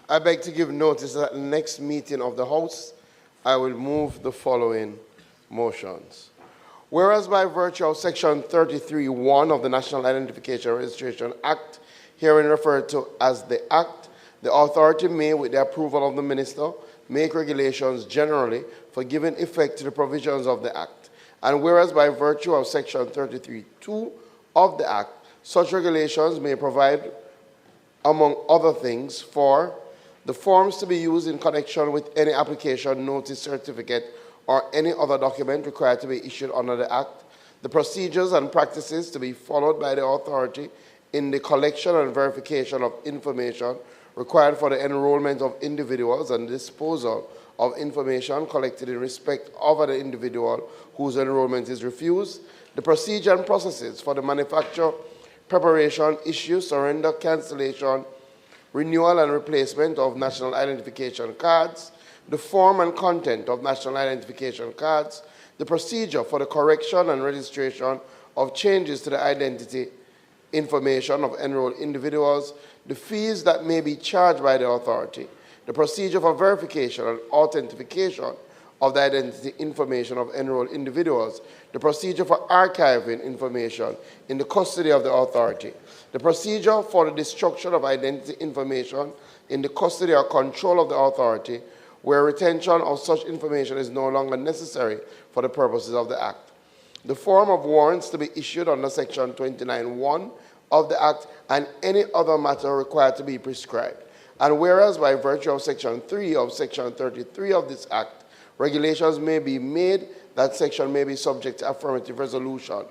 I beg to give notice that at the next meeting of the House, I will move the following motions. Whereas by virtue of Section 33(1) of the National Identification and Registration Act, herein referred to as the Act, the authority may, with the approval of the Minister, make regulations generally for giving effect to the provisions of the Act. And whereas by virtue of Section 33(2) of the Act, such regulations may provide, among other things, for the forms to be used in connection with any application, notice, certificate, or any other document required to be issued under the Act, the procedures and practices to be followed by the authority in the collection and verification of information required for the enrollment of individuals and disposal of information collected in respect of an individual whose enrollment is refused, the procedure and processes for the manufacture, preparation, issue, surrender, cancellation, renewal and replacement of national identification cards, the form and content of national identification cards, the procedure for the correction and registration of changes to the identity information of enrolled individuals, the fees that may be charged by the authority, the procedure for verification and authentication of the identity information of enrolled individuals, the procedure for archiving information in the custody of the authority, the procedure for the destruction of identity information in the custody or control of the authority, where retention of such information is no longer necessary for the purposes of the Act, the form of warrants to be issued under Section 29(1) of the Act, and any other matter required to be prescribed. And whereas by virtue of Section 3 of Section 33 of this Act, regulations may be made that section may be subject to affirmative resolution.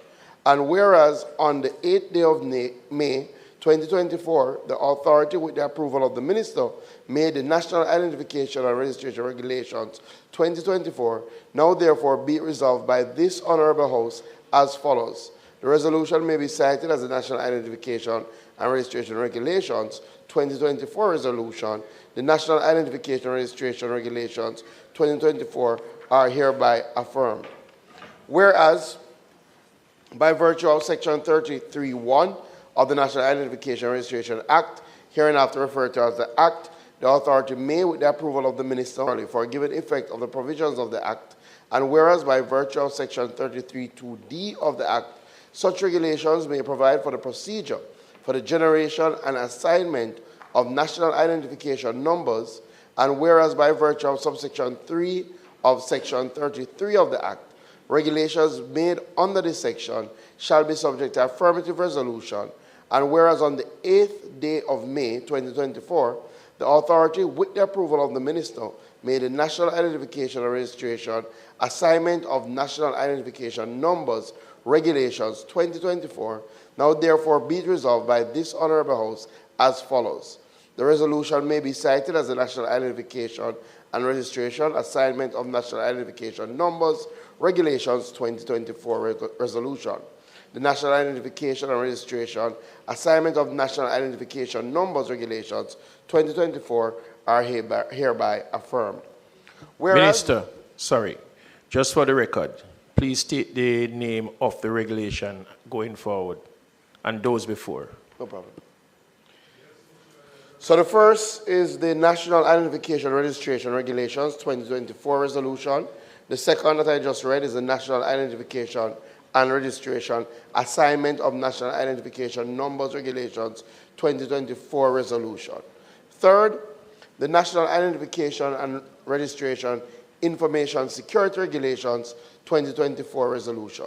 And whereas on the 8th day of May 2024, the authority, with the approval of the Minister, made the National Identification and Registration Regulations 2024, now therefore be resolved by this Honourable House as follows. The resolution may be cited as the National Identification and Registration Regulations 2024 resolution. The National Identification and Registration Regulations 2024 are hereby affirmed. Whereas, by virtue of Section 33(1) of the National Identification and Registration Act, hereinafter referred to as the Act, the authority may, with the approval of the Minister, for given effect of the provisions of the Act, and whereas by virtue of Section 33(2)(d) of the Act, such regulations may provide for the procedure for the generation and assignment of national identification numbers, and whereas by virtue of subsection 3 of Section 33 of the Act, regulations made under this section shall be subject to affirmative resolution, and whereas on the 8th day of May 2024, the authority, with the approval of the Minister, made a national identification and registration assignment of national identification numbers regulations 2024, now therefore be it resolved by this Honourable House as follows. The resolution may be cited as the National Identification and Registration Assignment of National Identification Numbers Regulations 2024 resolution. The National Identification and Registration Assignment of National Identification Numbers Regulations 2024 are hereby affirmed. Whereas, Minister, sorry, just for the record, please state the name of the regulation going forward and those before. No problem. So the first is the National Identification Registration Regulations 2024 resolution. The second that I just read is the National Identification and Registration Assignment of National Identification Numbers Regulations 2024 resolution. Third, the National Identification and Registration Information Security Regulations 2024 resolution.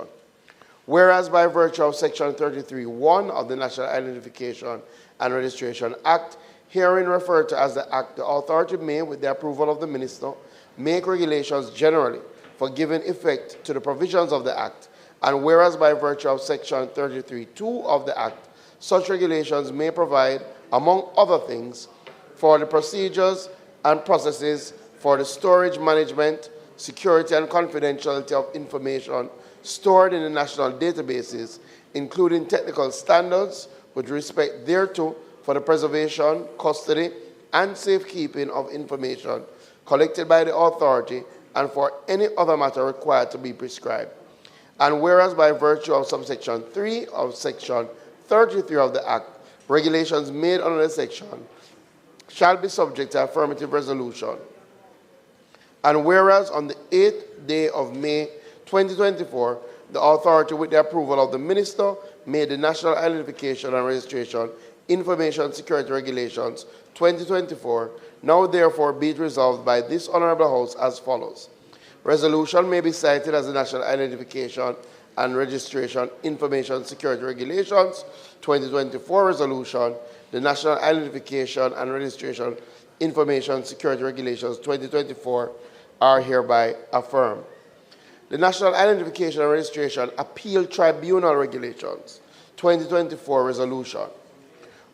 Whereas by virtue of Section 33(1) of the National Identification and Registration Act, herein referred to as the Act, the authority may, with the approval of the Minister, make regulations generally for giving effect to the provisions of the Act, and whereas by virtue of Section 33(2) of the Act, such regulations may provide, among other things, for the procedures and processes for the storage, management, security, and confidentiality of information stored in the national databases, including technical standards with respect thereto for the preservation, custody, and safekeeping of information collected by the authority and for any other matter required to be prescribed. And whereas by virtue of subsection 3 of Section 33 of the Act, regulations made under the section shall be subject to affirmative resolution. And whereas on the 8th day of May 2024, the authority, with the approval of the Minister, made the National Identification and Registration Information Security Regulations 2024, now therefore be it resolved by this Honourable House as follows. Resolution may be cited as the National Identification and Registration Information Security Regulations 2024 resolution. The National Identification and Registration Information Security Regulations 2024 are hereby affirmed. The National Identification and Registration Appeal Tribunal Regulations 2024 resolution.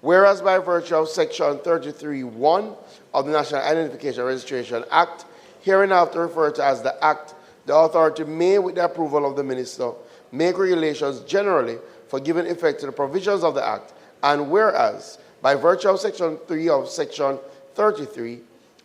Whereas by virtue of Section 33(1) of the National Identification and Registration Act, hereinafter referred to as the Act, the authority may, with the approval of the Minister, make regulations generally for giving effect to the provisions of the Act, and whereas by virtue of Section 3 of Section 33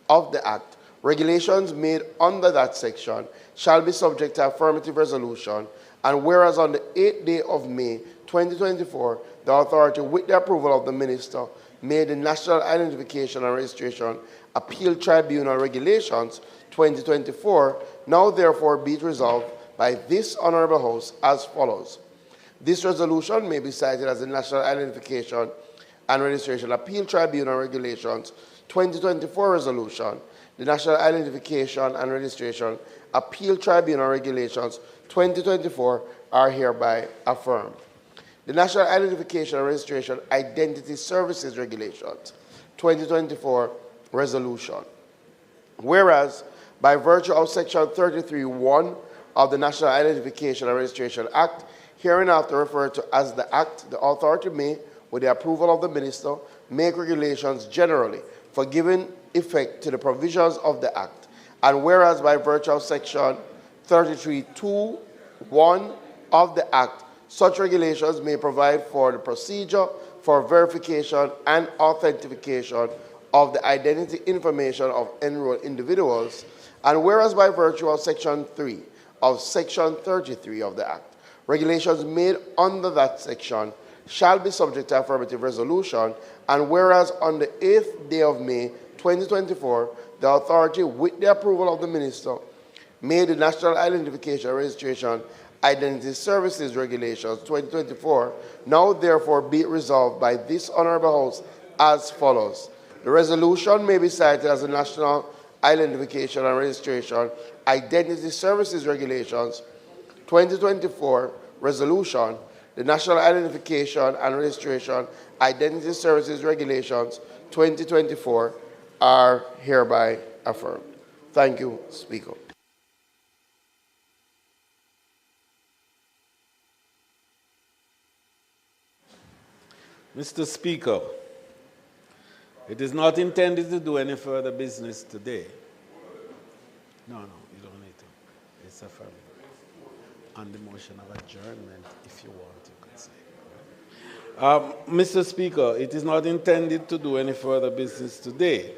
of the Act, regulations made under that section shall be subject to affirmative resolution, and whereas on the 8th day of May 2024, the authority, with the approval of the Minister, may the National Identification and Registration Appeal Tribunal Regulations 2024 now therefore be it resolved by this Honorable House as follows. This resolution may be cited as the National Identification and Registration Appeal Tribunal Regulations 2024 resolution. The National Identification and Registration Appeal Tribunal Regulations 2024 are hereby affirmed. The National Identification and Registration Identity Services Regulations 2024 resolution. Whereas, by virtue of Section 33(1) of the National Identification and Registration Act, hereinafter referred to as the Act, the authority may, with the approval of the Minister, make regulations generally for giving effect to the provisions of the Act. And whereas by virtue of Section 33(2)(1) of the Act, such regulations may provide for the procedure for verification and authentication of the identity information of enrolled individuals. And whereas by virtue of Section 3 of Section 33 of the Act, regulations made under that section shall be subject to affirmative resolution, and whereas on the 8th day of May 2024, the authority, with the approval of the Minister, made the National Identification Registration Identity Services Regulations 2024 now therefore be resolved by this Honorable House as follows. The resolution may be cited as the National Identification and Registration Identity Services Regulations 2024 resolution. The National Identification and Registration Identity Services Regulations 2024 are hereby affirmed. Thank you, Speaker. Mr. Speaker, it is not intended to do any further business today. No, you don't need to. It's affirmative. On the motion of adjournment, if you want, you could say. Mr. Speaker, it is not intended to do any further business today.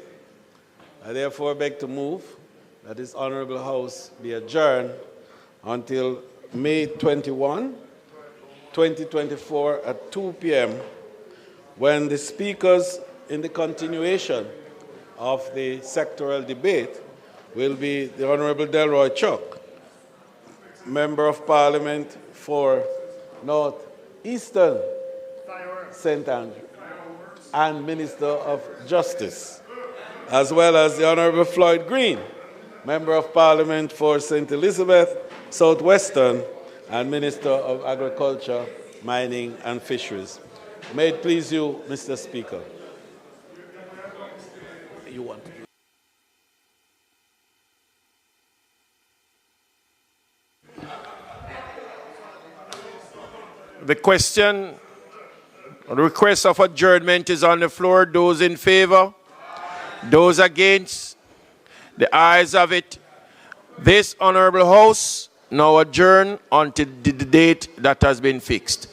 I therefore beg to move that this Honorable House be adjourned until May 21, 2024 at 2 p.m. when the speakers in the continuation of the sectoral debate will be the Honorable Delroy Chuck, Member of Parliament for North Eastern St. Andrew, and Minister of Justice, as well as the Honorable Floyd Green, Member of Parliament for St. Elizabeth, Southwestern, and Minister of Agriculture, Mining, and Fisheries. May it please you, Mr. Speaker. You want to. The question, the request of adjournment is on the floor. Those in favor? Those against? The ayes have it. This Honorable House now adjourn until the date that has been fixed.